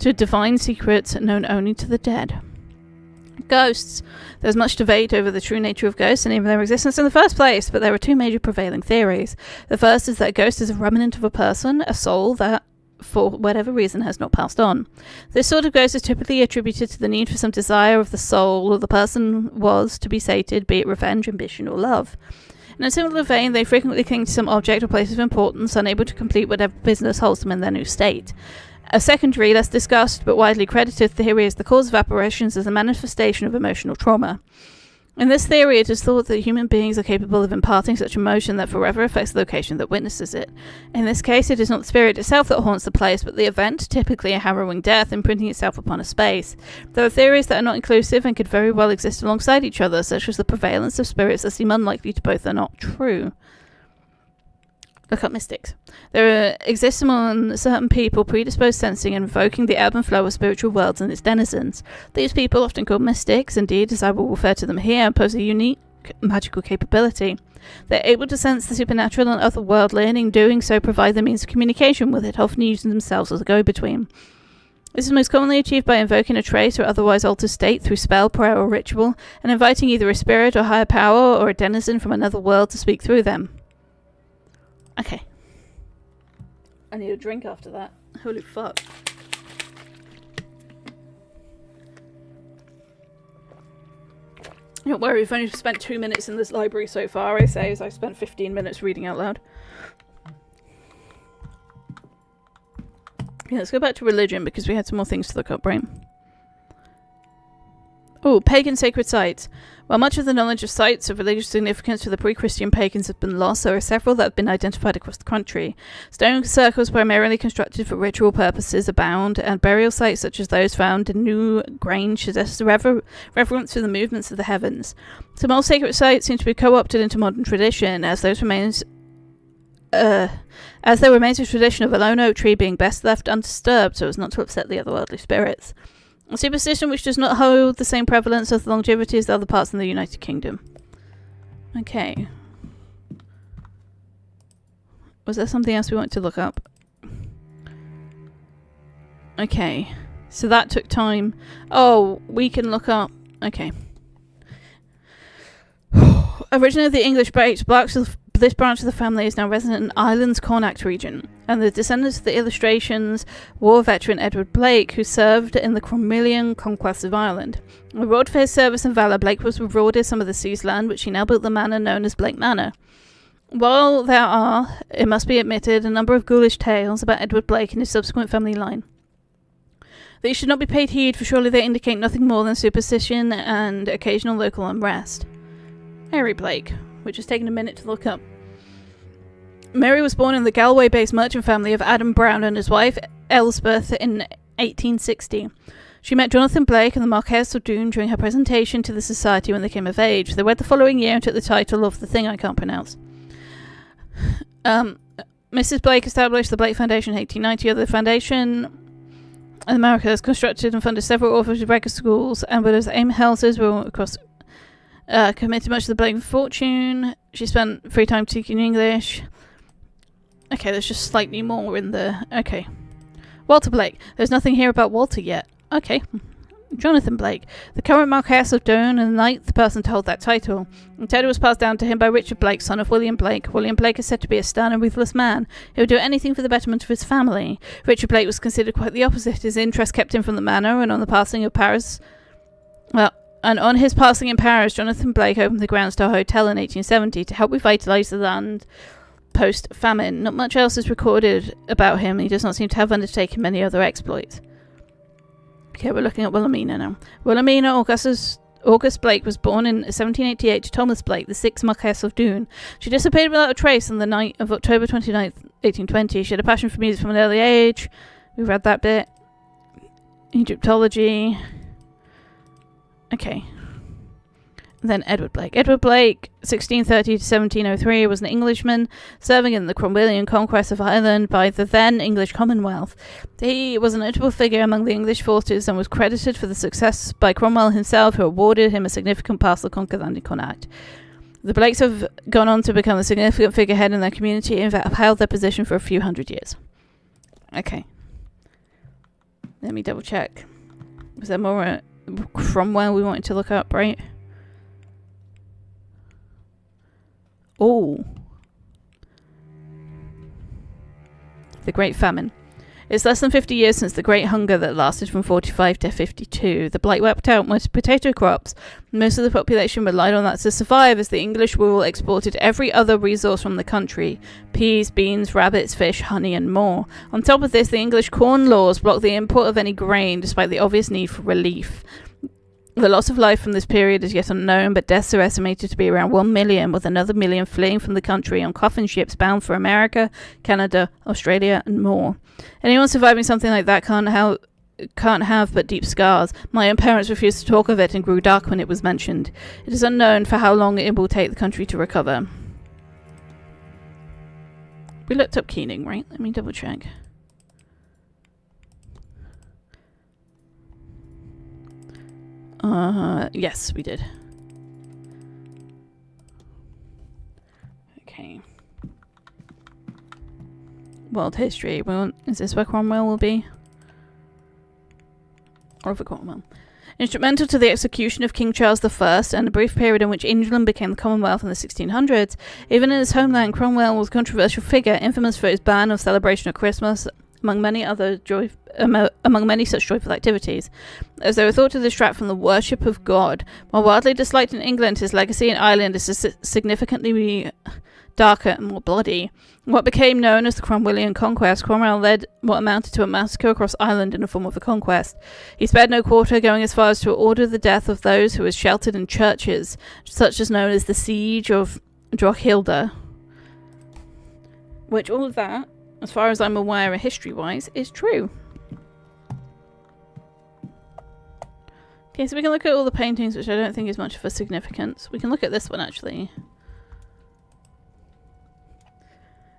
to divine secrets known only to the dead. Ghosts. There's much debate over the true nature of ghosts and even their existence in the first place, but there are 2 major prevailing theories. The first is that a ghost is a remnant of a person, a soul that, for whatever reason, has not passed on. This sort of ghost is typically attributed to the need for some desire of the soul or the person was to be sated, be it revenge, ambition, or love. In a similar vein, they frequently cling to some object or place of importance, unable to complete whatever business holds them in their new state. A secondary, less discussed but widely credited theory is the cause of apparitions as a manifestation of emotional trauma. In this theory, it is thought that human beings are capable of imparting such emotion that forever affects the location that witnesses it. In this case, it is not the spirit itself that haunts the place, but the event, typically a harrowing death, imprinting itself upon a space. There are theories that are not inclusive and could very well exist alongside each other, such as the prevalence of spirits that seem unlikely to both are not true. Look up mystics. There exists among certain people predisposed sensing and invoking the ebb and flow of spiritual worlds and its denizens. These people, often called mystics, indeed, as I will refer to them here, pose a unique magical capability. They are able to sense the supernatural and otherworldly, and in doing so provide the means of communication with it, often using themselves as a go-between. This is most commonly achieved by invoking a trace or otherwise altered state through spell, prayer, or ritual, and inviting either a spirit or higher power or a denizen from another world to speak through them. Okay. I need a drink after that. Holy fuck. Don't worry, we've only spent 2 minutes in this library so far, I say, as I've spent 15 minutes reading out loud. Yeah, let's go back to religion, because we had some more things to look up, right? Oh, pagan sacred sites. While much of the knowledge of sites of religious significance for the pre-Christian pagans have been lost, there are several that have been identified across the country. Stone circles primarily constructed for ritual purposes abound, and burial sites such as those found in New Grange suggest reverence for the movements of the heavens. Some old sacred sites seem to be co-opted into modern tradition, as there remains a tradition of a lone oak tree being best left undisturbed so as not to upset the otherworldly spirits. A superstition which does not hold the same prevalence of longevity as the other parts in the United Kingdom. Okay. Was there something else we wanted to look up? Okay. So that took time. Oh, we can look up... Okay. Originally the English-based blacks of this branch of the family is now resident in Ireland's Connacht region, and the descendants of the illustrations war veteran Edward Blake, who served in the Cromwellian conquest of Ireland. Rewarded for his service and valour, Blake was rewarded some of the seized land, which he now built the manor known as Blake Manor. While there are, it must be admitted, a number of ghoulish tales about Edward Blake and his subsequent family line, these should not be paid heed, for surely they indicate nothing more than superstition and occasional local unrest. Mary Blake, which has taken a minute to look up. Mary was born in the Galway-based merchant family of Adam Brown and his wife Elspeth in 1860. She met Jonathan Blake and the Marquess of Doon during her presentation to the society when they came of age. They wed the following year and took the title of the thing I can't pronounce. Mrs. Blake established the Blake Foundation in 1890. The foundation in America has constructed and funded several orphanage record schools, and with aim houses were across committed much of the Blake fortune. She spent free time teaching English. Okay, there's just slightly more in the... Okay. Walter Blake. There's nothing here about Walter yet. Okay. Jonathan Blake, the current Marquess of Doon and the ninth person to hold that title. The title was passed down to him by Richard Blake, son of William Blake. William Blake is said to be a stern and ruthless man who would do anything for the betterment of his family. Richard Blake was considered quite the opposite. His interest kept him from the manor, and on the passing of Paris... And on his passing in Paris, Jonathan Blake opened the Grand Star Hotel in 1870 to help revitalise the land post-famine. Not much else is recorded about him. He does not seem to have undertaken many other exploits. Okay, we're looking at Wilhelmina now. Wilhelmina August Blake was born in 1788 to Thomas Blake, the 6th Marquess of Doon. She disappeared without a trace on the night of October 29th, 1820. She had a passion for music from an early age. We read that bit. Egyptology. Okay. And then Edward Blake. Edward Blake, 1630 to 1703, was an Englishman serving in the Cromwellian conquest of Ireland by the then English Commonwealth. He was a notable figure among the English forces and was credited for the success by Cromwell himself, who awarded him a significant parcel conquer land in Connacht. The Blakes have gone on to become a significant figurehead in their community and have upheld their position for a few hundred years. Okay. Let me double check. Was there more Cromwell we wanted to look up, right? Oh. The Great Famine. It's less than 50 years since the Great Hunger that lasted from 45 to 52. The Blake wiped out most potato crops. Most of the population relied on that to survive, as the English rule exported every other resource from the country: peas, beans, rabbits, fish, honey, and more. On top of this, the English corn laws blocked the import of any grain, despite the obvious need for relief. The loss of life from this period is yet unknown, but deaths are estimated to be around 1 million, with another million fleeing from the country on coffin ships bound for America, Canada, Australia, and more. Anyone surviving something like that can't have but deep scars. My own parents refused to talk of it and grew dark when it was mentioned. It is unknown for how long it will take the country to recover. We looked up Keening, right? Let me double check. Yes, we did. Okay. World history. Is this where Cromwell will be? Oliver Cromwell. Instrumental to the execution of King Charles I and a brief period in which England became the Commonwealth in the 1600s, even in his homeland, Cromwell was a controversial figure, infamous for his ban of celebration of Christmas, among many such joyful activities, as they were thought to distract from the worship of God. While widely disliked in England, his legacy in Ireland is significantly darker and more bloody. What became known as the Cromwellian conquest, Cromwell led what amounted to a massacre across Ireland in the form of a conquest. He spared no quarter, going as far as to order the death of those who were sheltered in churches, such as known as the Siege of Droghilda. Which all of that, as far as I'm aware, history-wise, is true. Okay, so we can look at all the paintings, which I don't think is much of a significance. We can look at this one, actually.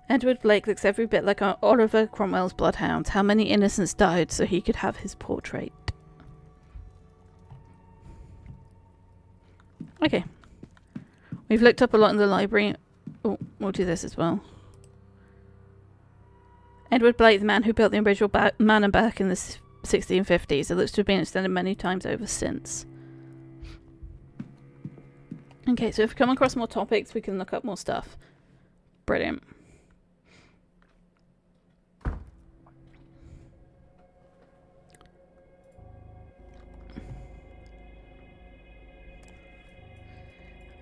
Edward Blake looks every bit like Oliver Cromwell's bloodhound. How many innocents died so he could have his portrait? Okay. We've looked up a lot in the library. Oh, we'll do this as well. Edward Blake, the man who built the original manor back in the 1650s. It looks to have been extended many times over since. Okay, so if we come across more topics, we can look up more stuff. Brilliant.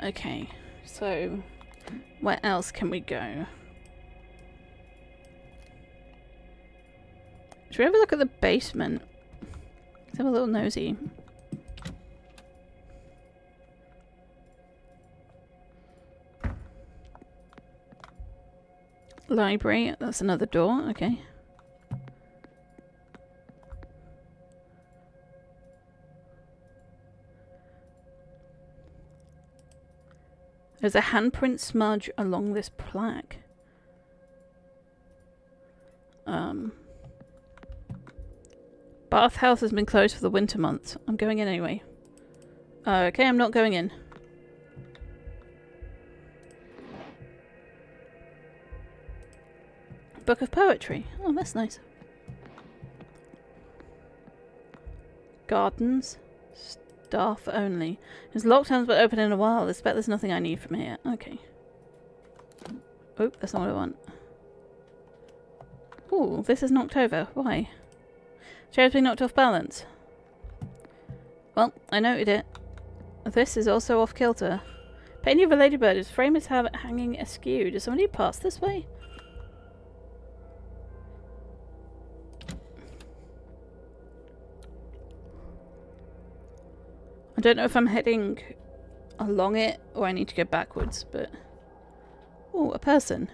Okay, so where else can we go? Should we have a look at the basement? Let's have a little nosy. Library, that's another door, okay. There's a handprint smudge along this plaque. Bathhouse has been closed for the winter months. I'm going in anyway. Okay, I'm not going in. Book of Poetry. Oh, that's nice. Gardens. Staff only. It's locked, hasn't been open in a while. I bet there's nothing I need from here. Okay. Oh, that's not what I want. Ooh, this is knocked over. Why? Chair's been knocked off balance. Well, I noted it. This is also off kilter. Painting of a ladybird. Its frame is hanging askew. Does somebody pass this way? I don't know if I'm heading along it or I need to go backwards, but... Oh, a person.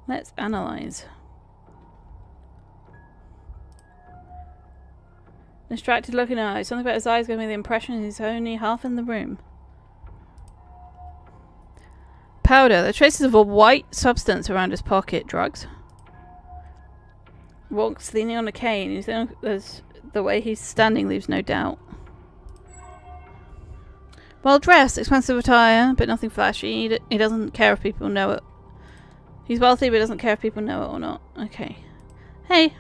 Let's analyze. Distracted looking eyes. Something about his eyes gave me the impression he's only half in the room. Powder. There are traces of a white substance around his pocket. Drugs. Walks leaning on a cane. The way he's standing leaves no doubt. Well dressed, expensive attire, but nothing flashy. He doesn't care if people know it. He's wealthy, but doesn't care if people know it or not. Okay. Hey.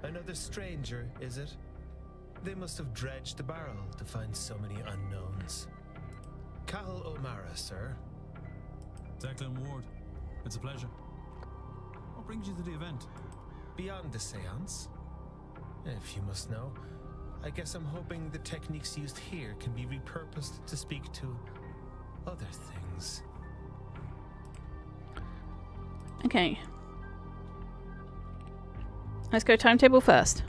Another stranger, is it? They must have dredged the barrel to find so many unknowns. Cahill O'Mara, sir. Declan Ward. It's a pleasure. What brings you to the event? Beyond the seance? If you must know, I guess I'm hoping the techniques used here can be repurposed to speak to other things. Okay. Let's go timetable first.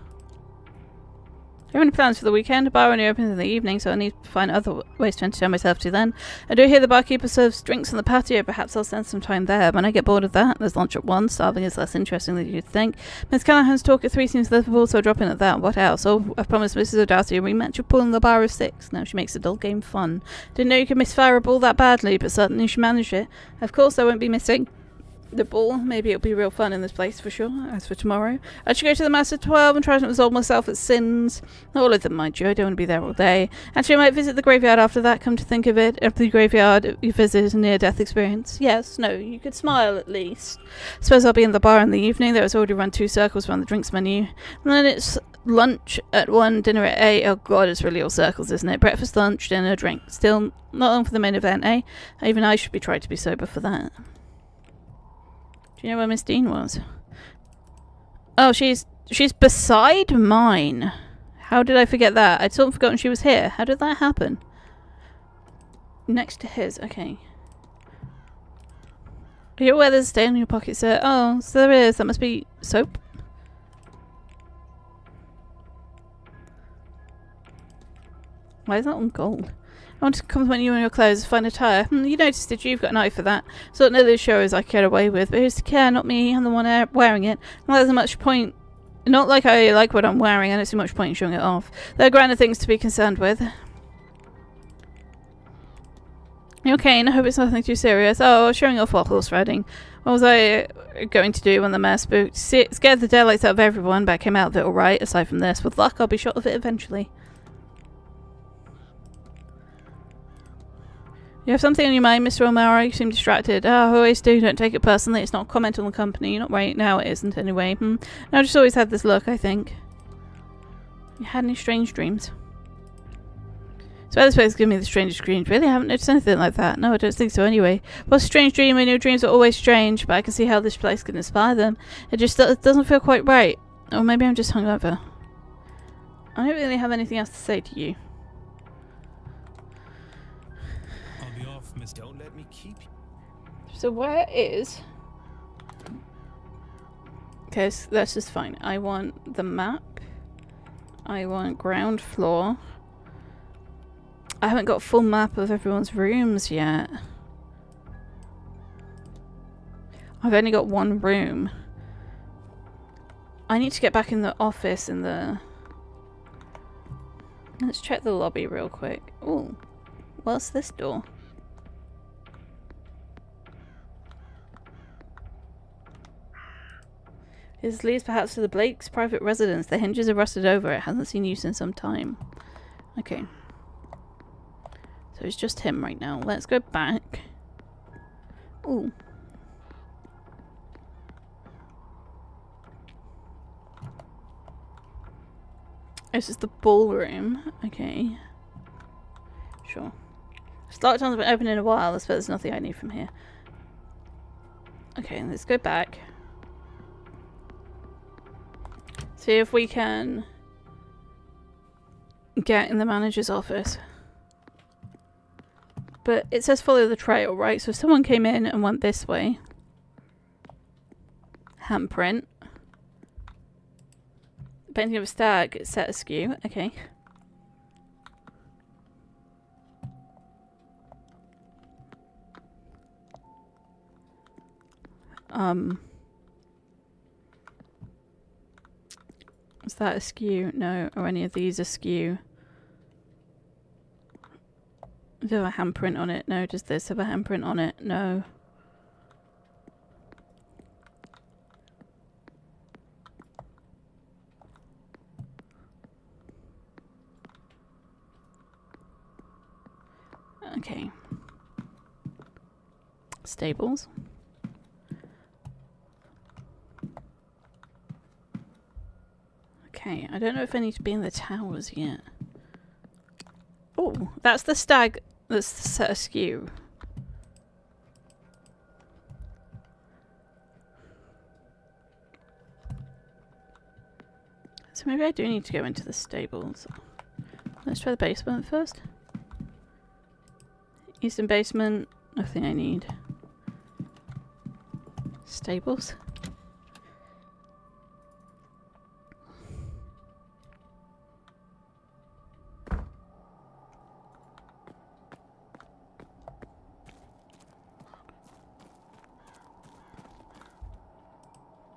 Do you have any plans for the weekend? The bar only opens in the evening, so I need to find other ways to entertain myself to then. I do hear the barkeeper serves drinks on the patio. Perhaps I'll spend some time there. When I get bored of that, there's lunch at 1. Starving is less interesting than you'd think. Miss Callahan's talk at 3 seems livable, so I'll drop in at that. What else? Oh, I've promised Mrs. O'Darcy a rematch of pool in the bar of 6. Now she makes a dull game fun. Didn't know you could misfire a ball that badly, but certainly she managed it. Of course I won't be missing the ball. Maybe it'll be real fun in this place for sure. As for tomorrow, I should go to the Mass at 12 and try to absolve myself at sins. Not all of them, mind you. I don't want to be there all day. Actually, I might visit the graveyard after that, come to think of it. If the graveyard you visit is a near-death experience. Yes, no, you could smile at least. Suppose I'll be in the bar in the evening. There was already run 2 circles around the drinks menu. And then it's lunch at 1, dinner at 8. Oh god, it's really all circles, isn't it? Breakfast, lunch, dinner, drink. Still not long for the main event, eh? Even I should be trying to be sober for that. Do you know where Miss Dean was? Oh, she's beside mine. How did I forget that? I'd sort of forgotten she was here. How did that happen? Next to his. Okay. Are you aware there's a stain on your pocket, sir? Oh, so there is. That must be soap. Why is that on gold? I want to compliment you on your clothes, fine attire. You noticed it, you've got an eye for that. Sort of nearly as sure as I get away with, but who's to care? Not me, I'm the one wearing it. Not there's much point. Not like I like what I'm wearing, I don't see much point in showing it off. There are grander things to be concerned with. Okay, and I hope it's nothing too serious. Oh, showing off while horse riding. What was I going to do when the mare spooked? Scared the daylights out of everyone, but I came out of it alright, aside from this. With luck, I'll be shot of it eventually. You have something on your mind, Mr. O'Mara? You seem distracted. I always do. Don't take it personally. It's not a comment on the company. Not right now, it isn't anyway. No, I just always had this look, I think. You had any strange dreams? So this place gives me the strangest dreams. Really? I haven't noticed anything like that. No, I don't think so anyway. What's a strange dream? I know dreams are always strange, but I can see how this place can inspire them. It just doesn't feel quite right. Or maybe I'm just hungover. I don't really have anything else to say to you. Don't let me keep you. So where is... Okay, so that's just fine. I want the map. I want ground floor. I haven't got a full map of everyone's rooms yet. I've only got 1 room. I need to get back in the office in the Let's check the lobby real quick. Ooh, what's this door? This leads perhaps to the Blake's private residence. The hinges are rusted over. It hasn't seen use in some time. Okay. So it's just him right now. Let's go back. Ooh. This is the ballroom. Okay. Sure. Start time's been open in a while. I suppose there's nothing I need from here. Okay, let's go back. See if we can get in the manager's office. But it says follow the trail, right? So if someone came in and went this way. Handprint. Painting of a stag, it's set askew. Okay. Is that askew? No. Are any of these askew? Does it have a handprint on it? No. Does this have a handprint on it? No. Okay. Stables. Okay, I don't know if I need to be in the towers yet. Oh, that's the stag that's set askew. So maybe I do need to go into the stables. Let's try the basement first. Eastern basement, nothing I need. Stables.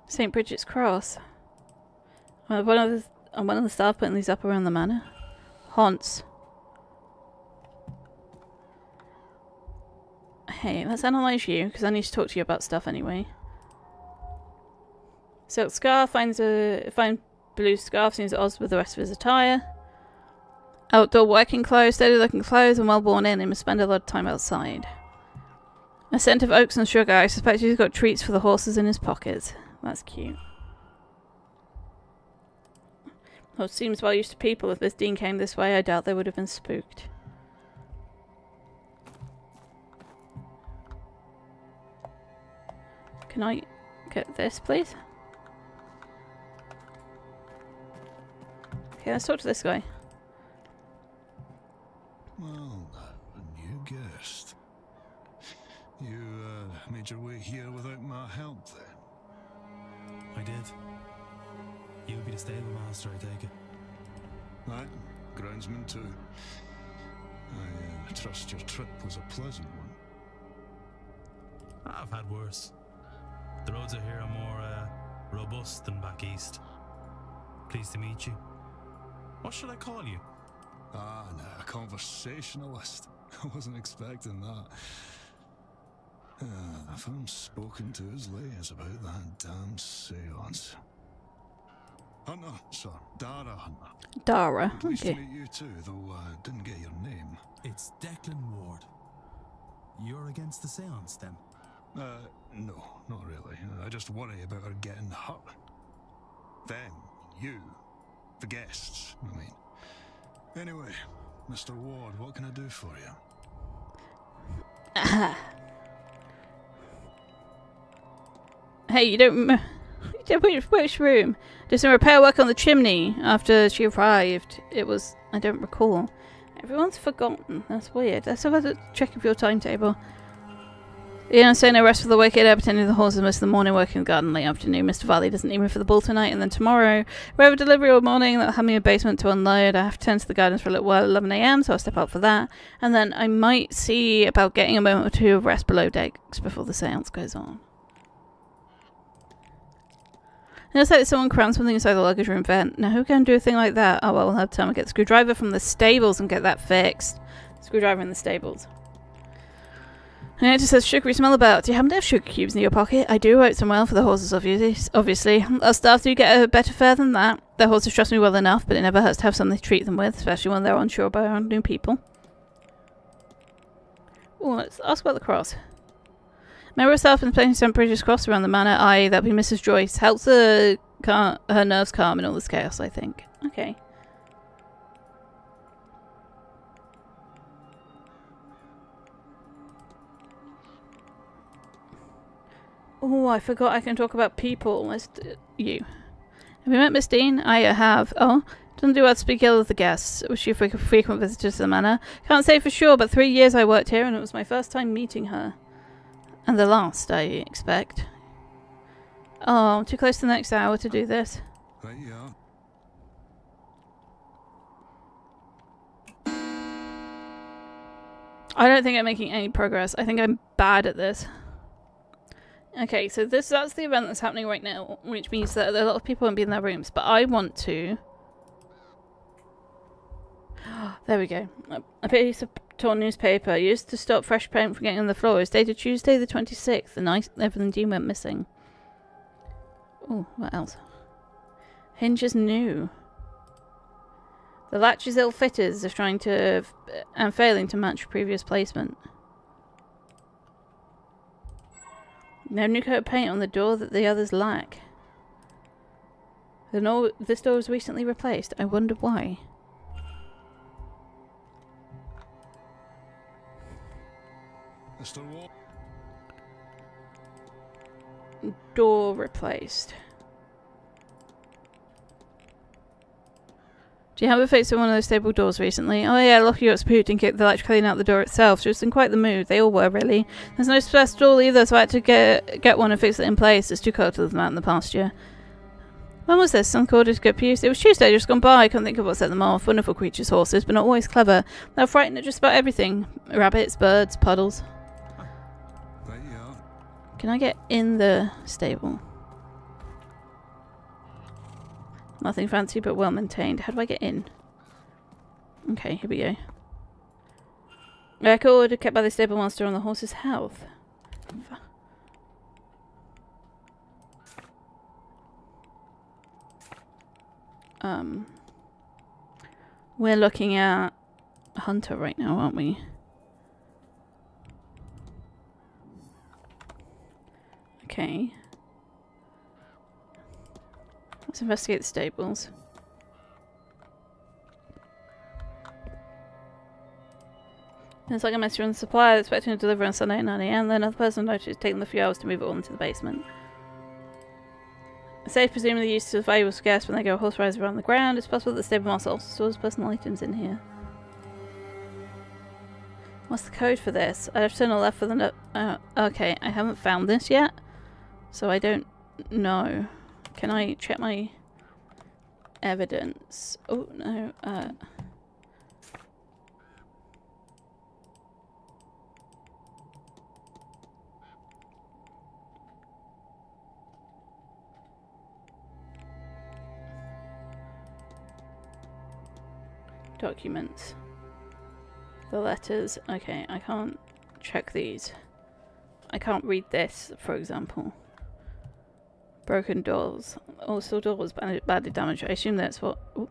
St. Bridget's Cross. One of the staff putting these up around the manor. Haunts. Hey, let's analyse you, because I need to talk to you about stuff anyway. Silk scarf, fine blue scarf, seems at odds with the rest of his attire. Outdoor working clothes, steady looking clothes, and well born in. He must spend a lot of time outside. A scent of oats and sugar. I suspect he's got treats for the horses in his pockets. That's cute. Well, seems well used to people. If Miss Dean came this way, I doubt they would have been spooked. Can I get this, please? Okay, let's talk to this guy. Well, a new guest. You made your way here without my help, then? I did. You would be the stable master, I take it. Aye, groundsman too. I trust your trip was a pleasant one. I've had worse. The roads out here are more robust than back east. Pleased to meet you. What should I call you? Ah, no, a conversationalist. I wasn't expecting that. If I'm spoken to as late as about that damn seance. Hunter, sir. Dara Hunter. Dara, Pleased okay. to meet you too, though I didn't get your name. It's Declan Ward. You're against the seance, then? No, not really. I just worry about her getting hurt. Them, you, the guests, I mean. Anyway, Mr. Ward, what can I do for you? Hey, you don't... Which room? Did some repair work on the chimney after she arrived. It was... I don't recall. Everyone's forgotten. That's weird. Let's have a check of your timetable. Yeah, say no rest for the wicked. Pretending the horses most of the morning, working in the garden late afternoon. Mr. Valley doesn't need me for the ball tonight. And then tomorrow, we have a delivery all morning. That'll have me in the basement to unload. I have to tend to the gardens for a little while at 11 AM, so I'll step out for that. And then I might see about getting a moment or two of rest below decks before the seance goes on. It looks like someone crammed something inside the luggage room vent. Now who can do a thing like that? Oh well, we'll have time to get the screwdriver from the stables and get that fixed. Screwdriver in the stables. And it just says sugary smell about. Do you happen to have sugar cubes in your pocket? I do wrote some well for the horses, obviously. Our staff do get a better fare than that. The horses trust me well enough, but it never hurts to have something to treat them with, especially when they're unsure by our new people. Oh, let's ask about the cross. Member of staff been placing some British cross around the manor. Aye, that'll be Mrs. Joyce. Helps her nerves calm in all this chaos, I think. Okay. Oh, I forgot I can talk about people. You. Have you met Miss Dean? I have. Oh, doesn't do well to speak ill of the guests. Was she a frequent visitor to the manor? Can't say for sure, but 3 years I worked here and it was my first time meeting her. And the last, I expect. Oh, I'm too close to the next hour to do this. I don't think I'm making any progress. I think I'm bad at this. Okay, so that's the event that's happening right now, which means that a lot of people won't be in their rooms, but I want to... There we go. A piece of torn newspaper used to stop fresh paint from getting on the floor. It's dated Tuesday the 26th. The night Evelyn Dean went missing. Oh, what else? Hinge is new. The latch is ill-fitted as if trying to... and failing to match previous placement. No new coat of paint on the door that the others lack. This door was recently replaced. I wonder why. Door replaced. Do you have a fix on one of those stable doors recently? Oh yeah, Lockie got spooked and kicked the latch clean out the door itself. She was in quite the mood. They all were, really. There's no spare stall either, so I had to get one and fix it in place. It's too cold to live out in the pasture. When was this? Some called it to get used. It was Tuesday, just gone by. I couldn't think of what set them off. Wonderful creatures, horses, but not always clever. They're frightened at just about everything. Rabbits, birds, puddles. Can I get in the stable? Nothing fancy but well maintained. How do I get in? Okay, here we go. Record kept by the stable master on the horse's health. We're looking at Hunter right now, aren't we? Okay. Let's investigate the stables. It's like a mess around the supplier expecting to deliver on Sunday at 9 AM. Then another person noticed taking the few hours to move it all into the basement. A safe presumably used to valuable guests when they go horse rides around the ground. It's possible that the stable master also stores personal items in here. What's the code for this? I have to turn left for the okay, I haven't found this yet, so I don't know. Can I check my evidence? Oh no, documents. The letters. Okay, I can't check these. I can't read this, for example. Broken doors. Also doors badly damaged. I assume that's what... Ooh.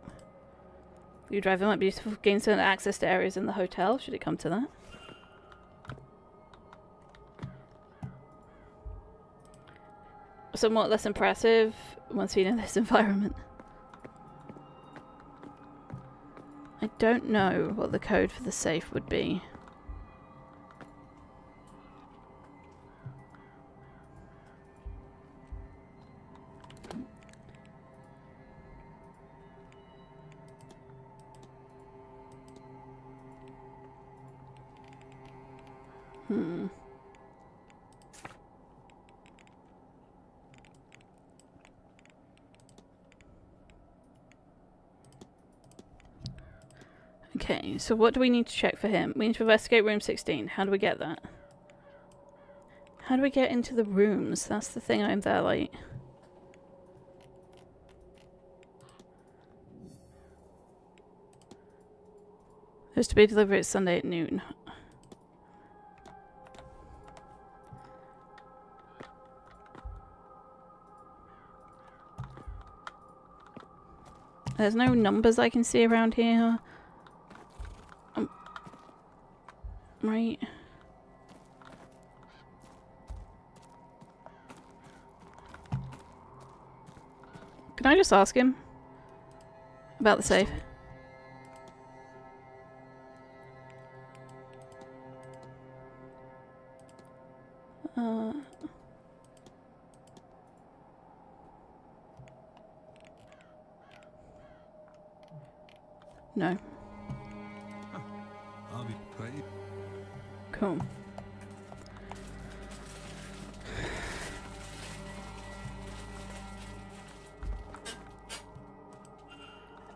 The driver might be useful for gaining certain access to areas in the hotel, should it come to that. Somewhat less impressive once seen in this environment. I don't know what the code for the safe would be. Okay, so what do we need to check for him? We need to investigate room 16. How do we get that? How do we get into the rooms? That's the thing I'm there like... Supposed to be delivered Sunday at noon. There's no numbers I can see around here. Right. Can I just ask him about the safe? No. I'll be right. Cool.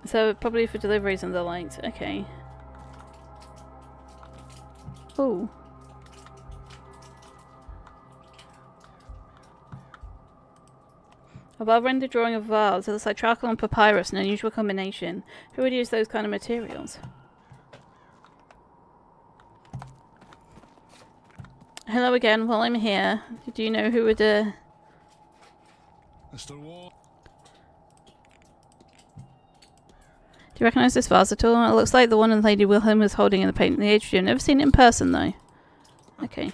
So probably for deliveries and the likes. Okay. Oh. A well-rendered drawing of vods. It looks like charcoal and papyrus, an unusual combination. Who would use those kind of materials? Hello again, while I'm here. Do you know who would, Mr. Wall. Do you recognise this vase at all? It looks like the one Lady Wilhelm was holding in the paint in the atrium. Never seen it in person, though. Okay.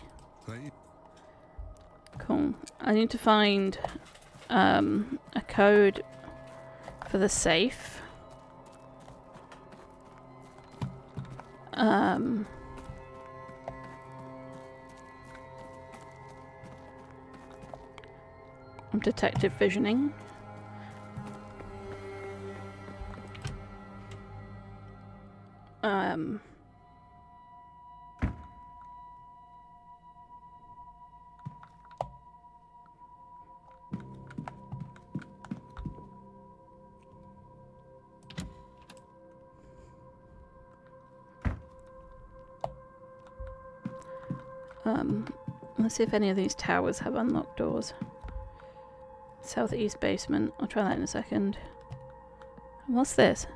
Cool. I need to find a code for the safe. I'm detective visioning. Let's see if any of these towers have unlocked doors. Southeast basement. I'll try that in a second. What's this?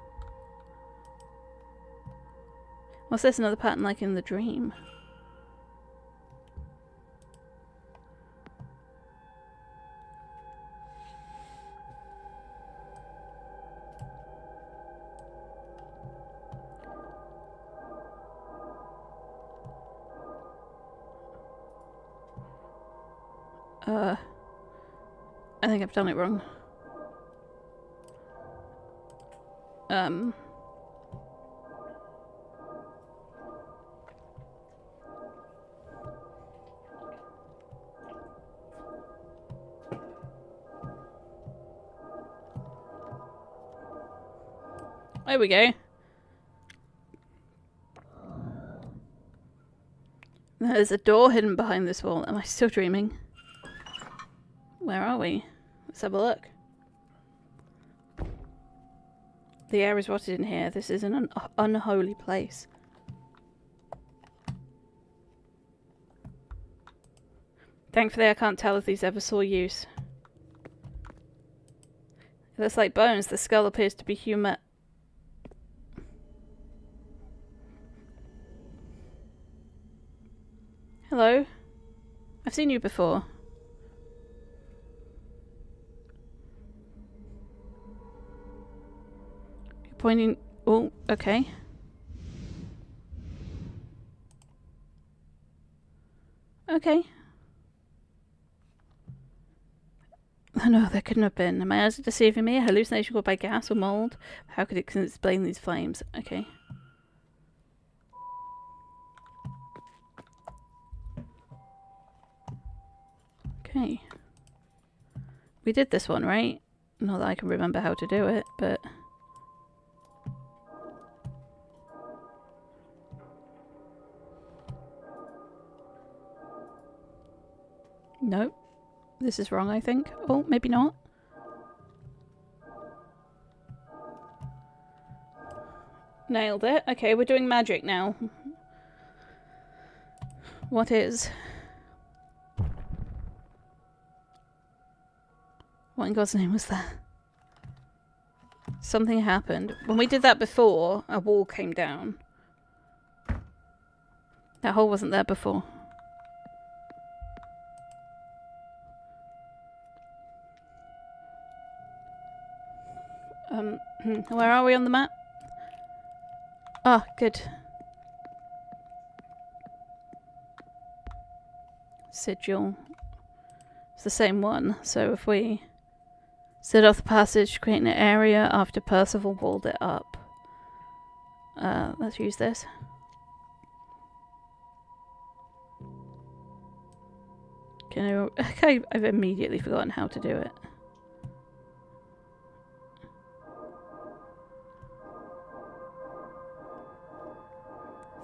What's this? Another pattern like in the dream. I think I've done it wrong. There we go. There's a door hidden behind this wall. Am I still dreaming? Where are we? Let's have a look. The air is rotted in here. This is an unholy place. Thankfully, I can't tell if these ever saw use. It looks like bones. The skull appears to be human. Hello. I've seen you before. You're pointing... Oh, okay. Okay. Oh no, there couldn't have been. My eyes are deceiving me. A hallucination caused by gas or mold. How could it explain these flames? Okay. Okay. We did this one, right? Not that I can remember how to do it, but... Nope. This is wrong, I think. Oh, maybe not. Nailed it. Okay, we're doing magic now. What is? What in God's name was that? Something happened. When we did that before, a wall came down. That hole wasn't there before. Where are we on the map? Oh, good. Sigil. It's the same one, so if we set off the passage, create an area after Percival walled it up. Let's use this. Okay, I've immediately forgotten how to do it.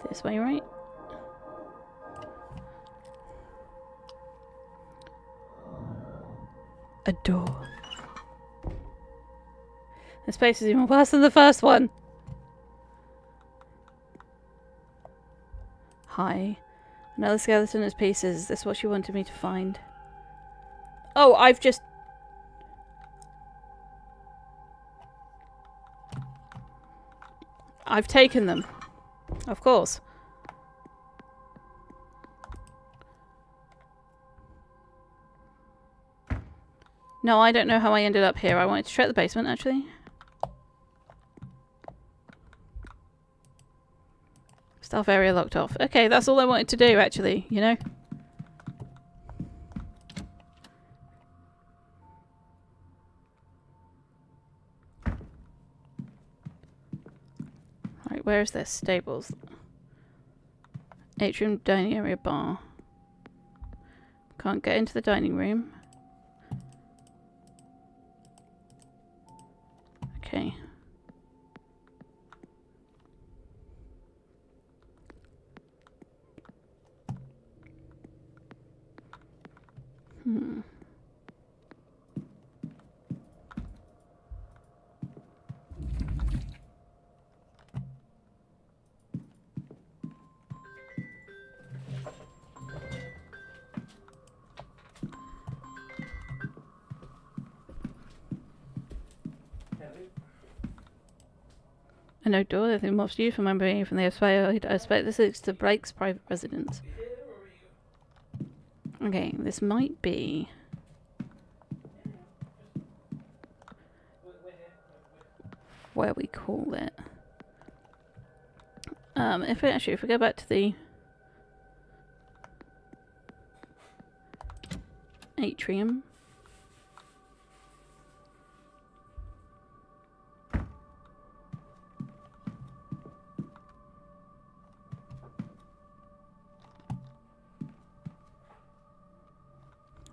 This way, right? A door. This place is even worse than the first one. Hi. Another skeleton as pieces. Is this what you wanted me to find? Oh, I've taken them. Of course. No, I don't know how I ended up here. I wanted to check the basement, actually. Stealth area locked off. Okay, that's all I wanted to do, actually, you know? Right, where is this? Stables. Atrium, dining area, bar. Can't get into the dining room. Okay. A no door. I think most you from remembering from the outside. I expect this is to Blake's private residence. Okay, this might be. Where we call it. If we go back to the atrium.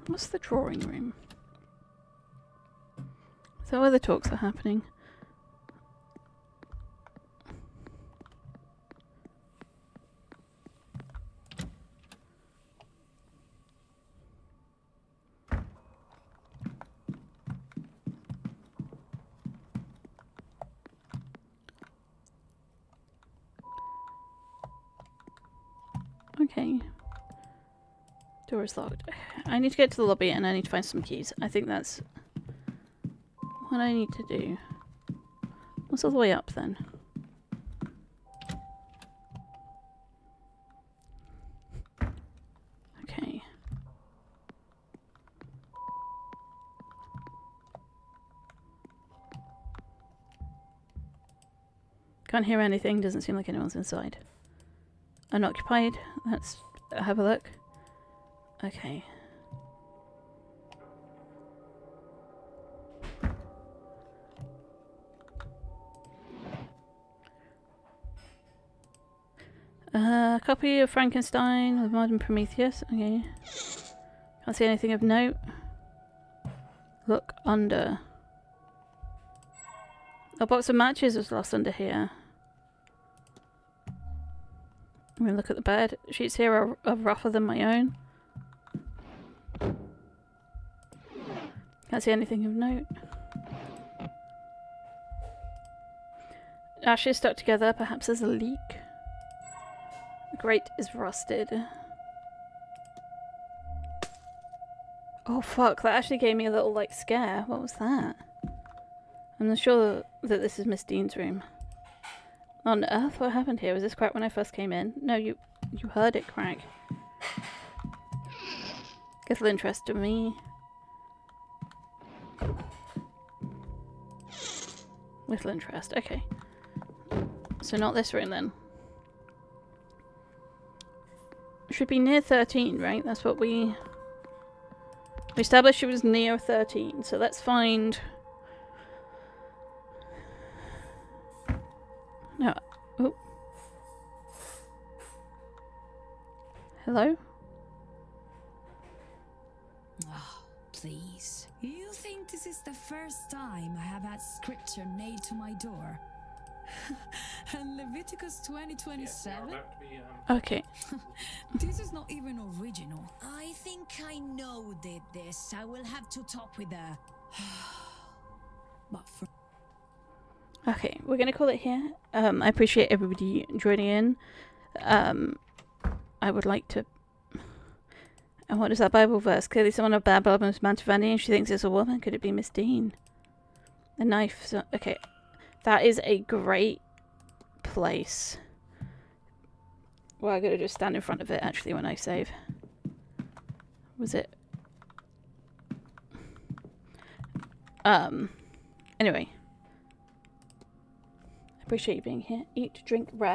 What's the drawing room? Is that where the talks are happening? Okay. Door is locked. I need to get to the lobby and I need to find some keys. I think that's what I need to do. What's all the way up then? Okay. Can't hear anything. Doesn't seem like anyone's inside. Unoccupied. Let's have a look. Okay. Copy of Frankenstein with modern Prometheus. Okay. Can't see anything of note. Look under. A box of matches was lost under here. I'm gonna look at the bed. Sheets here are rougher than my own. Can't see anything of note. Ashes stuck together. Perhaps there's a leak. The grate is rusted. Oh fuck, that actually gave me a little like scare. What was that? I'm not sure that this is Miss Dean's room. On earth, what happened here? Was this cracked when I first came in? No, you You heard it crack. Little interest in me. Little interest, okay. So not this room then. Should be near 13, right? That's what we established. It was near 13, so let's find... No. Oh. Hello? Oh, please. You think this is the first time I have had scripture nailed to my door? And Leviticus 20:27? Okay. This is not even original. I think I know who did this. I will have to talk with her. But for Okay, we're gonna call it here. I appreciate everybody joining in. I would like to... And what is that Bible verse? Clearly someone of bad blood must man to Vandy and she thinks it's a woman. Could it be Miss Dean? A knife. So, okay. That is a great place. Well, I gotta just stand in front of it actually when I save. Was it? Anyway. I appreciate you being here. Eat, drink, rest.